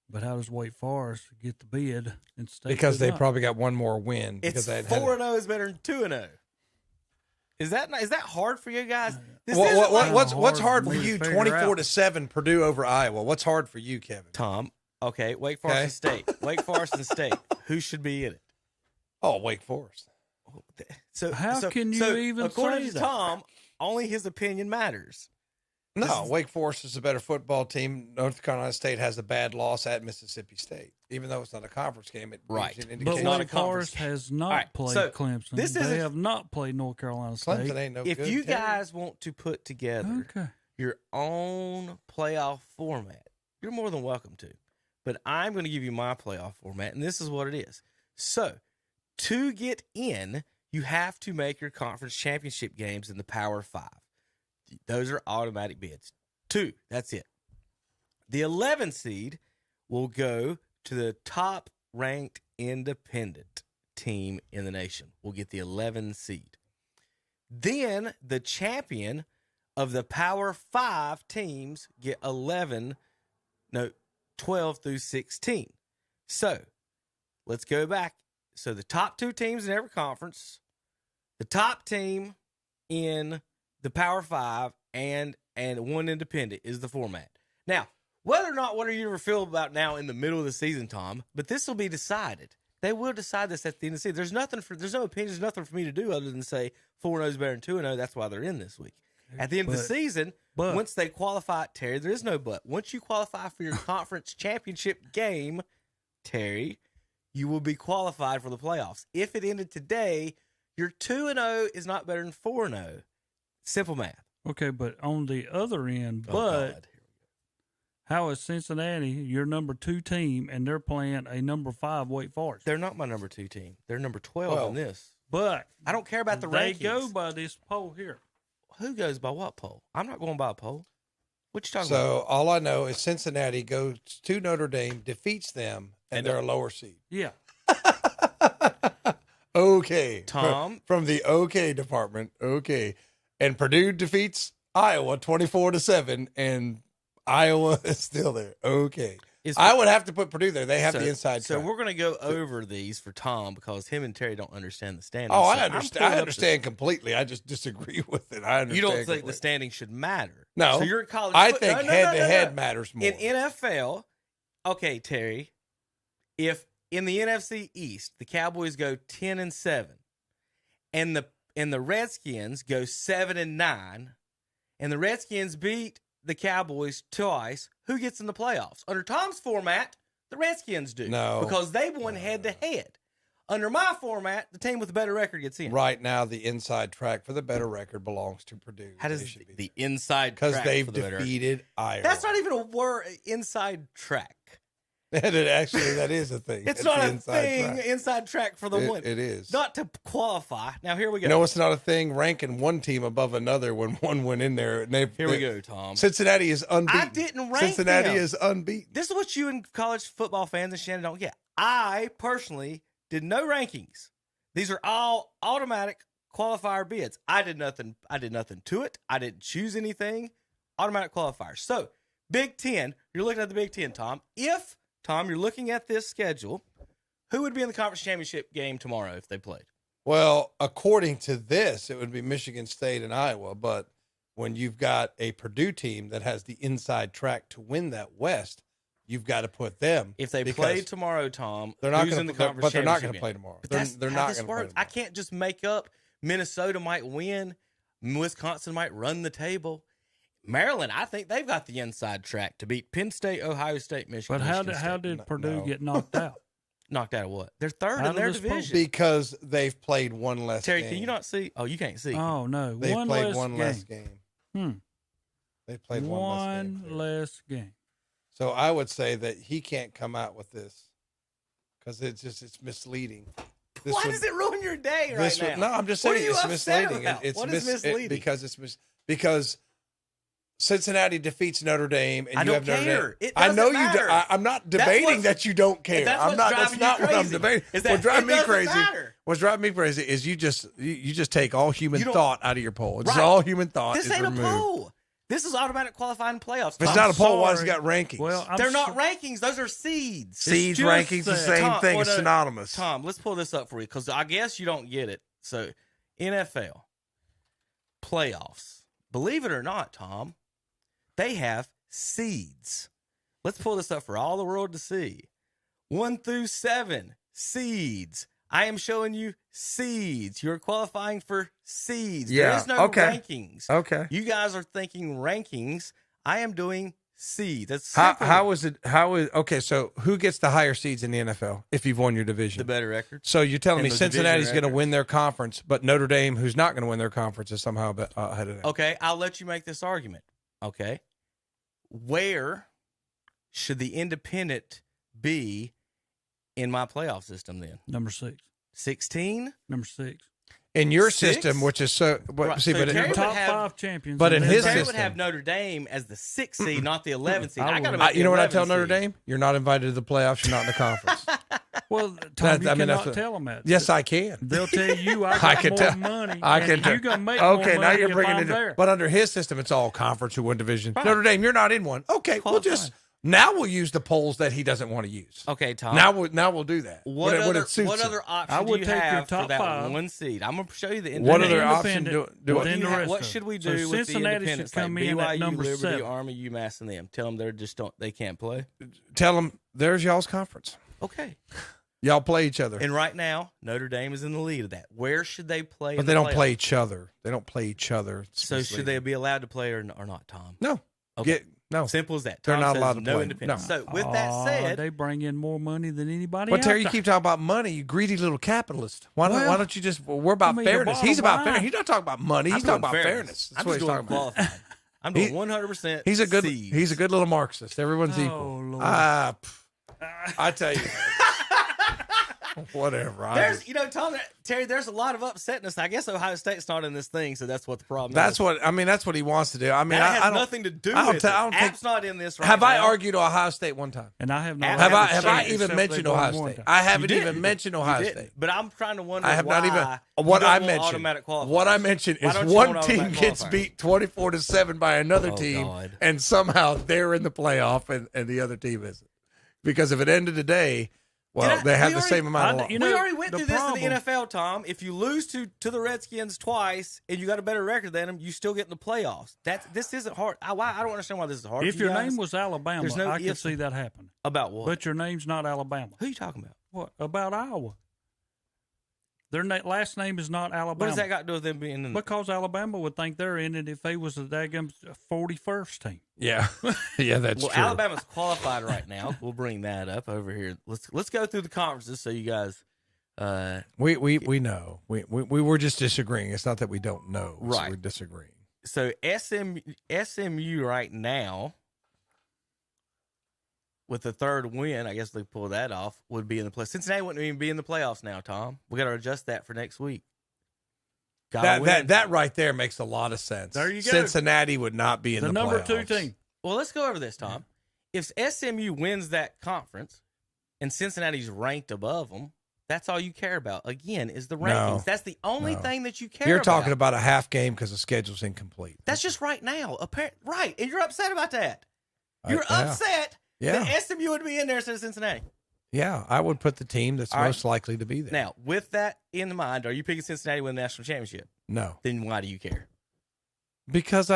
But how does Wake Forest get the bid and stay? Because they probably got one more win. It's 4-0 is better than 2-0. Is that hard for you guys? What's hard for you? 24-7 Purdue over Iowa. What's hard for you, Kevin? Tom. Okay, Wake Forest and State. Wake Forest and State. Who should be in it? Oh, Wake Forest. So how can you even according say to Tom, only his opinion matters. No, Wake Forest is a better football team. North Carolina State has a bad loss at Mississippi State, even though it's not a conference game. It right, but Wake Forest has not played Clemson. They have not played North Carolina State. Clemson ain't no if good. You guys want to put together your own playoff format, you're more than welcome to. But I'm going to give you my playoff format, and this is what it is. So, to get in, you have to make your conference championship games in the Power 5. Those are automatic bids. 2, that's it. The 11 seed will go to the top-ranked independent team in the nation. We'll get the 11 seed. Then the champion of the Power 5 teams get 12 through 16. So, let's go back. So, the top 2 teams in every conference, the top team in the Power 5, and one independent is the format. Now, whether or not, what do you ever feel about now in the middle of the season, Tom? But this will be decided. They will decide this at the end of the season. There's no opinion, there's nothing for me to do other than say 4-0 is better than 2-0. That's why they're in this week. At the end of the season, once they qualify, Terry, there is no but. Once you qualify for your conference championship game, Terry, you will be qualified for the playoffs. If it ended today, your 2-0 is not better than 4-0. Simple math. Okay, but on the other end, how is Cincinnati your number 2 team and they're playing a number 5 Wake Forest? They're not my number 2 team. They're number 12 in this. But I don't care about the they rankings. They go by this poll here. Who goes by what poll? I'm not going by a poll. What you talking So about? all I know is Cincinnati goes to Notre Dame, defeats them, and they're a lower seed. Yeah. Okay. Tom. From the OK department. Okay. And Purdue defeats Iowa 24-7, and Iowa is still there. Okay. I would have to put Purdue there. They have the inside So track. we're going to go over these for Tom because him and Terry don't understand the standings. Oh, So I understand. I understand completely. I just disagree with it. I understand. You don't think completely. the standings should matter? No. So you're in college. I think head-to-head matters more. In NFL, okay, Terry, if in the NFC East the Cowboys go 10-7, and the Redskins go 7-9, and the Redskins beat the Cowboys twice, who gets in the playoffs? Under Tom's format, the Redskins do. No. Because they won head-to-head. Under my format, the team with the better record gets in. Right now, the inside track for the better record belongs to Purdue. How does the inside track because they've for the better defeated record? Iowa. That's not even a word, inside track. That is a thing. It's not a inside thing, track. inside track for the win. It is. Not to qualify. Now, here we go. You know, it's not a thing ranking one team above another when one went in there. And Here we go, Tom. Cincinnati is unbeaten. I didn't rank Cincinnati them. is unbeaten. This is what you and college football fans and Shannon don't get. I personally did no rankings. These are all automatic qualifier bids. I did nothing to it. I didn't choose anything. Automatic qualifiers. So, Big Ten, you're looking at the Big Ten, Tom. If, Tom, you're looking at this schedule, who would be in the conference championship game tomorrow if they played? Well, according to this, it would be Michigan State and Iowa. But when you've got a Purdue team that has the inside track to win that West, you've got to put them. If they play tomorrow, Tom, they're not who's gonna, in the conference but they're not championship going to play game? tomorrow. But They're how not this going to play works. tomorrow. I can't just make up Minnesota might win, Wisconsin might run the table. Maryland, I think they've got the inside track to beat Penn State, Ohio State, Michigan. But how did Purdue get knocked out? Knocked out of what? They're third Out in of their this division. Because they've played one less Terry, game. can you not see? Oh, you can't see. Oh, no. They've one played less one game. less game. They played one less game. So I would say that he can't come out with this because it's misleading. Why does it ruin your day right now? No, I'm just What saying are you it's upset misleading. about? What is misleading? Because Cincinnati defeats Notre Dame, and I you don't have Notre care. Dame. It I know doesn't you. matter. I'm not That's debating what's- that you don't care. That's I'm what's not. That's driving not you what I'm crazy, debating. is that What drives it me doesn't crazy? matter. What's driving me crazy is you just take all human don't- thought out of your poll. It's Right. all human thought. This is ain't removed. a poll. This is automatic qualifying playoffs. If it's Tom. not a poll, why does it sorry. got rankings? Well, They're not rankings. Those are seeds. Seeds, just rankings, the that- same Tom, thing. well, It's no, synonymous. Tom, let's pull this up for you because I guess you don't get it. So, NFL playoffs. Believe it or not, Tom, they have seeds. Let's pull this up for all the world to see. 1 through 7, seeds. I am showing you seeds. You're qualifying for seeds. Yeah, There is no okay. rankings. Okay. You guys are thinking rankings. I am doing seeds. That's How simple. is it? Okay, so who gets the higher seeds in the NFL if you've won your division? The better record. So you're telling And me the Cincinnati's division going to win their conference, but Notre Dame, who's not going to win their conference, is somehow ahead of them. Okay, I'll let you make this argument. Okay. Where should the independent be in my playoff system then? Number 6. 16? Number 6. in your 6? system, which is so. Right. See, So but Terry it, top would have- 5 champions. but in his Terry system, would have Notre Dame as the 6th seed, not the 11th seed. I got to would. make you know what I tell 11th Notre seed. Dame? You're not invited to the playoffs. You're not in the conference. Well, Tom, you I mean, cannot what- tell them that. Yes, I can. They'll tell you I got I can more tell. money. I and can tell. you're going to make more Okay, money now you're if bringing I'm it. there. But under his system, it's all conference or one division. Right. Notre Dame, you're not in one. Okay, we'll just now we'll use the polls that he doesn't want to use. Okay, Tom. Now we'll do that. What when other, it suits what him. other I option do would you take your have for top that 5. 1 seed? I'm going to show you the What independent. other option Independent, do within you the have? rest What of should them. we So do with the Cincinnati independents should come like in BYU, at number Liberty, 7. Army, UMass, and them? Tell them they just don't. They can't play. Tell them there's y'all's conference. Okay. Y'all play each other, And right now, Notre Dame is in the lead of that. Where should they play? but in they the don't play playoffs? each other. They don't play each other. It's So should misleading. they be allowed to play or not, Tom? No. Okay. No. Simple as that. They're Tom not says allowed to no play. independence. No. So with that said, they bring in more money than anybody But else. Terry, you keep talking about money, you greedy little capitalist. Why don't you just? We're about I mean, the fairness. He's bottom about fairness. line- He's not talking about money. He's talking about fairness. That's I'm what just he's doing talking about. qualified. I'm doing 100%. He's a good. seeds. He's a good little Marxist. Everyone's Oh, equal. Lord. I tell you. Whatever. There's, Tom, Terry, there's a lot of upsetness. I guess Ohio State's not in this thing, so that's what the problem is. That's what he wants to do. I mean, that has I don't, nothing to do I don't with ta- it. I don't think- App's not in this right Have now. I argued Ohio State one time? And I have not. Have I State, even except mentioned they won Ohio one State? time. I haven't You even didn't. mentioned You Ohio didn't. State. But I'm trying to wonder I have why not even. you What don't I want mentioned. automatic qualifiers. What I mentioned Why is don't you one want team automatic gets qualifiers? beat 24-7 by another Oh, team, God. and somehow they're in the playoff, and the other team isn't. Because if it ended today, well, they have the same amount of. We already went through this in problem- the NFL, Tom. If you lose to the Redskins twice and you got a better record than them, you still get in the playoffs. This isn't hard. I don't understand why this is hard. If for you your guys. name was Alabama, There's no I could ifs. see that happen. About what? But your name's not Alabama. Who are you talking about? What about Iowa? Their last name is not Alabama. What does that got to do with them being in? Because Alabama would think they're in it if they was the daggum 41st team. Yeah, yeah, that's well, true. Alabama's qualified right now. We'll bring that up over here. Let's go through the conferences so you guys. We know. We were just disagreeing. It's not that we don't know. Right. So we're disagreeing. So SMU right now, with the third win, I guess they pull that off, would be in the play. Cincinnati wouldn't even be in the playoffs now, Tom. We got to adjust that for next week. That right there makes a lot of sense. There you go. Cincinnati would not be in the number playoffs. 2 team. Well, let's go over this, Tom. If SMU wins that conference and Cincinnati's ranked above them, that's all you care about. Again, is the rankings. No, That's the only thing that you care You're about. talking about a half game because the schedule's incomplete. That's just right now. Right. And you're upset about that. You're Yeah. upset Yeah. that SMU would be in there instead of Cincinnati. Yeah, I would put the team that's All right. most likely to be there. Now, with that in mind, are you picking Cincinnati to win the national championship? No. Then why do you care? Because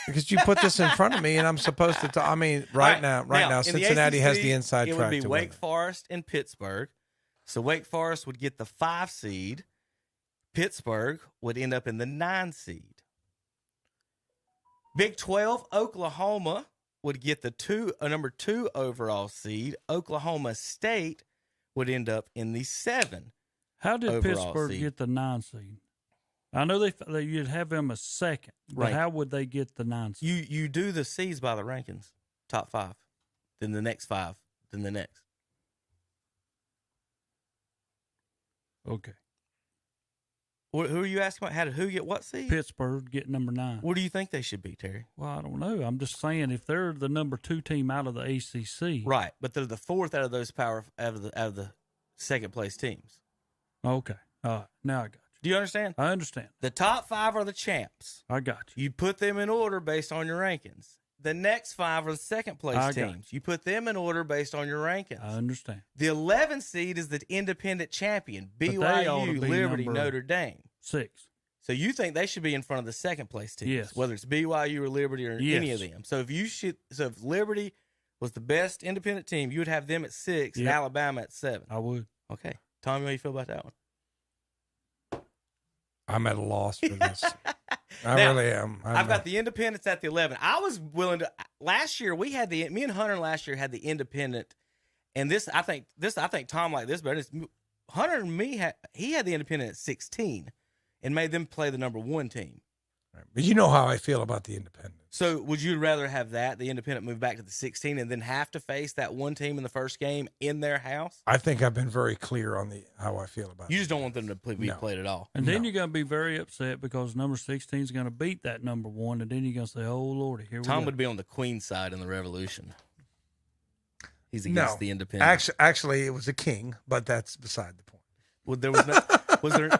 because you put this in front of me and I'm supposed to. I mean, right now, in the Cincinnati has ACC, the inside it track would be to Wake win. Forest and Pittsburgh. So Wake Forest would get the 5 seed. Pittsburgh would end up in the 9 seed. Big 12, Oklahoma would get the number 2 overall seed. Oklahoma State would end up in the 7. How did overall Pittsburgh seed. get the 9 seed? I know they you'd have them a second, but Right. how would they get the 9 seed? You do the seeds by the rankings, top 5, then the next 5, then the next. Okay. Who are you asking about? Who get what seed? Pittsburgh get number 9. What do you think they should be, Terry? Well, I don't know. I'm just saying if they're the number 2 team out of the ACC. Right, but they're the 4th out of those out of the second place teams. Okay. All right. Now I got you. Do you understand? I understand. The top 5 are the champs. I got you. You put them in order based on your rankings. The next 5 are the second place I got teams. You put them in order based on your rankings. I understand. The 11th seed is the independent champion, But they ought to BYU, be Liberty, number Notre Dame. 6. So you think they should be in front of the second place teams, Yes. whether it's BYU or Liberty or any of them. So if Liberty was the best independent team, you would have them at 6 and Yep. Alabama at 7. I would. Okay. Tommy, how do you feel about that one? I'm at a loss for this. I Now, really am. I've got the independents at the 11. I was willing to. Last year me and Hunter last year had the independent, and I think Tom liked this better. Hunter and me he had the independent at 16, and made them play the number 1 team. But you know how I feel about the independents. So would you rather have that, the independent move back to the 16, and then have to face that one team in the first game in their house? I think I've been very clear on how I feel about it. You just don't want them to be played at all. And then you're going to be very upset because number 16 is going to beat that number 1, and then you're going to say, oh, Lordy, here we go. Tom would be on the Queen side in the Revolution. He's against the independent. Actually, it was a king, but that's beside the point. Well, there was no.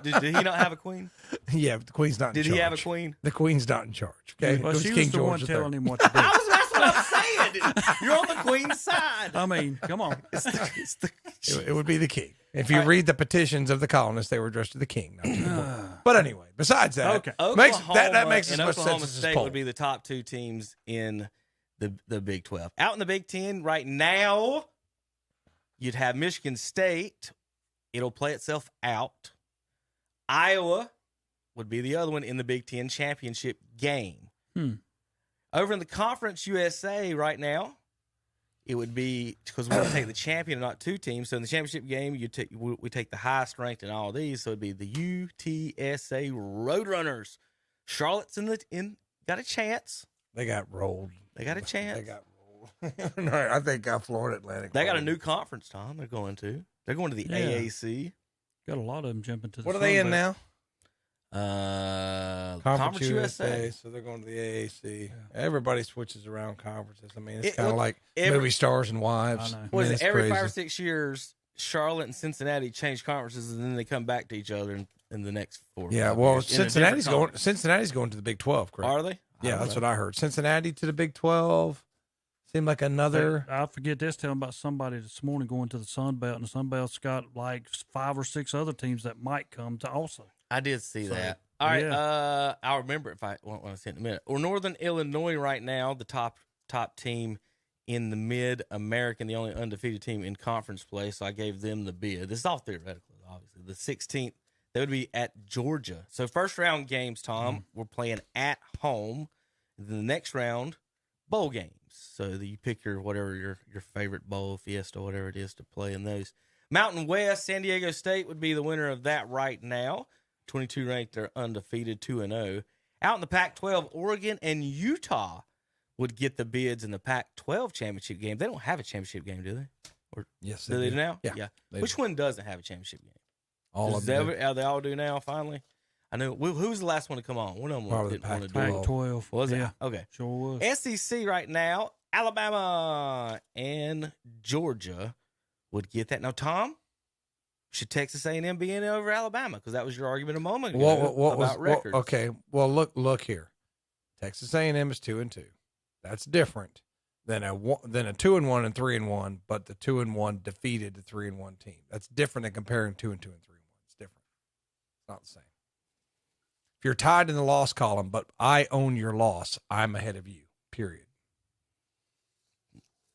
Did he not have a queen? Yeah, but the queen's not in charge. Did he have a queen? The queen's not in charge. Okay, well, she was the one telling him what to do. That's what I'm saying. You're on the queen's side. I mean, come on. It would be the king. If you read the petitions of the colonists, they were addressed to the king. Not to the Lord. But anyway, besides that, okay. that makes as much Oklahoma sense as State poll. would be the top 2 teams in the Big 12. Out in the Big 10 right now, you'd have Michigan State. It'll play itself out. Iowa would be the other one in the Big 10 championship game. Over in the Conference USA right now, it would be, because we're going to take the champion and not 2 teams. So in the championship game, we take the highest ranked in all these. So it'd be the UTSA Roadrunners. Charlotte's got a chance. They got rolled. They got a chance. They got rolled. No, I think Florida Atlantic. They got a new conference, Tom. They're going to the AAC. Got a lot of them jumping to the What are they in now? Conference USA. So they're going to the AAC. Yeah. Everybody switches around conferences. I mean, it's kind of like movie stars and wives. What is it? Every 5 or 6 years, Charlotte and Cincinnati change conferences, and then they come back to each other in the next 4 Yeah, well, Cincinnati's going to the Big 12, correct? Are they? Yeah, that's what I heard. Cincinnati to the Big 12. Seemed like another. I forget this. Telling about somebody this morning going to the Sun Belt, and the Sun Belt's got like 5 or 6 other teams that might come to also. I did see that. All right, I'll remember it when I see it in a minute. Or Northern Illinois right now, the top team in the Mid-American, the only undefeated team in conference play, so I gave them the bid. This is all theoretical, obviously. The 16th, they would be at Georgia. So first round games, Tom, we're playing at home. Then the next round, bowl games. So you pick your favorite bowl, Fiesta, whatever it is, to play in those. Mountain West, San Diego State would be the winner of that right now. 22 ranked, they're undefeated, 2-0. Out in the Pac-12, Oregon and Utah would get the bids in the Pac-12 championship game. They don't have a championship game, do they? Or yes, do they now? Yeah. Which one doesn't have a championship game? All of them. They all do now, finally? I know. Who was the last one to come on? One of them Probably didn't want to do Pac-12. Was it? Yeah. Okay. Sure was. SEC right now, Alabama and Georgia would get that. Now, Tom, should Texas A&M be in over Alabama? Because that was your argument a moment ago about records. Okay. Well, look here. Texas A&M is 2-2. That's different than a 2-1 and 3-1, but the 2-1 defeated the 3-1 team. That's different than comparing 2-2 and 3-1. It's different. It's not the same. If you're tied in the loss column, but I own your loss, I'm ahead of you. Period.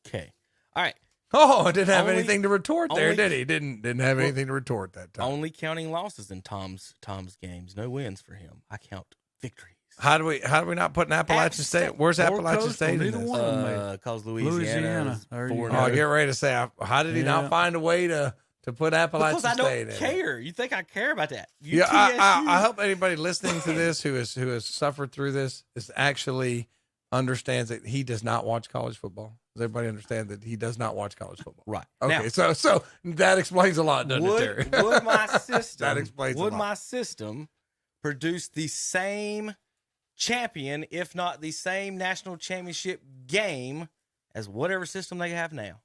Okay. All right. Oh, I didn't have anything to retort there, did he? Didn't have anything to retort that time. Only counting losses in Tom's games. No wins for him. I count victories. How do we not put an Appalachian State? Where's Appalachian State in this? Because Louisiana. I get ready to say, how did he not find a way to put Appalachian State in? Because I don't care. You think I care about that? Yeah, I hope anybody listening to this who has suffered through this actually understands that he does not watch college football. Does everybody understand that he does not watch college football? Right. Okay, now, so that explains a lot, doesn't it, Terry? Would my system that explains a lot. My system produce the same champion, if not the same national championship game, as whatever system they have now?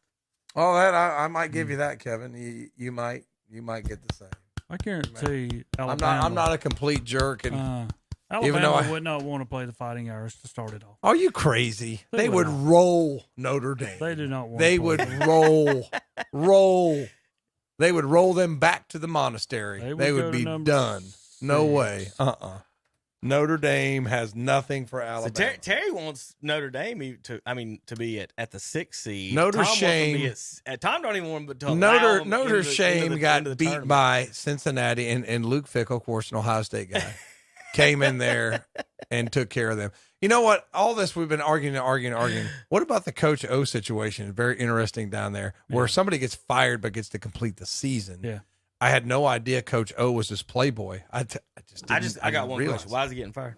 Oh, that I might give you that, Kevin. You might get the same. I guarantee Alabama. I'm not a complete jerk, and Alabama would not want to play the Fighting Irish to start it off. Are you crazy? They would roll Notre Dame. They do not want. They would roll. They would roll them back to the monostery. They would be done. 6. No way. Notre Dame has nothing for Alabama. So Terry wants Notre Dame to be at the 6th seed. Notre Shame. Tom don't even want to Notre Shame got beat by Cincinnati, and Luke Fickle, of course, an Ohio State guy, came in there and took care of them. You know what? All this we've been arguing. What about the Coach O situation? Very interesting down there, where somebody gets fired but gets to complete the season. Yeah. I had no idea Coach O was this playboy. I got one question. Why is he getting fired?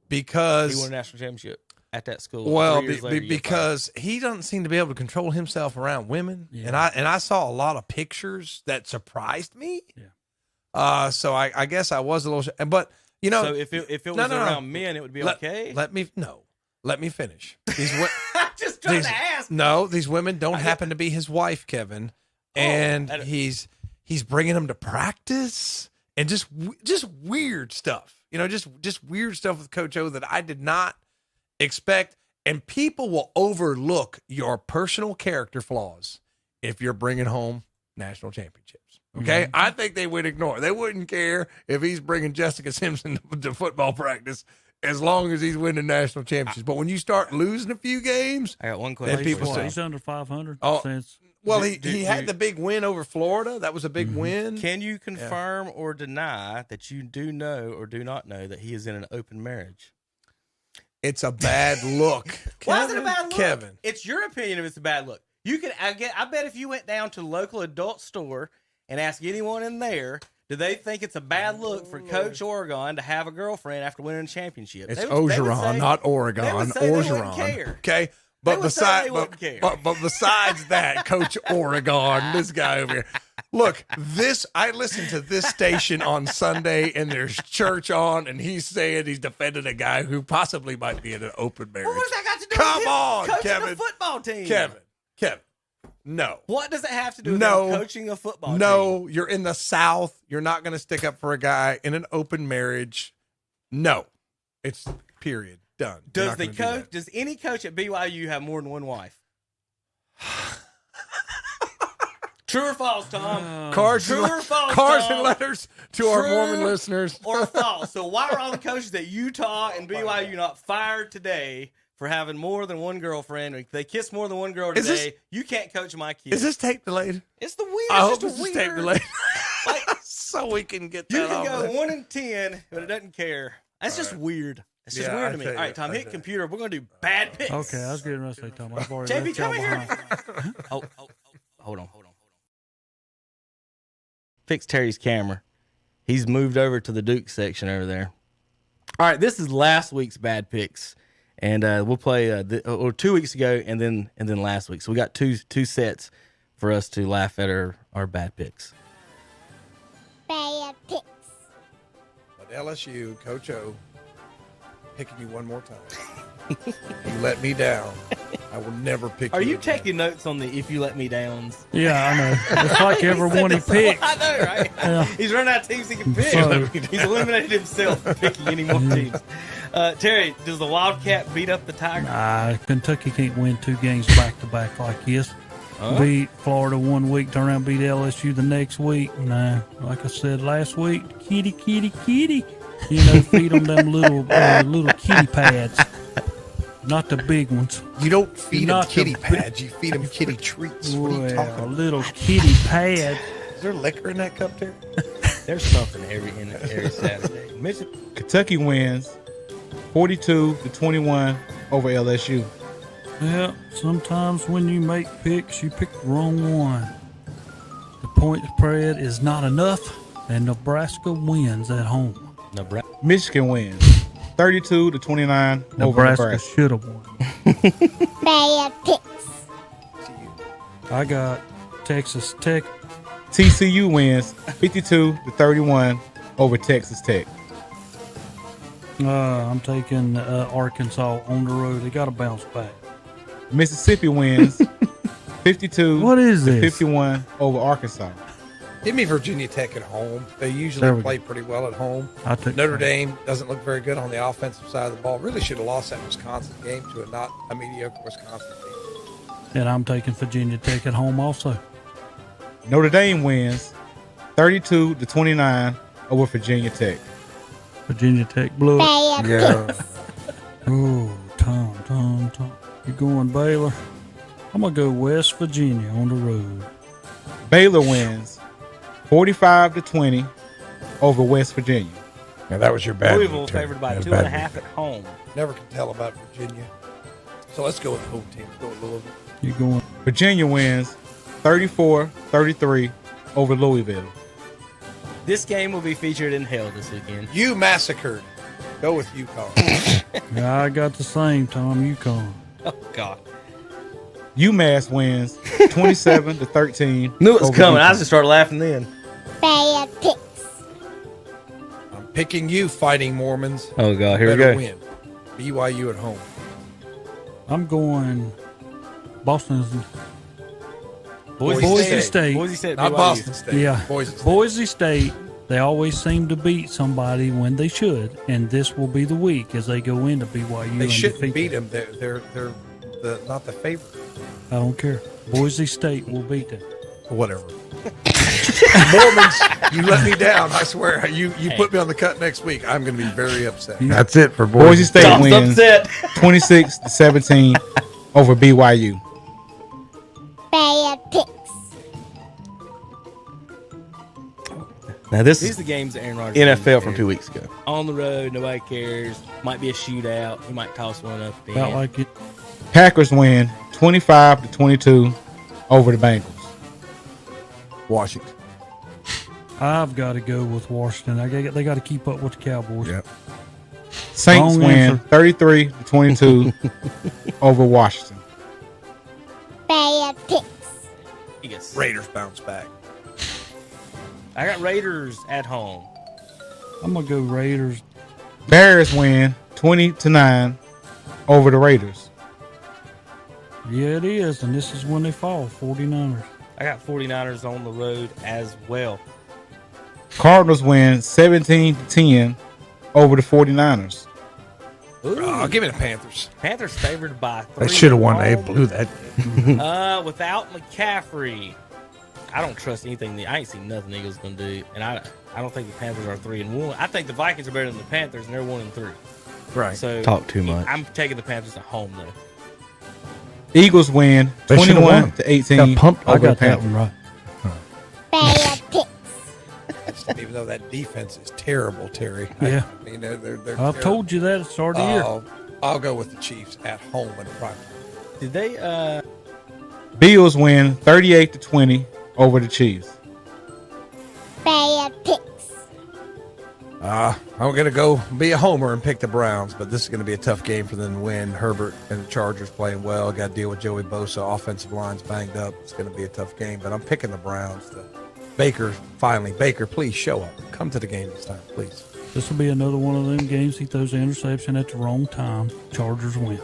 Because he won a national championship. at that school. Well, 3 years later, because he doesn't seem to be able to control himself around women, and I saw a lot of pictures that surprised me. Yeah. So I guess I was a little, but you know, so if it was around men, it would be okay. Let me finish. These just trying to ask. No, these women don't happen to be his wife, Kevin, and he's bringing them to practice and just weird stuff. You know, just weird stuff with Coach O that I did not expect. And people will overlook your personal character flaws if you're bringing home national championships. Okay? I think they would ignore. They wouldn't care if he's bringing Jessica Simpson to football practice as long as he's winning national championships. But when you start losing a few games, I got one question. He's under 500. Well, he had the big win over Florida. That was a big win. Can you confirm or deny that you do know or do not know that he is in an open marriage? It's a bad look. Why is it a bad look? Kevin. It's your opinion if it's a bad look. You can. I bet if you went down to the local adult store and asked anyone in there, do they think it's a bad look for Coach Oregon to have a girlfriend after winning a championship? It's Ogeron, not Oregon. Ogeron. Okay. But besides that, Coach Oregon, this guy over here. Look, I listened to this station on Sunday, and there's church on, and he's saying he's defending a guy who possibly might be in an open marriage. What does that got to do Come with on, coaching Kevin. a football team? Kevin. No. What does it have to do with coaching a football team? No, you're in the South. You're not going to stick up for a guy in an open marriage. No. It's period. Done. Does any coach at BYU have more than one wife? True or false, Tom? Cards True or false, and letters to our Mormon listeners. Or false? So why are all the coaches at Utah and BYU not fired today for having more than one girlfriend? If they kiss more than one girl today, you can't coach my kids. Is this tape delayed? It's the weird. I hope this is tape delayed. So we can get that You can off go there. 1 in 10. But it doesn't care. That's just weird. It's just weird to me. All right, Tom, hit computer. We're going to do bad picks. Okay, I was getting ready to say, Tom. I've already JB, left y'all come here. behind. Hold on. Fix Terry's camera. He's moved over to the Duke section over there. All right, this is last week's bad picks, and we'll play 2 weeks ago and then last week. So we got two sets for us to laugh at our bad picks. Bad picks. But LSU, Coach O, picking you one more time. You let me down. I will never pick you. Are you again. taking notes on the if you let me downs? Yeah, I know. It's like everyone he picks. I know, right? Yeah. He's run out of teams he can pick. So- He's eliminated himself from picking any more teams. Terry, does the Wildcat beat up the Tiger? Nah, Kentucky can't win 2 games back-to-back like this. Beat Florida 1 week, turn around and beat LSU the next week. Nah, like I said last week, kitty. You know, feed them little kitty pads. Not the big ones. You don't feed them Not kitty the pads. You feed them kitty treats. What are you talking A about? little kitty pad. Is there liquor in that cup there? There's something every Saturday. Kentucky wins 42-21 over LSU. Yeah, sometimes when you make picks, you pick the wrong one. The point spread is not enough, and Nebraska wins at home. Michigan wins 32-29 over Nebraska should have won. Bad picks. I got Texas Tech. TCU wins 52-31 over Texas Tech. I'm taking Arkansas on the road. They got to bounce back. Mississippi wins 52 What is this? 51 over Arkansas. Give me Virginia Tech at home. They usually play pretty well at home. Notre Dame doesn't look very good on the offensive side of the ball. Really should have lost that Wisconsin game to a mediocre Wisconsin team. And I'm taking Virginia Tech at home also. Notre Dame wins 32-29 over Virginia Tech. Virginia Tech blew it. Bad picks. Oh, Tom. You going Baylor? I'm going to go West Virginia on the road. Baylor wins 45-20 over West Virginia. Now that was your bad. Louisville favored by 2.5 at home. Never can tell about Virginia. So let's go with the home team. Let's go with Louisville. You going? Virginia wins 34-33 over Louisville. This game will be featured in hell this weekend. You massacred. Go with you, Carl. Yeah, I got the same, Tom. UConn. Oh, God. UMass wins 27-13. Knew it was over coming. UConn. I just started laughing then. Bad picks. I'm picking you, Fighting Mormons. Oh, God. Here we Better go. win. BYU at home. I'm going Boston's. Boise State. Boise State. Not BYU. Boston State. Yeah. Boise State. Boise State. They always seem to beat somebody when they should, and this will be the week as they go into BYU. They and shouldn't defeat beat them. them. They're not the favorite. I don't care. Boise State will beat them. Whatever. Mormons, you let me down. I swear. You put me on the cut next week. I'm going to be very upset. That's it for Boise State Tom's wins upset. 26-17 over BYU. Bad picks. Now, this These is are the games that Aaron Rodgers NFL from 2 weeks ago. on the road. Nobody cares. Might be a shootout. He might toss one up. At the Felt end. like it. Packers win 25-22 over the Bengals. Washington. I've got to go with Washington. They got to keep up with the Cowboys. Yep. Saints Wrong win answer. 33-22 over Washington. Bad picks. He gets- Raiders bounce back. I got Raiders at home. I'm gonna go Raiders. Bears win 20-9 over the Raiders. Yeah, it is, and this is when they fall. 49ers. I got 49ers on the road as well. Cardinals win 17-10 over the 49ers. Oh, give me the Panthers. Panthers favored by 3. They should have won. They at home. blew that. Without McCaffrey, I don't trust anything. I ain't seen nothing the Eagles gonna do, and I don't think the Panthers are 3-1. I think the Vikings are better than the Panthers, and they're 1-3. Right. So Talk too much. I'm taking the Panthers at home though. Eagles win They should've won. 21-18 Got pumped. I over the got that Panthers. one right. Bad picks. Even though that defense is terrible, Terry. Yeah. I mean, they're I've terrible. told you that at the start of the year. I'll go with the Chiefs at home in prime. Did they? Bills win 38-20 over the Chiefs. Bad picks. I'm going to go be a homer and pick the Browns, but this is going to be a tough game for them to win. Herbert and the Chargers playing well. Got to deal with Joey Bosa. Offensive line's banged up. It's going to be a tough game, but I'm picking the Browns. Baker, please show up. Come to the game this time, please. This will be another one of them games. He throws an interception at the wrong time. Chargers win.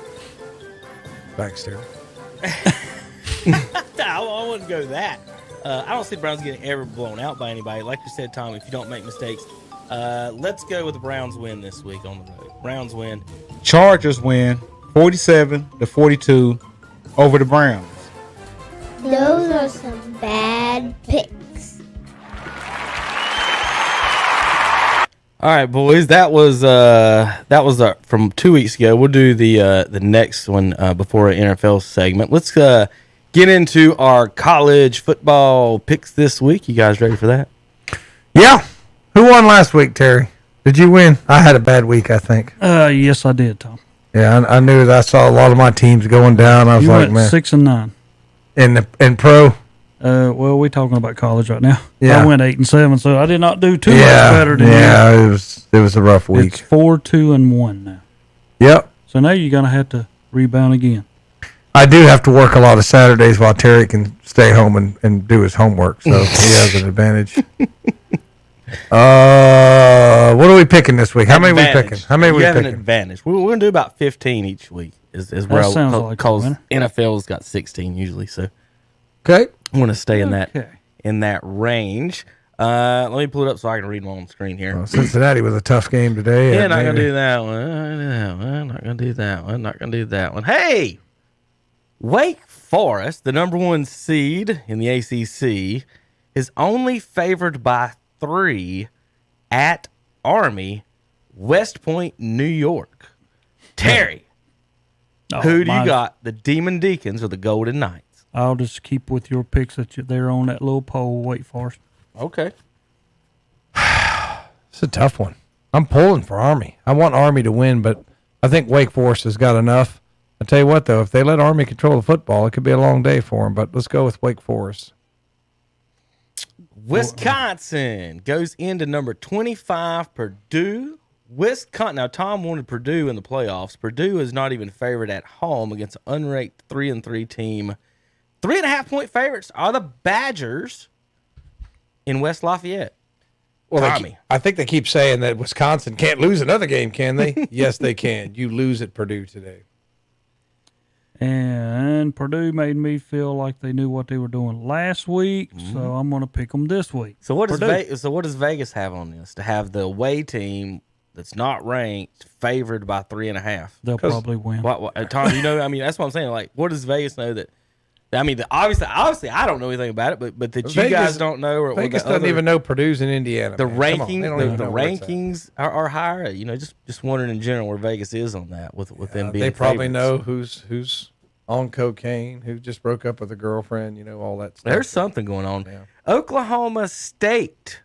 Thanks, Terry. I wouldn't go that. I don't see the Browns getting ever blown out by anybody. Like you said, Tom, if you don't make mistakes, let's go with the Browns win this week on the road. Browns win. Chargers win 47-42 over the Browns. Those are some bad picks. All right, boys. That was from 2 weeks ago. We'll do the next one before our NFL segment. Let's get into our college football picks this week. You guys ready for that? Yeah. Who won last week, Terry? Did you win? I had a bad week, I think. Yes, I did, Tom. Yeah, I knew that. I saw a lot of my teams going down. I was You like, went man. 6-9. In pro? Well, we're talking about college right now. Yeah. I went 8-7, so I did not do too much better than you. Yeah, it was a rough week. It's 4-2-1 now. Yep. So now you're gonna have to rebound again. I do have to work a lot of Saturdays while Terry can stay home and do his homework, so he has an advantage. What are we picking this week? How many are we picking? How many are we You have an picking? advantage. We're going to do about 15 each week. Is That where sounds like a because winner. NFL's got 16 usually, so okay. I want to stay in Okay. that range. Let me pull it up so I can read them on the screen here. Well, Cincinnati was a tough game today. Yeah, not gonna do that one. Not gonna do that one. Not gonna do that one. Hey, Wake Forest, the number 1 seed in the ACC, is only favored by 3 at Army, West Point, New York. Terry, Oh, who do you my- got? The Demon Deacons or the Golden Knights? I'll just keep with your picks that they're on that little pole. Wait for us. Okay. It's a tough one. I'm pulling for Army. I want Army to win, but I think Wake Forest has got enough. I tell you what, though, if they let Army control the football, it could be a long day for them. But let's go with Wake Forest. Wisconsin goes into number 25, Purdue, Wisconsin. Now, Tom wanted Purdue in the playoffs. Purdue is not even favored at home against an unranked 3-3 team. 3.5-point favorites are the Badgers in West Lafayette. Well, Tommy. I think they keep saying that Wisconsin can't lose another game, can they? Yes, they can. You lose at Purdue today. And Purdue made me feel like they knew what they were doing last week, so I'm going to pick them this week. So what does Purdue. what does Vegas have on this? To have the away team that's not ranked favored by 3.5. They'll probably win. Tom, you know, I mean, that's what I'm saying. Like, what does Vegas know that? I mean, obviously, I don't know anything about it, but that Vegas, you guys don't know, or Vegas doesn't even know Purdue's in Indiana. The man. rankings are higher. You know, just wondering in general where Vegas is on that with them being. They probably favorites. know who's on cocaine, who just broke up with a girlfriend. You know, all that stuff. There's something going on. Yeah. Oklahoma State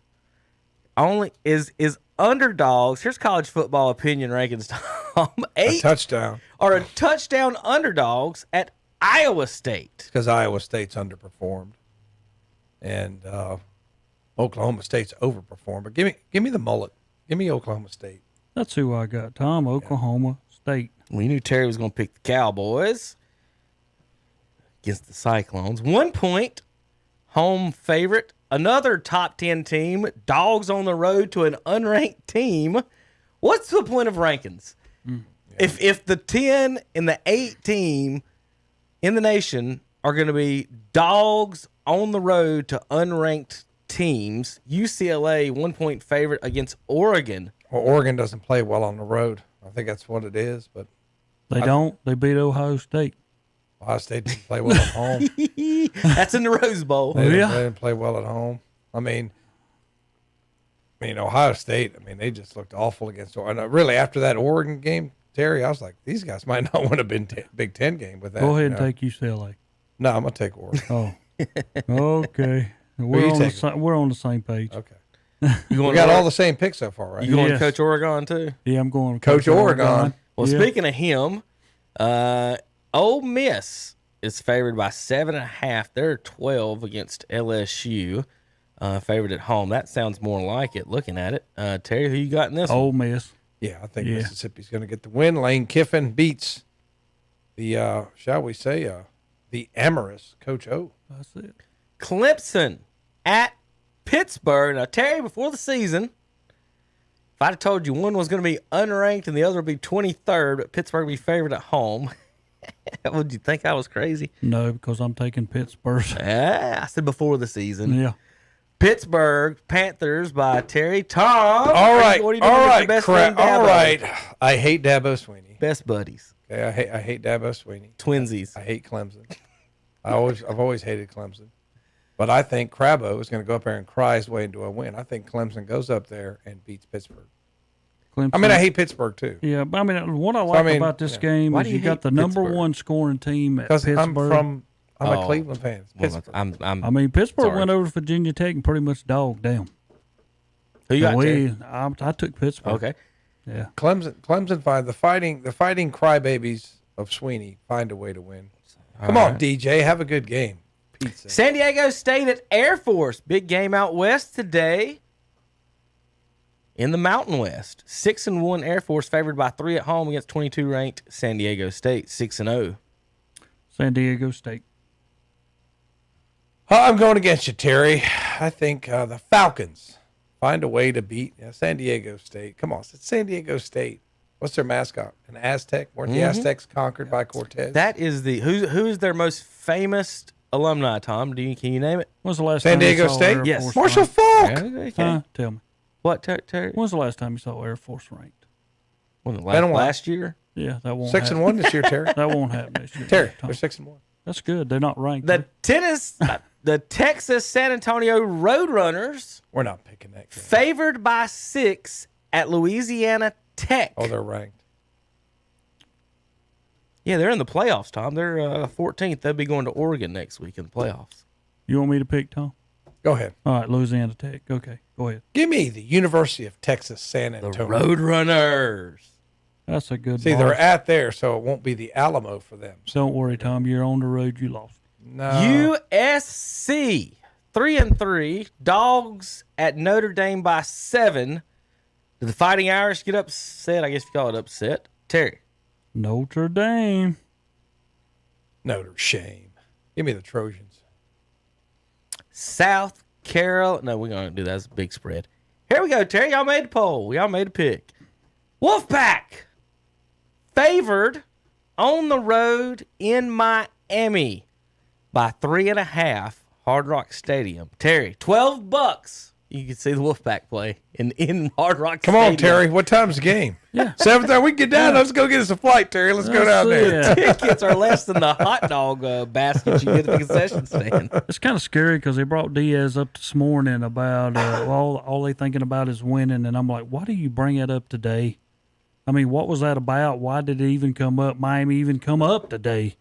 only is underdogs. Here's college football opinion rankings. Tom, A touchdown are a touchdown underdogs at Iowa State. Because Iowa State's underperformed, and Oklahoma State's overperformed. But give me the mullet. Give me Oklahoma State. That's who I got, Tom. Oklahoma State. We knew Terry was going to pick the Cowboys against the Cyclones. 1 point, home favorite. Another top 10 team. Dogs on the road to an unranked team. What's the point of rankings? If the 10 and the 8 team in the nation are going to be dogs on the road to unranked teams, UCLA 1 point favorite against Oregon. Well, Oregon doesn't play well on the road. I think that's what it is. But They don't. They beat Ohio State. Ohio State didn't play well at home. That's in the Rose Bowl. They didn't play well at home. I mean, Ohio State, they just looked awful against Oregon. Really, after that Oregon game, Terry, I was like, these guys might not want a Big Ten game with that. Go ahead and take UCLA. No, I'm going to take Oregon. Oh, okay. We're on the same page. Okay. We got all the same picks so far, right? You going to Coach Oregon, too? Yeah, I'm going to Coach Oregon. Well, speaking of him, Ole Miss is favored by 7.5. They're 12 against LSU, favored at home. That sounds more like it, looking at it. Terry, who you got in this Ole one? Miss. Yeah, I think Mississippi's going to get the win. Lane Kiffin beats the, shall we say, the amorous Coach O. That's it. Clemson at Pittsburgh. Now, Terry, before the season, if I'd have told you one was going to be unranked and the other would be 23rd, but Pittsburgh would be favored at home, would you think I was crazy? No, because I'm taking Pittsburgh. I said before the season. Yeah. Pittsburgh Panthers by Terry. Tom. All right. What are you doing with your best friend, Dabo? All right. I hate Dabo Swinney. Best buddies. Okay, I hate Dabo Swinney. Twinsies. I hate Clemson. I've always hated Clemson. But I think Crabbo is going to go up there and cry his way into a win. I think Clemson goes up there and beats Pittsburgh. Clemson. I hate Pittsburgh too. Yeah, but what I like about this game is you got the number one scoring team at Pittsburgh. I'm a Cleveland fan. Pittsburgh. Pittsburgh went over to Virginia Tech and pretty much dogged them. Who you got? I took Pittsburgh. Okay. Yeah. Clemson find the fighting crybabies of Sweeney find a way to win. Come on, DJ, have a good game. Pizza. San Diego State at Air Force. Big game out west today. In the Mountain West, 6-1 Air Force favored by 3 at home against 22 ranked San Diego State, 6-0. San Diego State. I'm going against you, Terry. I think the Falcons find a way to beat San Diego State. Come on, it's San Diego State. What's their mascot? An Aztec? Weren't the Aztecs conquered by Cortez? That is who's their most famous alumni, Tom? Can you name it? When's the last San time Diego you saw State? Air Yes. Force Marshall ranked? Falk. Tell me. What, Terry? When's the last time you saw Air Force ranked? Last year? Yeah, that won't 6-1 this year, Terry. That won't happen this year. Terry, Tom. they're 6-1. That's good. They're not ranked. The Texas San Antonio Roadrunners. We're not picking that game. Favored by 6 at Louisiana Tech. Oh, they're ranked. Yeah, they're in the playoffs, Tom. They're 14th. They'll be going to Oregon next week in the playoffs. You want me to pick, Tom? Go ahead. All right, Louisiana Tech. Okay, go ahead. Give me the University of Texas San Antonio. The Roadrunners. That's a good See, ball. they're at there, so it won't be the Alamo for them. Don't worry, Tom. You're on the road. You lost. No. USC 3-3. Dogs at Notre Dame by 7. Did the Fighting Irish get upset? I guess you call it upset. Terry. Notre Dame. Notre Shame. Give me the Trojans. South Carolina. No, we're going to do that as a big spread. Here we go, Terry. Y'all made the poll. Y'all made a pick. Wolfpack favored on the road in Miami by 3.5, Hard Rock Stadium. Terry, $12. You can see the Wolfpack play in Hard Rock Come Stadium. on, Terry. What time's the game? Yeah. 7:30. We can get down. Let's go get us a flight, Terry. Let's go down there. Tickets are less than the hot dog basket you get at the concession stand. It's kind of scary because they brought Diaz up this morning about all they thinking about is winning, and I'm like, why do you bring it up today? I mean, what was that about? Why did it even come up? Miami even come up today?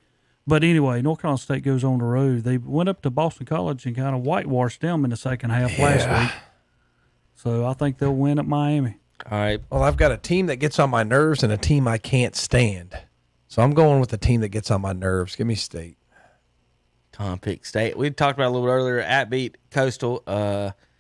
But anyway, North Carolina State goes on the road. They went up to Boston College and kind of whitewashed them in the second half last week. So I think they'll win at Miami. All right. Well, I've got a team that gets on my nerves and a team I can't stand. So I'm going with the team that gets on my nerves. Give me State. Tom picked State. We talked about it a little bit earlier. At beat Coastal.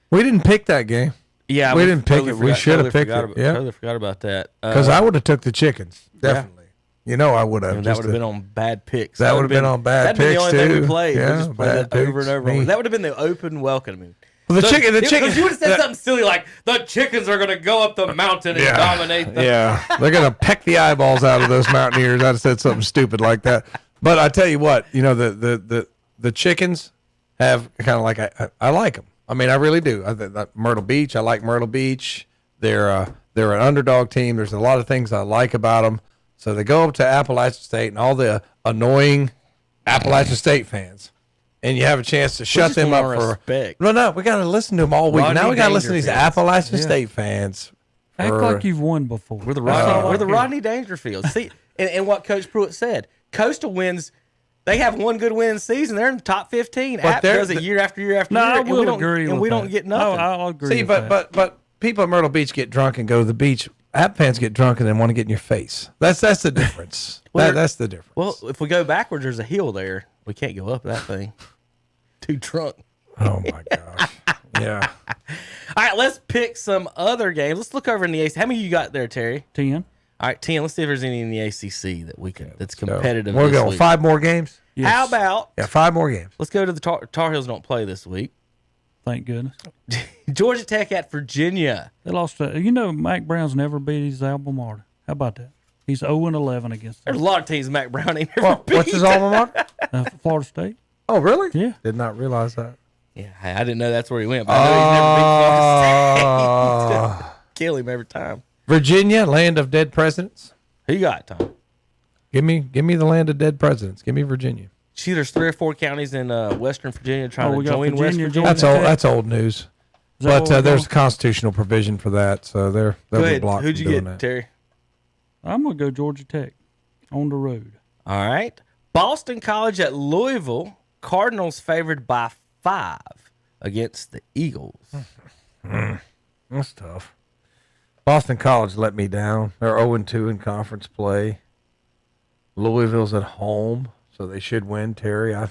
We didn't pick that game. Yeah, we didn't pick it. We should have picked it. Totally forgot about that. Because I would have took the chickens. Definitely. Yeah. You know I would have. That would have been on bad picks. That would have been on bad picks, too. That'd been the only thing we played. Yeah, we just played that over and over. That would have been the open welcome. Well, the chicken. Because you would have said something silly like, the chickens are going to go up the mountain and dominate them. Yeah, they're going to peck the eyeballs out of those Mountaineers. I'd have said something stupid like that. But I tell you what, the chickens have kind of like, I like them. I mean, I really do. Myrtle Beach, I like Myrtle Beach. They're an underdog team. There's a lot of things I like about them. So they go up to Appalachian State and all the annoying Appalachian State fans, and you have a chance to shut them up for respect. No, we got to listen to them all week. Now we got to listen to these Appalachian State fans. Act like you've won before. We're the Rodney Dangerfield. See, and what Coach Pruitt said, Coastal wins. They have one good win season. They're in the top 15. App does it year after year after year. I will agree and we don't get nothing. I'll agree. See, but people at Myrtle Beach get drunk and go to the beach. App fans get drunk and then want to get in your face. That's the difference. That's the difference. Well, if we go backwards, there's a hill there. We can't go up that thing. Too drunk. Oh my gosh. Yeah. All right, let's pick some other games. Let's look over in the ACC. How many you got there, Terry? 10. All right, 10. Let's see if there's any in the ACC that we can that's competitive. We're this going week. 5 more games. Yes. How about 5 more games? Let's go to the Tar Heels. Don't play this week. Thank goodness. Georgia Tech at Virginia. They lost. Mac Brown's never beat his alma mater. How about that? He's 0-11 against them. There's a lot of teams Mac Brown ain't never beat. What's his alma mater? Florida State. Oh, really? Yeah. Did not realize that. Yeah, I didn't know that's where he went, but I know he's never beat Florida State. Kill him every time. Virginia, land of dead presidents. Who you got, Tom? Give me the land of dead presidents. Give me Virginia. See, there's 3 or 4 counties in Western Virginia trying to join West Virginia. That's old news. But there's a constitutional provision for that, so they'll be blocked. Who'd you get, that. Terry? I'm gonna go Georgia Tech on the road. All right. Boston College at Louisville. Cardinals favored by 5 against the Eagles. That's tough. Boston College let me down. They're 0-2 in conference play. Louisville's at home, so they should win. Terry, I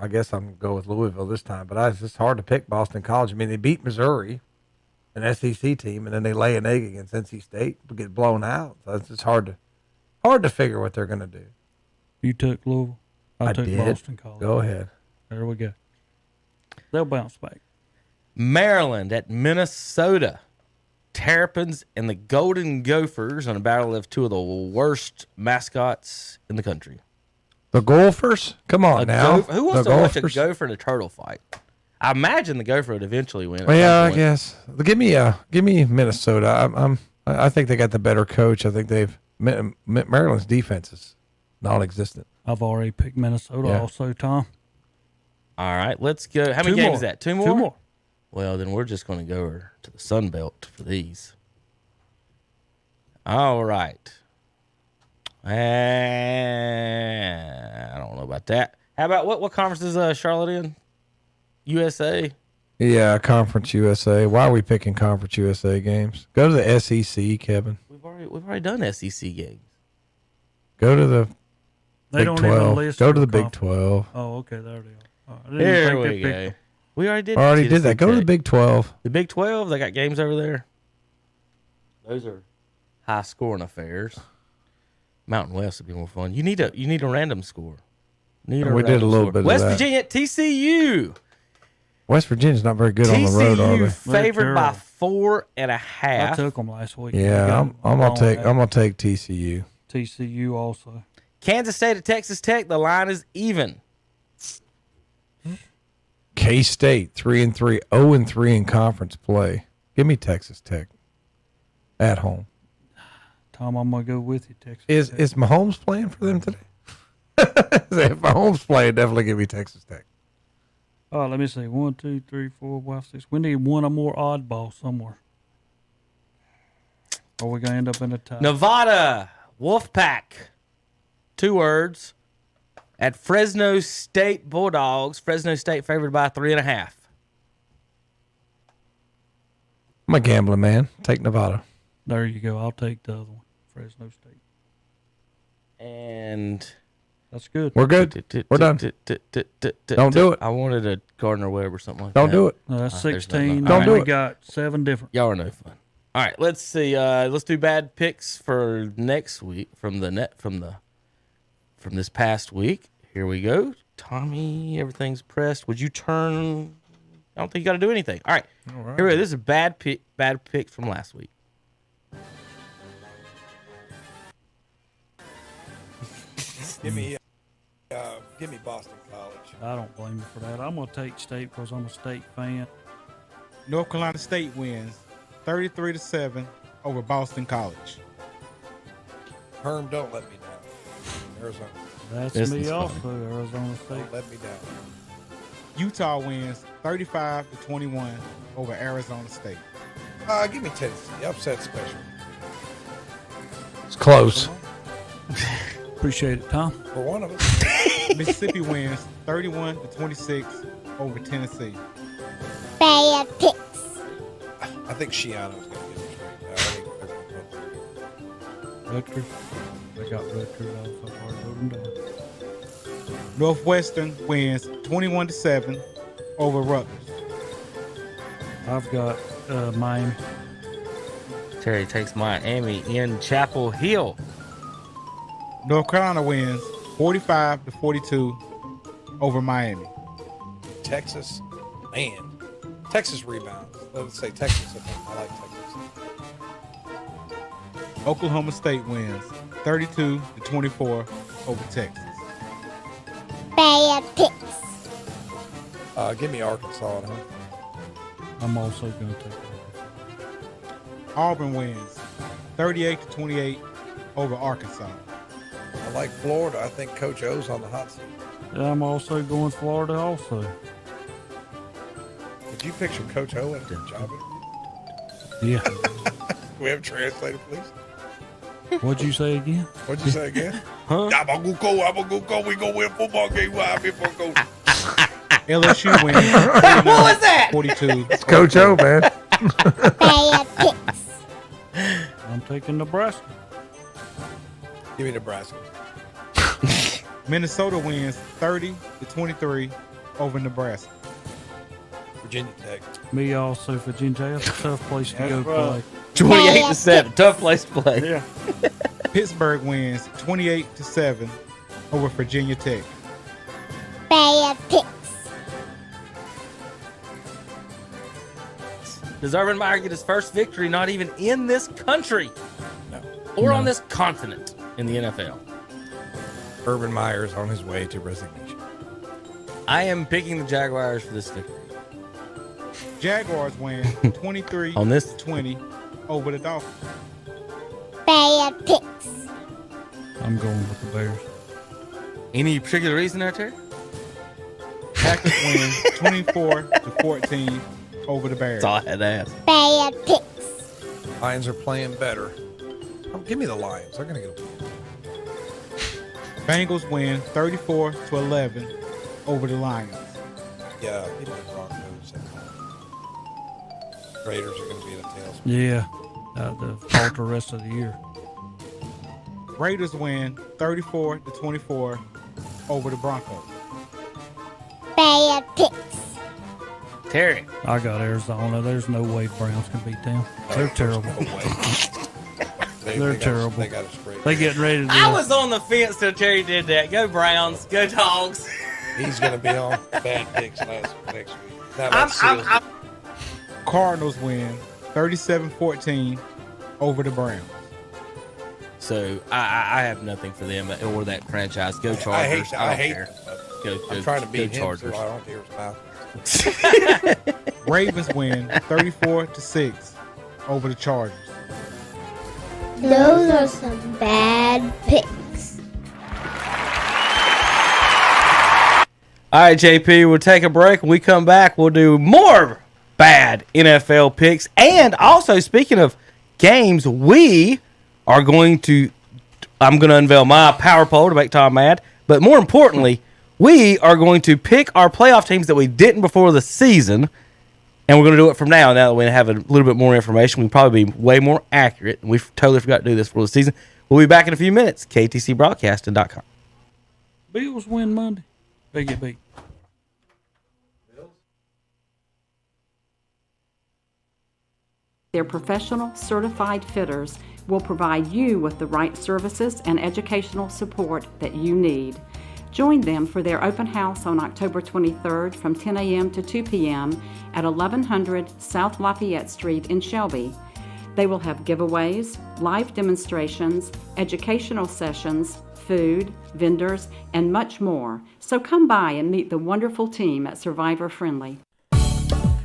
guess I'm going to go with Louisville this time, but it's just hard to pick Boston College. I mean, they beat Missouri, an SEC team, and then they lay an egg against NC State, but get blown out. So it's just hard to figure what they're going to do. You took Louisville. I took did. Boston College. Go ahead. There we go. They'll bounce back. Maryland at Minnesota. Terrapins and the Golden Gophers on a battle of 2 of the worst mascots in the country. The Gophers? Come on now. Who wants to watch a gopher and a turtle fight? I imagine the gopher would eventually win. Well, yeah, I guess. Give me Minnesota. I think they got the better coach. I think Maryland's defense is non-existent. I've already picked Minnesota also, Tom. All right, let's go. How many games is that? 2 more? 2 more. Well, then we're just going to go to the Sun Belt for these. All right. I don't know about that. How about what conference is Charlotte in? USA? Yeah, Conference USA. Why are we picking Conference USA games? Go to the SEC, Kevin. We've already done SEC games. Go to the They Big don't 12. even list Go to their the Big conference. 12. Oh, okay, there they are. There we go. We already did. Did that. Go to the Big 12. The Big 12. They got games over there. Those are high scoring affairs. Mountain West would be more fun. You need a random score. We did a little bit of West that. Virginia at TCU. West Virginia's not very good on the road, are they? TCU favored by 4.5. I took them last week. Yeah, I'm gonna take TCU. TCU also. Kansas State at Texas Tech. The line is even. K-State 3-3, 0-3 in conference play. Give me Texas Tech at home. Tom, I'm gonna go with you. Texas. Is Mahomes playing for them today? If Mahomes playing, definitely give me Texas Tech. Oh, let me see. 1, 2, 3, 4, 5, 6. We need one or more oddball somewhere. Or we're gonna end up in a tie. Nevada Wolfpack. 2 words. At Fresno State Bulldogs. Fresno State favored by 3.5. I'm a gambling man. Take Nevada. There you go. I'll take the other one. Fresno State. And that's good. We're good. We're done. Don't do it. I wanted a Gardner Webb or something like Don't that. do it. No, that's 16. Don't do it. We got 7 different. Y'all are no fun. All right, let's see. Let's do bad picks for next week from this past week. Here we go. Tommy, everything's pressed. Would you turn? I don't think you got to do anything. All right. Here we go. This is a bad pick from last week. Give me Boston College. I don't blame you for that. I'm gonna take State because I'm a State fan. North Carolina State wins 33-7 over Boston College. Herm, don't let me down. Arizona. That's me also, Arizona State. Don't let me down. Utah wins 35-21 over Arizona State. Give me Tennessee. Upset special. It's close. Appreciate it, Tom. For one of us. Mississippi wins 31-26 over Tennessee. Bad picks. I think Shiano's going to get it straight. Rutgers. They got Rutgers out so far. Vote them down. Northwestern wins 21-7 over Rutgers. I've got Miami. Terry takes Miami in Chapel Hill. North Carolina wins 45-42 over Miami. Texas, man. Texas rebounds. Let's say Texas. I like Texas. Oklahoma State wins 32-24 over Texas. Bad picks. Give me Arkansas at home. I'm also going to take Auburn wins 38-28 over Arkansas. I like Florida. I think Coach O's on the hot seat. I'm also going Florida also. Did you picture Coach O in a job interview? Yeah. We have a translator, please. What'd you say again? What'd you say again? Huh? I'm gonna go. We gonna win football game. LSU wins. What was that? 42. It's Coach O, man. Bad picks. I'm taking Nebraska. Give me Nebraska. Minnesota wins 30-23 over Nebraska. Virginia Tech. Me also, Virginia Tech. That's a tough place to go play. 28-7. Tough place to play. Yeah. Pittsburgh wins 28-7 over Virginia Tech. Bad picks. Does Urban Meyer get his first victory not even in this country? No. Or on this continent in the NFL? Urban Meyer is on his way to resignation. I am picking the Jaguars for this victory. Jaguars win 23-20 On this? over the Dolphins. Bad picks. I'm going with the Bears. Any particular reason there, Terry? Packers win 24-14 over the Bears. That's all I had to ask. Bad picks. Lions are playing better. Give me the Lions. They're gonna get a win. Bengals win 34-11 over the Lions. Yeah, give me the Broncos. Raiders are gonna be in a tailspin. Yeah. The falter rest of the year. Raiders win 34-24 over the Broncos. Bad picks. Terry. I got Arizona. There's no way Browns can beat them. They're terrible. They're terrible. They got it straight. They getting ready to do I it. was on the fence till Terry did that. Go Browns. Go Dogs. He's going to be on bad picks next week. Now I'm Cardinals win 37-14 over the Browns. So I have nothing for them or that franchise. Go Chargers. I hate care. them. I'm trying to beat him, Chargers. so I don't hear his mouth. Ravens win 34-6 over the Chargers. Those are some bad picks. All right, JP, we'll take a break. When we come back, we'll do more bad NFL picks. And also, speaking of games, we are I'm going to unveil my power poll to make Tom mad. But more importantly, we are going to pick our playoff teams that we didn't before the season. And we're going to do it from now that we have a little bit more information. We can probably be way more accurate. And we totally forgot to do this for the season. We'll be back in a few minutes. KTCBroadcasting.com. Bills win Monday. They get beat. Their professional, certified fitters will provide you with the right services and educational support that you need. Join them for their open house on October 23rd from 10 a.m. to 2 p.m. at 1100 South Lafayette Street in Shelby. They will have giveaways, live demonstrations, educational sessions, food, vendors, and much more. So come by and meet the wonderful team at Survivor Friendly.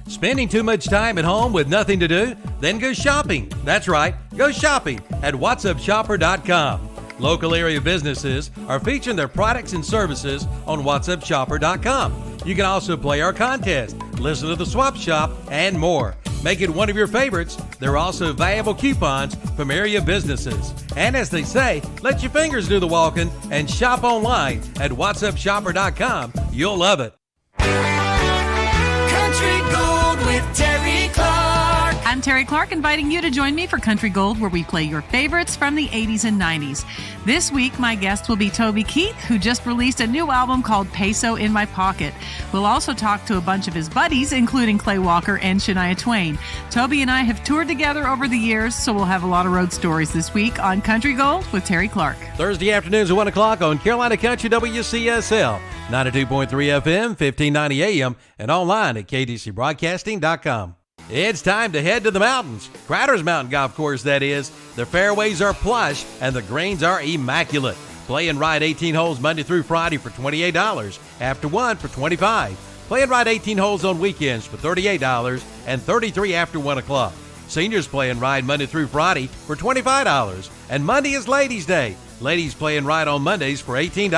Spending too much time at home with nothing to do? Then go shopping. That's right, go shopping at whatsupshopper.com. Local area businesses are featuring their products and services on whatsupshopper.com. You can also play our contest, listen to the swap shop, and more. Make it one of your favorites. There are also valuable coupons from area businesses. And as they say, let your fingers do the walking and shop online at whatsupshopper.com. You'll love it. Country Gold with Terry Clark. I'm Terry Clark, inviting you to join me for Country Gold, where we play your favorites from the 80s and 90s. This week, my guest will be Toby Keith, who just released a new album called Peso in My Pocket. We'll also talk to a bunch of his buddies, including Clay Walker and Shania Twain. Toby and I have toured together over the years, so we'll have a lot of road stories this week on Country Gold with Terry Clark. Thursday afternoons at 1 o'clock on Carolina Country WCSL, 92.3 FM, 1590 AM, and online at KDCBroadcasting.com. It's time to head to the mountains. Crowder's Mountain Golf Course, that is. The fairways are plush and the greens are immaculate. Play and ride 18 holes Monday through Friday for $28, after one for $25. Play and ride 18 holes on weekends for $38 and $33 after 1 o'clock. Seniors play and ride Monday through Friday for $25, and Monday is Ladies' Day. Ladies play and ride on Mondays for $18.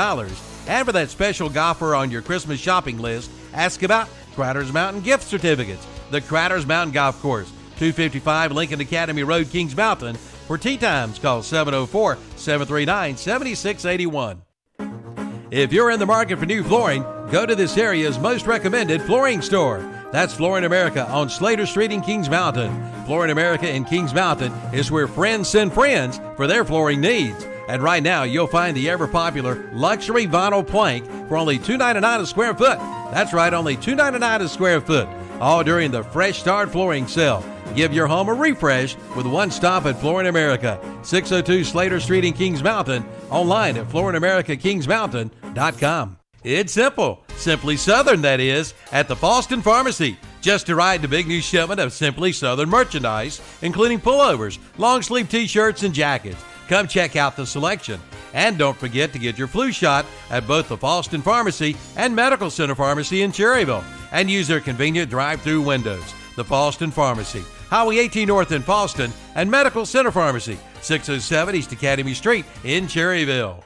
And for that special golfer on your Christmas shopping list, ask about Crowder's Mountain gift certificates. The Crowder's Mountain Golf Course, 255 Lincoln Academy Road, Kings Mountain. For tee times, call 704-739-7681. If you're in the market for new flooring, go to this area's most recommended flooring store. That's Flooring America on Slater Street in Kings Mountain. Flooring America in Kings Mountain is where friends send friends for their flooring needs. And right now, you'll find the ever-popular luxury vinyl plank for only $2.99 a square foot. That's right, only $2.99 a square foot. All during the Fresh Start Flooring Sale. Give your home a refresh with one stop at Flooring America, 602 Slater Street in Kings Mountain, online at flooringamericakingsmountain.com. It's simple. Simply Southern, that is, at the Falston Pharmacy. Just arrived a big new shipment of Simply Southern merchandise, including pullovers, long-sleeve t-shirts, and jackets. Come check out the selection. And don't forget to get your flu shot at both the Falston Pharmacy and Medical Center Pharmacy in Cherryville. And use their convenient drive-through windows. The Falston Pharmacy, Highway 18 North in Falston, and Medical Center Pharmacy, 607 East Academy Street in Cherryville.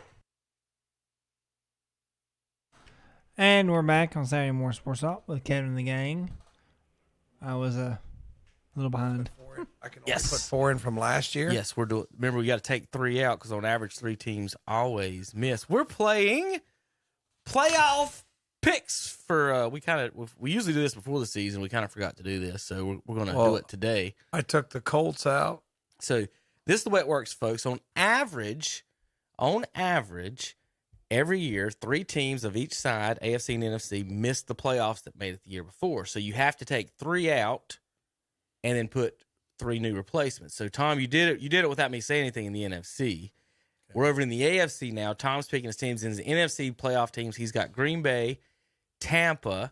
And we're back on Saturday Morning Sports Talk with Kevin and the gang. I was a little behind. I can only put 4 in from last year. Yes, we're doing. Remember, we got to take 3 out because on average, 3 teams always miss. We're playing playoff picks for. We usually do this before the season. We kind of forgot to do this, so we're going to do it today. I took the Colts out. So this is the way it works, folks. On average, every year, 3 teams of each side, AFC and NFC, missed the playoffs that made it the year before. So you have to take 3 out and then put 3 new replacements. So, Tom, you did it without me saying anything in the NFC. Okay. We're over in the AFC now. Tom's picking his teams. In his NFC playoff teams, he's got Green Bay, Tampa,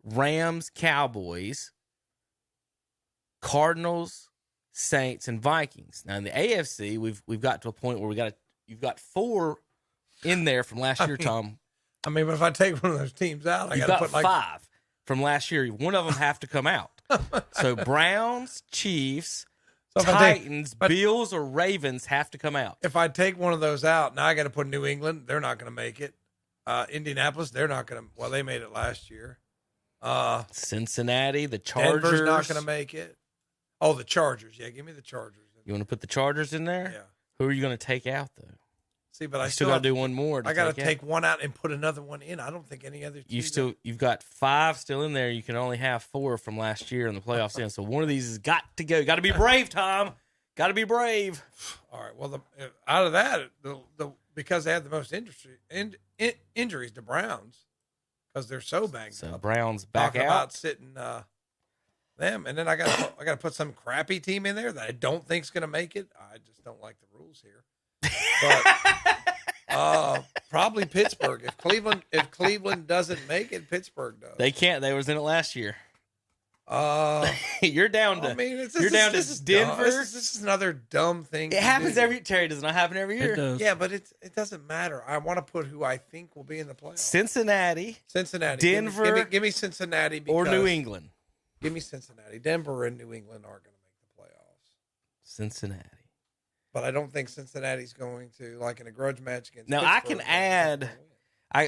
Rams, Cowboys, Cardinals, Saints, and Vikings. Now, in the AFC, we've got to a point where you've got 4 in there from last year, Tom. I mean, but if I take one of those teams out, I got to put 5 from last year. One of them have to come out. So Browns, Chiefs, Titans, Bills, or Ravens have to come out. If I take one of those out, now I got to put New England. They're not going to make it. Indianapolis, they're not going to. Well, they made it last year. Cincinnati, the Chargers. Denver's not going to make it. Oh, the Chargers. Yeah, give me the Chargers. You want to put the Chargers in there? Yeah. Who are you going to take out, though? See, but I still got to do one more. I got to take one out and put another one in. I don't think any other team. You've got 5 still in there. You can only have 4 from last year in the playoffs. So one of these has got to go. Got to be brave, Tom. Got to be brave. All right. Well, out of that, because they have the most injuries, the Browns, because they're so banged up. So Browns back Talking out. About sitting them, and then I got to put some crappy team in there that I don't think's going to make it. I just don't like the rules here. But probably Pittsburgh. If Cleveland doesn't make it, Pittsburgh does. They can't. They was in it last year. You're down to. I mean, you're down to Denver. This is another dumb thing. It happens every. Terry, does it not happen every year? It does. Yeah, but it doesn't matter. I want to put who I think will be in the playoffs. Cincinnati, Denver. Give me Cincinnati or New England. Give me Cincinnati. Denver and New England aren't going to make the playoffs. Cincinnati. But I don't think Cincinnati's going to, like in a grudge match against Now, Pittsburgh, I can add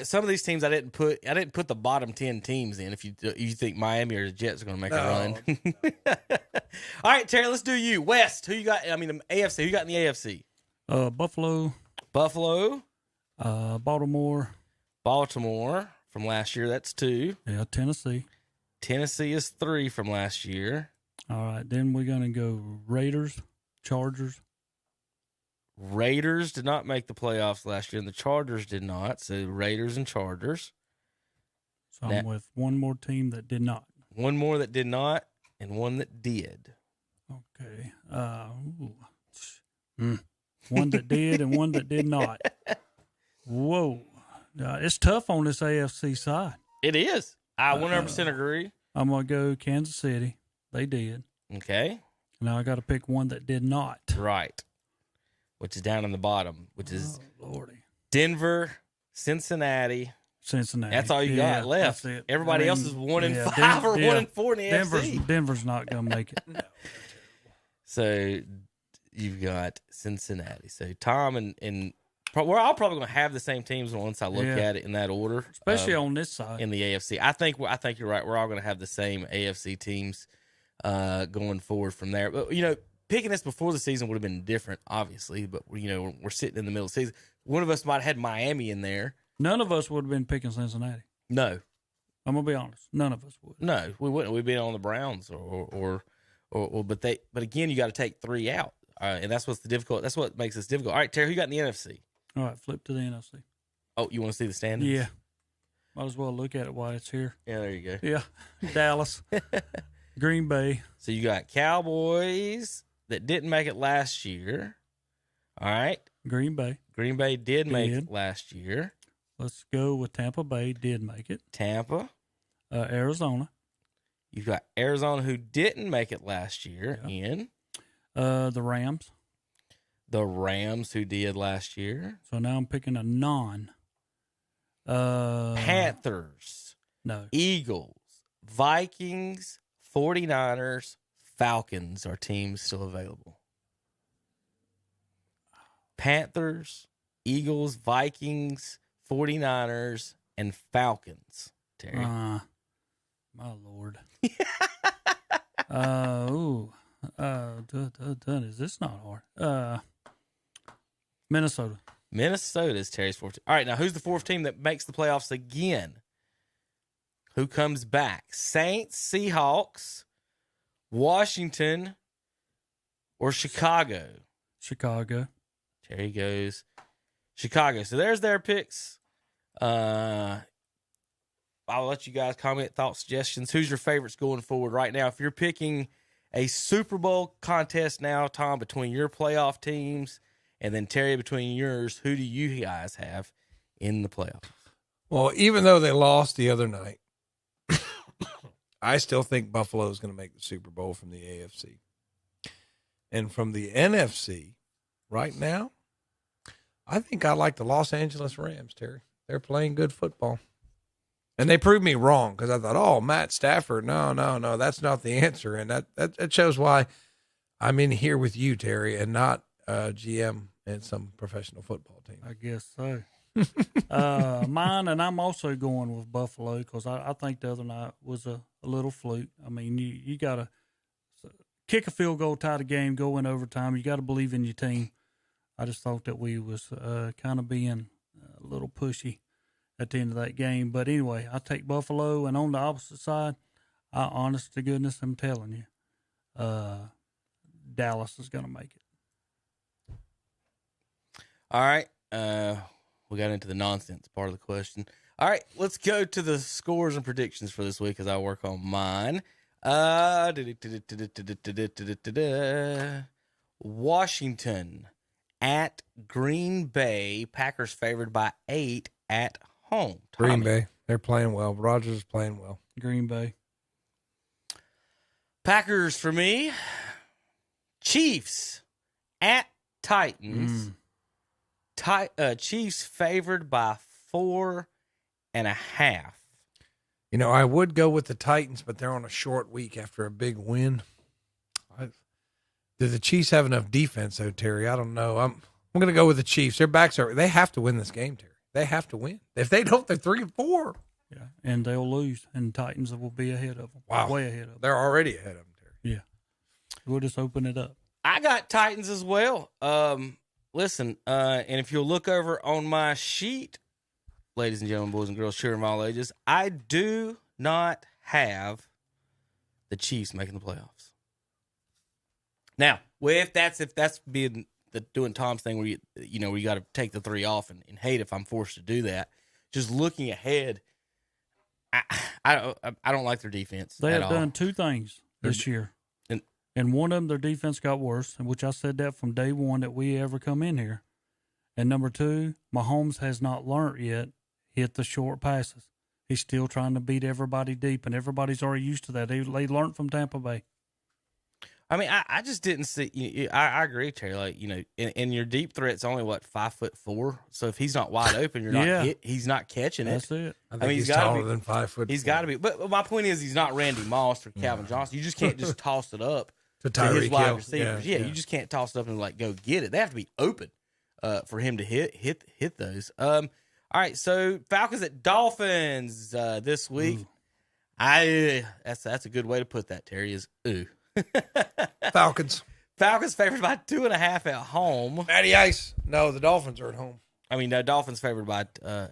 some of these teams I didn't put the bottom 10 teams in if you think Miami or the Jets are going to make a run. All right, Terry, let's do you. West, who you got? I mean, the AFC. Who you got in the AFC? Buffalo. Baltimore. Baltimore from last year. That's 2. Yeah, Tennessee. Tennessee is 3 from last year. All right, then we're going to go Raiders, Chargers. Raiders did not make the playoffs last year, and the Chargers did not. So Raiders and Chargers. So I'm with one more team that did not. One more that did not, and one that did. Okay. One that did and one that did not. Whoa. It's tough on this AFC side. It is. I 100% agree. I'm going to go Kansas City. They did. Okay. Now I got to pick one that did not. Right. Which is down in the bottom, which is Lordy. Denver, Cincinnati. That's all you got left. That's it. Everybody else is 1-5 or 1-4 in the AFC. Denver's not going to make it. No. So you've got Cincinnati. So Tom and we're all probably going to have the same teams once I look at it in that order, especially on this side in the AFC. I think you're right. We're all going to have the same AFC teams going forward from there. But picking this before the season would have been different, obviously. But we're sitting in the middle of the season. One of us might have had Miami in there. None of us would have been picking Cincinnati. No, I'm gonna be honest. None of us would. No, we wouldn't. We'd been on the Browns but again, you got to take 3 out, and that's what's difficult. That's what makes this difficult. All right, Terry, who you got in the NFC? All right, flip to the NFC. Oh, you want to see the standings? Yeah. Might as well look at it while it's here. Yeah, there you go. Yeah, Dallas, Green Bay. So you got Cowboys that didn't make it last year. All right. Green Bay did make it last year. Let's go with Tampa Bay. Did make it. Tampa. Arizona. You've got Arizona who didn't make it last year in. The Rams. The Rams who did last year. So now I'm picking a non. Panthers. No. Eagles. Vikings. 49ers. Falcons are teams still available. Panthers, Eagles, Vikings, 49ers, and Falcons. Terry. My Lord. Is this not hard? Minnesota. Minnesota is Terry's 4th team. All right, now who's the 4th team that makes the playoffs again? Who comes back? Saints, Seahawks, Washington, or Chicago? Chicago. Terry goes Chicago. So there's their picks. I'll let you guys comment, thoughts, suggestions. Who's your favorites going forward right now? If you're picking a Super Bowl contest now, Tom, between your playoff teams and then Terry between yours, who do you guys have in the playoffs? Well, even though they lost the other night, I still think Buffalo is going to make the Super Bowl from the AFC. And from the NFC, right now, I think I like the Los Angeles Rams, Terry. They're playing good football. And they proved me wrong because I thought, oh, Matt Stafford, no, that's not the answer. And that shows why I'm in here with you, Terry, and not GM and some professional football team. I guess so. Mine, and I'm also going with Buffalo because I think the other night was a little fluke. I mean, you got to kick a field goal, tie the game, go in overtime. You got to believe in your team. I just thought that we was kind of being a little pushy at the end of that game. But anyway, I take Buffalo, and on the opposite side, I honest to goodness, I'm telling you, Dallas is going to make it. All right. We got into the nonsense part of the question. All right, let's go to the scores and predictions for this week as I work on mine. Washington at Green Bay. Packers favored by 8 at home. Tommy. Green Bay. They're playing well. Rodgers is playing well. Green Bay. Packers for me. Chiefs at Titans. Chiefs favored by 4.5. You know, I would go with the Titans, but they're on a short week after a big win. Do the Chiefs have enough defense, though, Terry? I don't know. I'm going to go with the Chiefs. Their backs are. They have to win this game, Terry. They have to win. If they don't, they're 3-4. Yeah, and they'll lose, and Titans will be ahead of them. Wow, way ahead of them. They're already ahead of them, Terry. Yeah, we'll just open it up. I got Titans as well. Listen, and if you'll look over on my sheet, ladies and gentlemen, boys and girls, children of all ages, I do not have the Chiefs making the playoffs. Now, if that's being doing Tom's thing where you got to take the 3 off and hate if I'm forced to do that. Just looking ahead, I don't like their defense. They at have all. done 2 things this year. And one of them, their defense got worse, which I said that from day one that we ever come in here. And number 2, Mahomes has not learned yet hit the short passes. He's still trying to beat everybody deep, and everybody's already used to that. They learned from Tampa Bay. I mean, I just didn't see. I agree, Terry. Like, and your deep threat's only 5'4". So if he's not wide open, you're not hit. He's not catching it. That's it. I think he's taller than 5 foot. He's got to be. But my point is, he's not Randy Moss or Calvin Johnson. You just can't just toss it up to his Tyreek wide Hill. receivers. Yeah, you just can't toss it up and go get it. They have to be open for him to hit those. All right, so Falcons at Dolphins this week. Ooh. That's a good way to put that, Terry. Is ooh. Falcons favored by 2.5 at home. Matty Ice. No, the Dolphins are at home. I mean, Dolphins favored by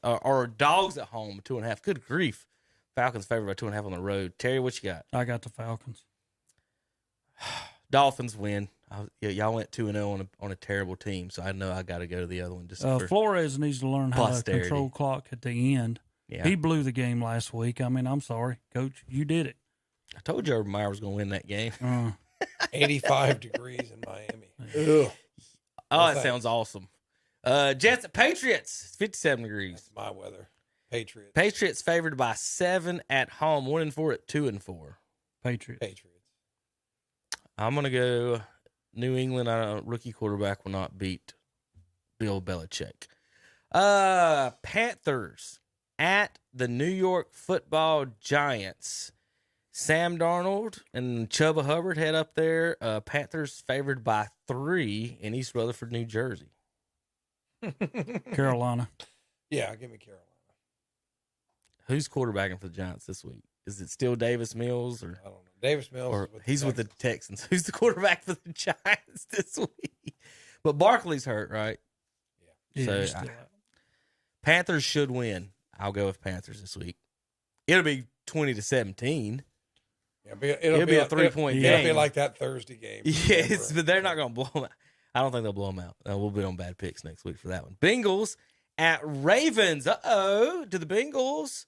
or Dogs at home 2.5. Good grief. Falcons favored by 2.5 on the road. Terry, what you got? I got the Falcons. Dolphins win. Y'all went 2-0 on a terrible team, so I know I got to go to the other one. Just Flores needs to learn how posterity. to control clock at the end. Yeah. He blew the game last week. I mean, I'm sorry, Coach. You did it. I told you Urban Meyer was going to win that game. 85 degrees in Miami. Ugh. Oh, that sounds awesome. Jets at Patriots. It's 57 degrees. That's my weather. Patriots. Patriots favored by 7 at home. 1-4 at 2-4. Patriots. I'm going to go New England. Rookie quarterback will not beat Bill Belichick. Panthers at the New York Football Giants. Sam Darnold and Chuba Hubbard head up there. Panthers favored by 3 in East Rutherford, New Jersey. Carolina. Yeah, give me Carolina. Who's quarterbacking for the Giants this week? Is it still Davis Mills? Or I don't know. Davis Mills. Or he's with the Texans. Who's the quarterback for the Giants this week? But Barkley's hurt, right? Yeah. So Panthers should win. I'll go with Panthers this week. It'll be 20-17. Yeah, it'll be a 3-point game. It'll be like that Thursday game. Yes, but they're not going to blow them. I don't think they'll blow them out. We'll be on bad picks next week for that one. Bengals at Ravens. Uh-oh. Do the Bengals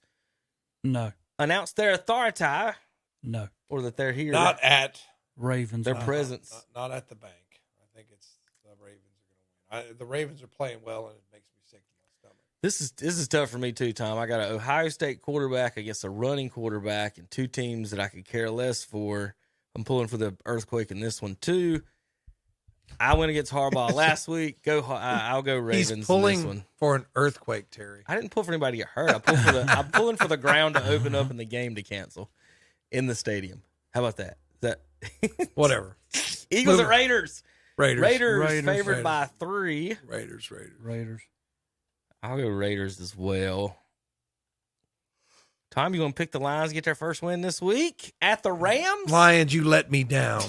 announce their authority? No. Or that they're here? Not at Ravens. Their presence. Not at the bank. I think it's the Ravens are going to win. The Ravens are playing well, and it makes me sick to my stomach. This is tough for me too, Tom. I got an Ohio State quarterback against a running quarterback and two teams that I could care less for. I'm pulling for the Earthquake in this one too. I went against Harbaugh last week. I'll go Ravens. He's pulling in this one. for an earthquake, Terry. I didn't pull for anybody to get hurt. I'm pulling for the ground to open up and the game to cancel in the stadium. How about that? Is that whatever? Eagles at Raiders. Raiders favored by 3. Raiders. I'll go Raiders as well. Tom, you want to pick the Lions to get their first win this week at the Rams? Lions, you let me down.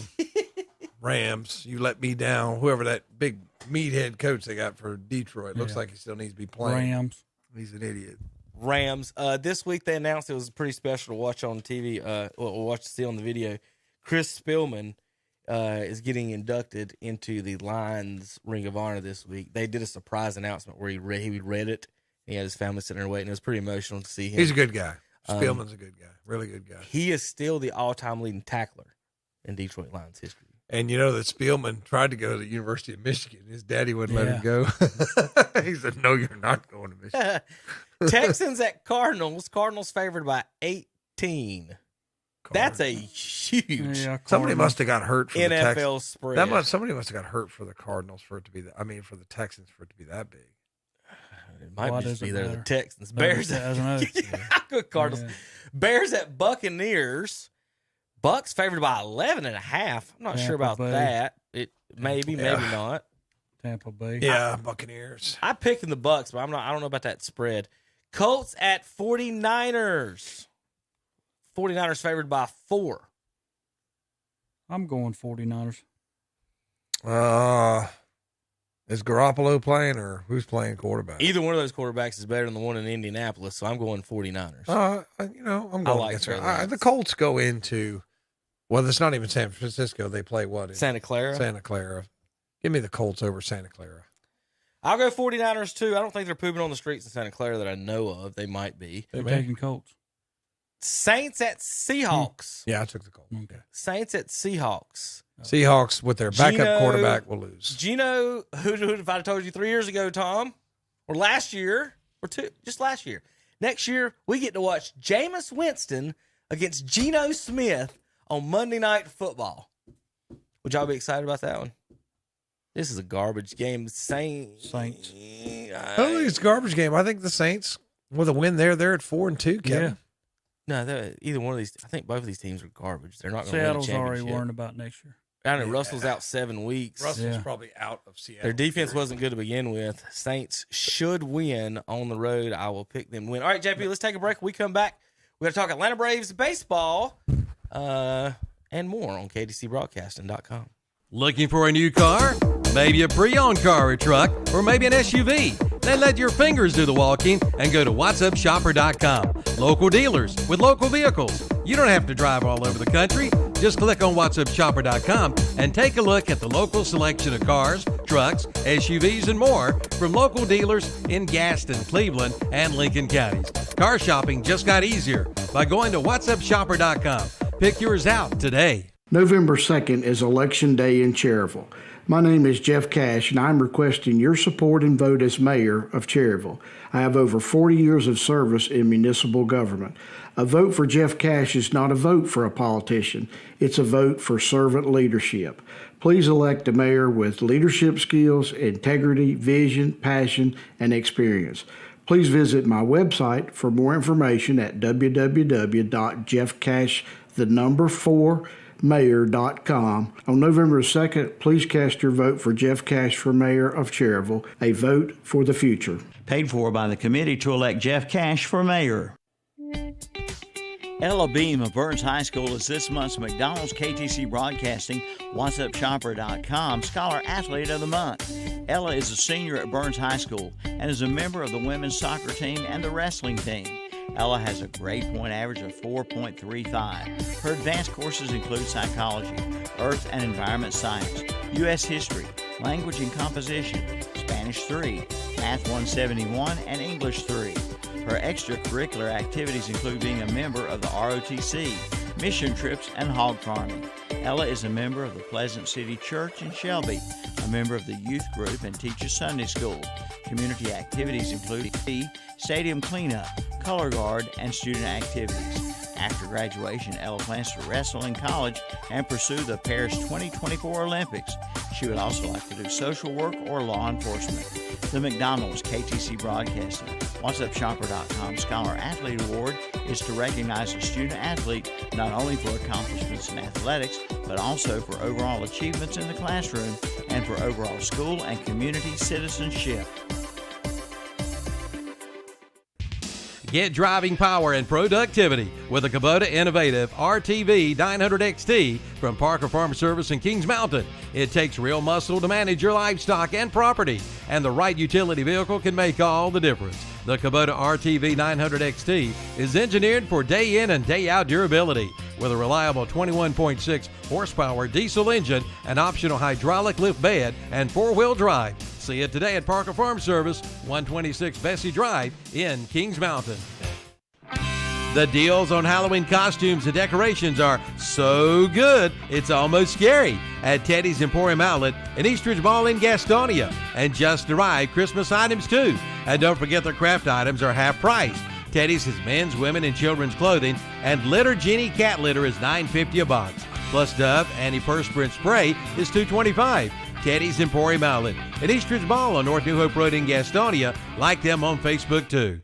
Rams, you let me down. Whoever that big meathead coach they got for Detroit looks like he still needs to be playing. Rams. He's an idiot. Rams. This week they announced it was pretty special to watch on TV. Watch to see on the video. Chris Spielman is getting inducted into the Lions Ring of Honor this week. They did a surprise announcement where he read it. He had his family sitting there waiting. It was pretty emotional to see him. He's a good guy. Spielman's a good guy. Really good guy. He is still the all-time leading tackler in Detroit Lions history. And you know that Spielman tried to go to the University of Michigan. His daddy wouldn't let him go. He said, "No, you're not going to Michigan." Texans at Cardinals. Cardinals favored by 18. That's a huge. Somebody must have got hurt for the NFL Texans. spread. Somebody must have got hurt for the Cardinals for it to be. For the Texans for it to be that big. It might just be there. The Texans, Bears. I'll go Cardinals. Yeah. Bears at Buccaneers. Bucks favored by 11.5. I'm not sure about that. It maybe not. Tampa Bay. Yeah, Buccaneers. I'm picking the Bucks, but I don't know about that spread. Colts at 49ers. 49ers favored by 4. I'm going 49ers. Is Garoppolo playing or who's playing quarterback? Either one of those quarterbacks is better than the one in Indianapolis, so I'm going 49ers. I'm going against her. The Colts go into, well, it's not even San Francisco. They play what? Santa Clara. Santa Clara. Give me the Colts over Santa Clara. I'll go 49ers too. I don't think they're pooping on the streets in Santa Clara that I know of. They might be. They're taking Colts. Saints at Seahawks. Yeah, I took the Colts. Okay. Saints at Seahawks. Seahawks with their backup quarterback will lose. Gino, who if I told you 3 years ago, Tom, or last year, or just last year. Next year, we get to watch Jameis Winston against Geno Smith on Monday Night Football. Would y'all be excited about that one? This is a garbage game. Saints. I don't think it's a garbage game. I think the Saints, with a win there, they're at 4-2, Kevin. Yeah. No, either one of these. I think both of these teams are garbage. They're not going to win a Seattle's championship. already worrying about next year. I know Russell's out 7 weeks. Russell's probably out of Seattle. Their defense wasn't good to begin with. Saints should win on the road. I will pick them to win. All right, JP, let's take a break. When we come back, we're going to talk Atlanta Braves baseball and more on KDCBroadcasting.com. Looking for a new car? Maybe a pre-owned car or truck, or maybe an SUV? Then let your fingers do the walking and go to whatsupshopper.com. Local dealers with local vehicles. You don't have to drive all over the country. Just click on whatsupshopper.com and take a look at the local selection of cars, trucks, SUVs, and more from local dealers in Gaston, Cleveland, and Lincoln counties. Car shopping just got easier by going to whatsupshopper.com. Pick yours out today. November 2nd is Election Day in Cherryville. My name is Jeff Cash, and I'm requesting your support and vote as mayor of Cherryville. I have over 40 years of service in municipal government. A vote for Jeff Cash is not a vote for a politician. It's a vote for servant leadership. Please elect a mayor with leadership skills, integrity, vision, passion, and experience. Please visit my website for more information at www.jeffcash4mayor.com. On November 2nd, please cast your vote for Jeff Cash for mayor of Cherryville, a vote for the future. Paid for by the committee to elect Jeff Cash for mayor. Ella Beam of Burns High School is this month's McDonald's KTC Broadcasting WhatsUpShopper.com Scholar Athlete of the Month. Ella is a senior at Burns High School and is a member of the women's soccer team and the wrestling team. Ella has a grade point average of 4.35. Her advanced courses include psychology, earth and environment science, U.S. history, Language and Composition, Spanish 3, Math 171, and English 3. Her extracurricular activities include being a member of the ROTC, mission trips, and hog farming. Ella is a member of the Pleasant City Church in Shelby, a member of the youth group, and teaches Sunday school. Community activities include stadium cleanup, color guard, and student activities. After graduation, Ella plans to wrestle in college and pursue the Paris 2024 Olympics. She would also like to do social work or law enforcement. The McDonald's KTC Broadcasting WhatsUpShopper.com Scholar Athlete Award is to recognize a student athlete not only for accomplishments in athletics, but also for overall achievements in the classroom and for overall school and community citizenship. Get driving power and productivity with a Kubota Innovative RTV 900XT from Parker Farm Service in Kings Mountain. It takes real muscle to manage your livestock and property, and the right utility vehicle can make all the difference. The Kubota RTV 900XT is engineered for day in and day out durability with a reliable 21.6 horsepower diesel engine, an optional hydraulic lift bed, and four-wheel drive. See it today at Parker Farm Service, 126 Bessie Drive in Kings Mountain. The deals on Halloween costumes and decorations are so good, it's almost scary at Teddy's Emporium Outlet in Eastridge Mall in Gastonia. And just arrived Christmas items too. And don't forget their craft items are half price. Teddy's has men's, women, and children's clothing, and Litter Genie cat litter is $9.50 a box. Plus Dove Antiperspirant Spray is $2.25. Teddy's Emporium Outlet at Eastridge Mall on North New Hope Road in Gastonia. Like them on Facebook too.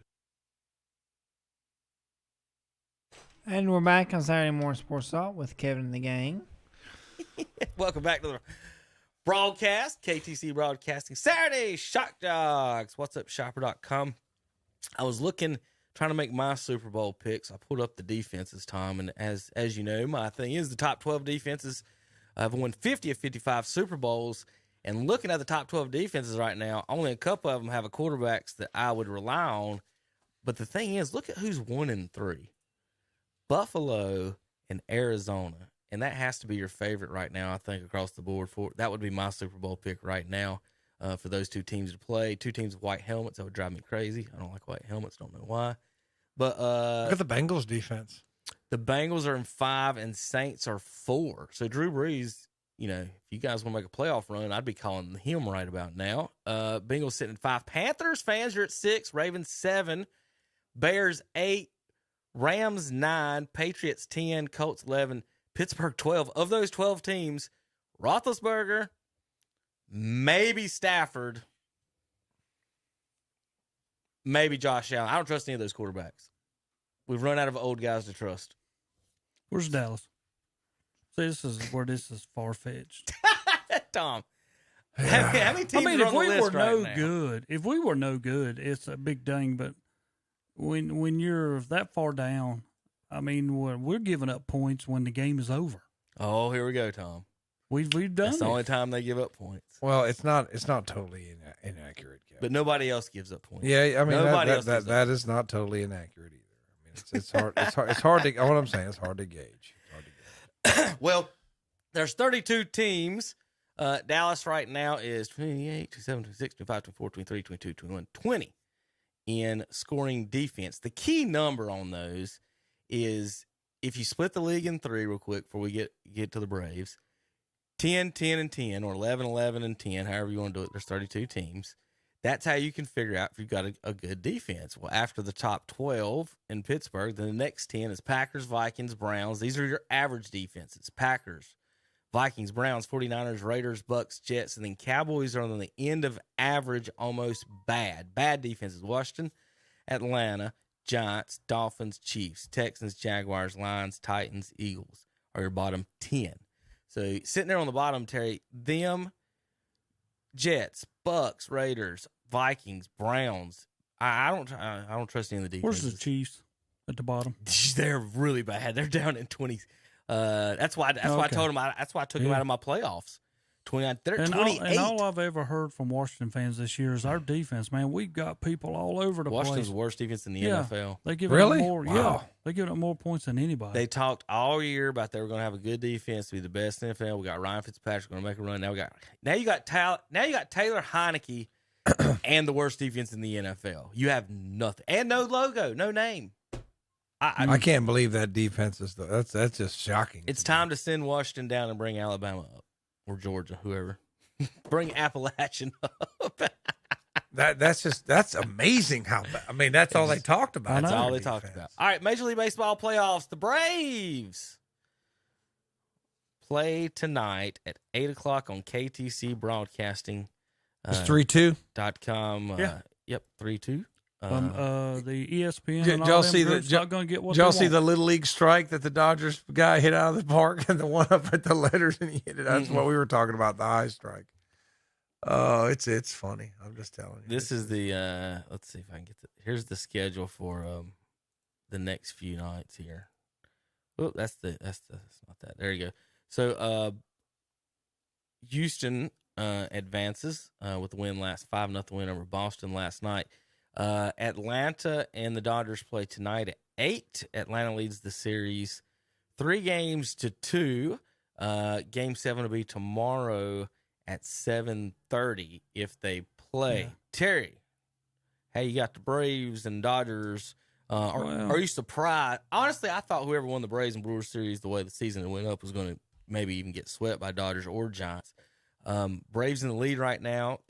And we're back on Saturday Morning Sports Talk with Kevin and the gang. Welcome back to the broadcast, KTC Broadcasting Saturday Shock Dogs. WhatsUpShopper.com. I was trying to make my Super Bowl picks. I pulled up the defenses, Tom, and as you know, my thing is the top 12 defenses have won 50 of 55 Super Bowls. And looking at the top 12 defenses right now, only a couple of them have a quarterbacks that I would rely on. But the thing is, look at who's 1-3. Buffalo and Arizona. And that has to be your favorite right now, I think, across the board. That would be my Super Bowl pick right now for those two teams to play. Two teams with white helmets. That would drive me crazy. I don't like white helmets. Don't know why. But look at the Bengals defense. The Bengals are in 5 and Saints are 4. So Drew Brees, if you guys want to make a playoff run, I'd be calling him right about now. Bengals sitting at 5. Panthers fans, you're at 6. Ravens 7. Bears 8. Rams 9. Patriots 10. Colts 11. Pittsburgh 12. Of those 12 teams, Roethlisberger, maybe Stafford, maybe Josh Allen. I don't trust any of those quarterbacks. We've run out of old guys to trust. Where's Dallas? See, this is where this is far-fetched. Tom, how many teams are on the list right now? If we were no good, it's a big thing. But when you're that far down, I mean, we're giving up points when the game is over. Oh, here we go, Tom. We've done That's the only time they give up points. Well, it's not totally inaccurate, Kevin. But nobody else gives up points. Yeah, I mean that is not totally inaccurate either. I mean, it's hard. It's hard to. What I'm saying, it's hard to gauge. Well, there's 32 teams. Dallas right now is 28, 27, 26, 25, 24, 23, 22, 21, 20 in scoring defense. The key number on those is if you split the league in 3 real quick before we get to the Braves, 10, 10, and 10, or 11, 11, and 10, however you want to do it. There's 32 teams. That's how you can figure out if you've got a good defense. Well, after the top 12 in Pittsburgh, then the next 10 is Packers, Vikings, Browns. These are your average defenses. Packers, Vikings, Browns, 49ers, Raiders, Bucks, Jets, and then Cowboys are on the end of average, almost bad. Bad defenses. Washington, Atlanta, Giants, Dolphins, Chiefs, Texans, Jaguars, Lions, Titans, Eagles are your bottom 10. So sitting there on the bottom, Terry, them, Jets, Bucks, Raiders, Vikings, Browns. I don't trust any of the defenses. Where's the Chiefs at the bottom? They're really bad. They're down in 20s. That's why I told them. That's why I took them out of my playoffs. 29. They're and 28. And all I've ever heard from Washington fans this year is our defense, man. We've got people all over the Washington's place. worst defense in the NFL. They give Really? up more. Wow. Yeah, they give up more points than anybody. They talked all year about they were going to have a good defense to be the best in the NFL. We got Ryan Fitzpatrick going to make a run. Now you got Taylor Heineke and the worst defense in the NFL. You have nothing and no logo, no name. I can't believe that defense is that's just shocking. It's time to send Washington down and bring Alabama up or Georgia, whoever. Bring Appalachian up. That's amazing how I mean that's all they talked about. That's all they talked about. All right, Major League Baseball playoffs. The Braves play tonight at 8:00 on KTC Broadcasting. It's 3-2. .com. Yep, 3-2. The ESPN. Did y'all see not going to get what did y'all they see want. the Little League strike that the Dodgers guy hit out of the park and the one up at the letters and he hit it? That's what we were talking about, the high strike. Oh, it's funny. I'm just telling you. This is the let's see if I can get here's the schedule for the next few nights here. Oh, that's not that. There you go. So Houston advances with the win 5-0 win over Boston last night. Atlanta and the Dodgers play tonight at 8. Atlanta leads the series 3-2. Game 7 will be tomorrow at 7:30 if they play. Yeah. Terry, hey, you got the Braves and Dodgers. Are you surprised? Honestly, I thought whoever won the Braves and Brewers series the way the season went up was going to maybe even get swept by Dodgers or Giants. Braves in the lead right now,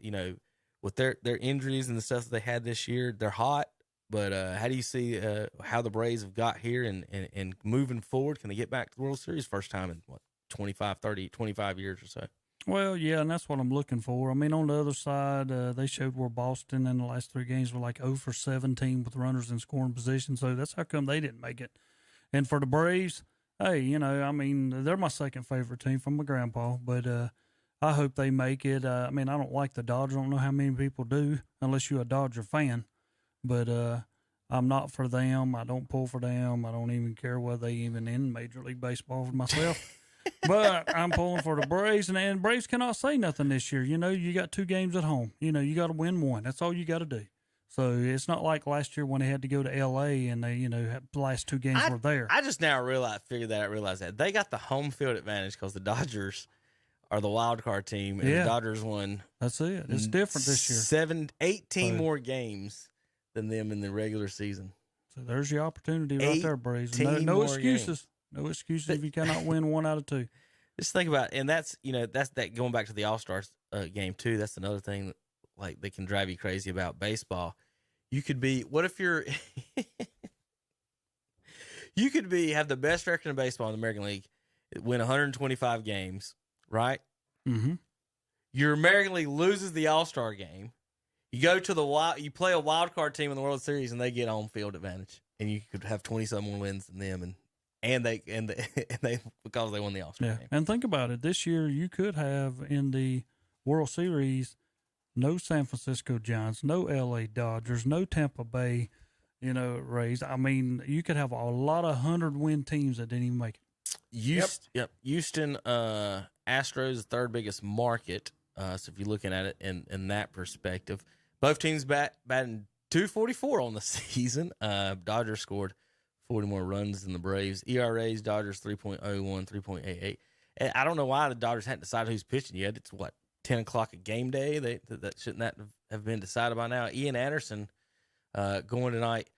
with their injuries and the stuff that they had this year, they're hot. But how do you see how the Braves have got here and moving forward? Can they get back to the World Series first time in 25 years or so? Well, yeah, and that's what I'm looking for. I mean, on the other side, they showed where Boston in the last 3 games were like 0 for 17 with runners in scoring position. So that's how come they didn't make it. And for the Braves, hey, I mean, they're my second favorite team from my grandpa, but I hope they make it. I mean, I don't like the Dodgers. I don't know how many people do, unless you're a Dodger fan. But I'm not for them. I don't pull for them. I don't even care whether they even in Major League Baseball for myself. But I'm pulling for the Braves, and Braves cannot say nothing this year. You got 2 games at home. You got to win 1. That's all you got to do. So it's not like last year when they had to go to L.A. and they, the last 2 games were there. I just now realized that they got the home field advantage because the Dodgers are the wild card team, and the Dodgers won. That's it. It's different this year. 18 more games than them in the regular season. So there's your opportunity right there, Braves. No excuses. Games. No excuses if you cannot win 1 out of 2. Just think about it. And that's that going back to the All-Stars game too. That's another thing that, like, they can drive you crazy about baseball. You could be, what if you're, you could have the best record in baseball in the American League, win 125 games, right? Mm-hmm. Your American League loses the All-Star game. You go to you play a wild card team in the World Series and they get home field advantage, and you could have 20-some more wins than them, and they because they won the All-Star game. And think about it. This year you could have in the World Series no San Francisco Giants, no LA Dodgers, no Tampa Bay, Rays. I mean, you could have a lot of 100-win teams that didn't even make it. Houston Astros, the 3rd biggest market. So if you're looking at it in that perspective, both teams batting .244 on the season. Dodgers scored 40 more runs than the Braves. ERAs, Dodgers 3.01, 3.88. And I don't know why the Dodgers hadn't decided who's pitching yet. It's 10 o'clock a game day. That shouldn't that have been decided by now. Ian Anderson going tonight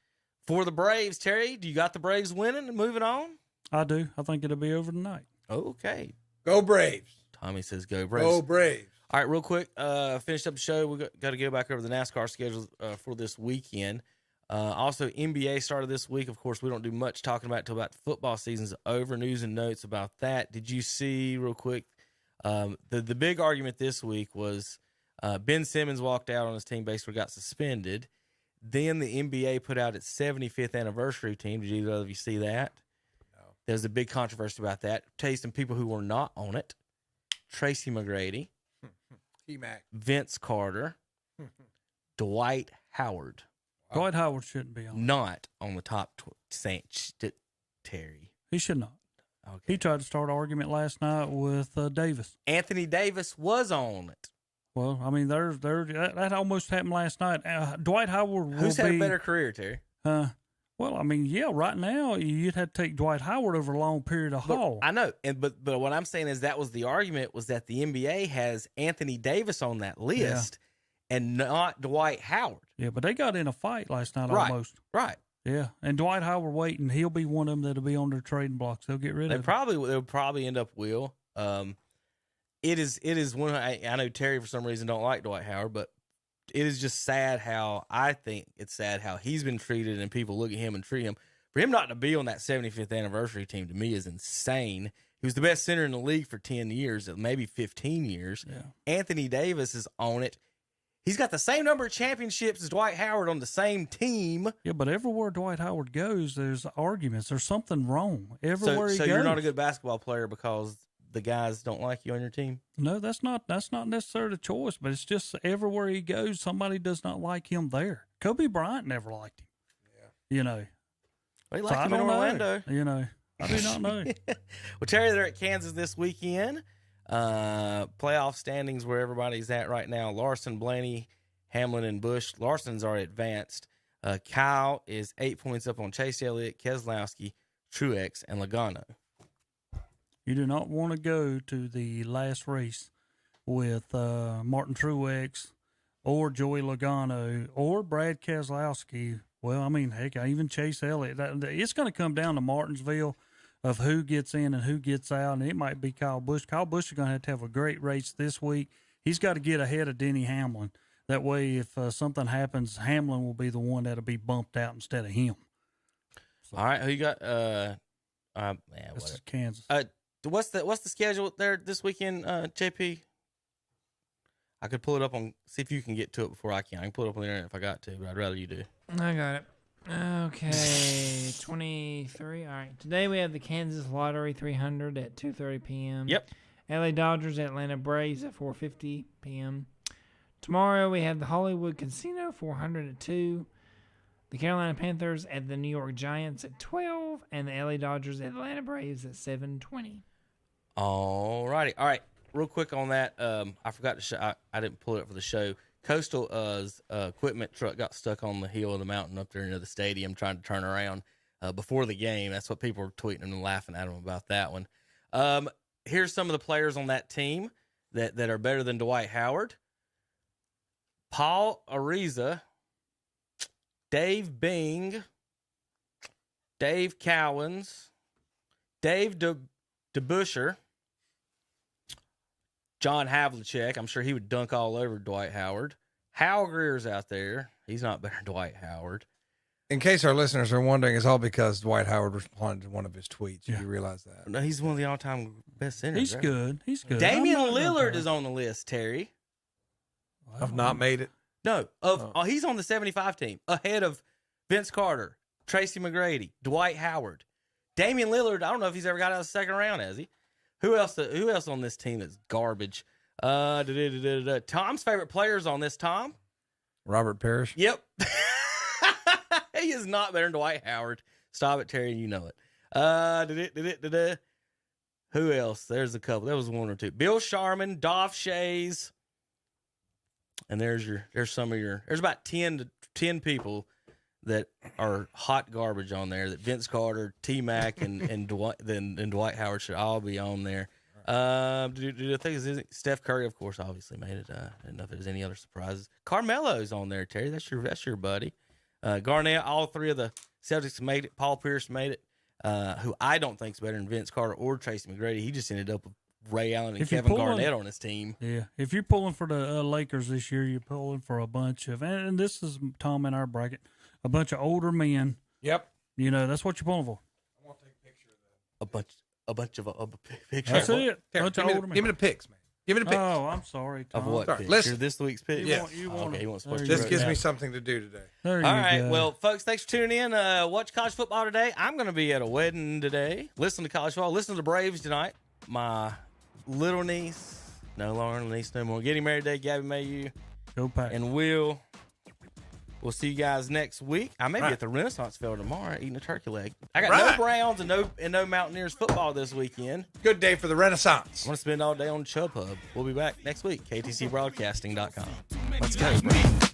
for the Braves. Terry, do you got the Braves winning and moving on? I do. I think it'll be over tonight. Okay. Go Braves. Tommy says go Braves. Go Braves. All right, real quick, finish up the show. We got to go back over the NASCAR schedule for this weekend. Also, NBA started this week. Of course, we don't do much talking about it until about the football season's over. News and notes about that. Did you see, real quick, the big argument this week was Ben Simmons walked out on his team, basically got suspended. Then the NBA put out its 75th anniversary team. Did either of you see that? No. There's a big controversy about that. Tell you some people who were not on it. Tracy McGrady. T-Mac. Vince Carter. Dwight Howard. Dwight Howard shouldn't be on. Not on the top Terry. He should not. Okay. He tried to start an argument last night with Davis. Anthony Davis was on it. Well, I mean, that almost happened last night. Dwight Howard will Who's had a better career, Terry? Well, I mean, yeah, right now you'd have to take Dwight Howard over a long period of haul. I know, but what I'm saying is that was the argument, was that the NBA has Anthony Davis on that list and not Dwight Howard. Yeah, but they got in a fight last night almost. Right. Yeah, and Dwight Howard waiting. He'll be one of them that'll be on their trading blocks. They'll get rid of him. They'll probably end up will. It is one. I know Terry for some reason don't like Dwight Howard, but it is just sad how it's sad how he's been treated, and people look at him and treat him. For him not to be on that 75th anniversary team, to me, is insane. He was the best center in the league for 10 years, maybe 15 years. Yeah. Anthony Davis is on it. He's got the same number of championships as Dwight Howard on the same team. Yeah, but everywhere Dwight Howard goes, there's arguments. There's something wrong everywhere he goes. So you're not a good basketball player because the guys don't like you on your team? No, that's not necessarily the choice, but it's just everywhere he goes, somebody does not like him there. Kobe Bryant never liked him. Yeah. You know. Well, he liked him in Orlando. You know, I do not know. Well, Terry, they're at Kansas this weekend. Playoff standings where everybody's at right now. Larson, Blaney, Hamlin, and Bush. Larson's already advanced. Kyle is 8 points up on Chase Elliott, Keselowski, Truex, and Logano. You do not want to go to the last race with Martin Truex or Joey Logano or Brad Keselowski. Well, I mean, heck, even Chase Elliott. It's going to come down to Martinsville of who gets in and who gets out, and it might be Kyle Busch. Kyle Busch is going to have a great race this week. He's got to get ahead of Denny Hamlin. That way, if something happens, Hamlin will be the one that'll be bumped out instead of him. So. All right, who you got? This is Kansas. What's the schedule there this weekend, JP? I could pull it up see if you can get to it before I can. I can pull it up on the internet if I got to, but I'd rather you do. I got it. Okay, 23. All right. Today we have the Kansas Lottery 300 at 2:30 p.m. Yep. LA Dodgers, Atlanta Braves at 4:50 p.m. Tomorrow we have the Hollywood Casino 400 at 2. The Carolina Panthers at the New York Giants at 12, and the LA Dodgers at Atlanta Braves at 7:20. All righty. All right. Real quick on that, I forgot to show. I didn't pull it up for the show. Coastal's equipment truck got stuck on the hill of the mountain up there near the stadium trying to turn around before the game. That's what people were tweeting and laughing at him about that one. Here's some of the players on that team that are better than Dwight Howard. Paul Ariza, Dave Bing, Dave Cowens, Dave DeBuscher, John Havlicek. I'm sure he would dunk all over Dwight Howard. Hal Greer's out there. He's not better than Dwight Howard. In case our listeners are wondering, it's all because Dwight Howard responded to one of his tweets. Yeah. You realize that? No, he's one of the all-time best centers. He's good. He's good. Damian Lillard is on the list, Terry. I've not made it. No. He's on the 75 team, ahead of Vince Carter, Tracy McGrady, Dwight Howard. Damian Lillard, I don't know if he's ever got out of the second round, has he? Who else on this team is garbage? Tom's favorite players on this, Tom? Robert Parrish. Yep. He is not better than Dwight Howard. Stop it, Terry, you know it. Who else? There's a couple. There was one or two. Bill Sharman, Dolph Shays. And there's about 10 people that are hot garbage on there that Vince Carter, T-Mac, and Dwight Howard should all be on there. I think Steph Curry, of course, obviously made it. I didn't know if there's any other surprises. Carmelo's on there, Terry. That's your buddy. Garnett, all three of the Celtics made it. Paul Pierce made it, who I don't think is better than Vince Carter or Tracy McGrady. He just ended up with Ray Allen and Kevin Garnett on his team. Yeah, if you're pulling for the Lakers this year, you're pulling for a bunch of, and this is Tom in our bracket, a bunch of older men. Yep. You know, that's what you're pulling for. I want to take a picture of that. A bunch of pictures. That's it. Give me the picks, man. Give me the picks. Oh, I'm sorry, Tom. Of what? Sorry, listen. This week's pick? Yeah. He wants to This gives me something to do today. There you All right. go. Well, folks, thanks for tuning in. Watch college football today. I'm going to be at a wedding today. Listen to college football. Listen to the Braves tonight. My little niece, no longer niece no more, getting married today. Gabby Mayu. Go Pack. And Will. We'll see you guys next week. I may be Right. at the Renaissance Fair tomorrow eating a turkey leg. I got Right. no Browns and no Mountaineers football this weekend. Good day for the Renaissance. I'm going to spend all day on Chub Hub. We'll be back next week. KTCBroadcasting.com. Let's go, bro.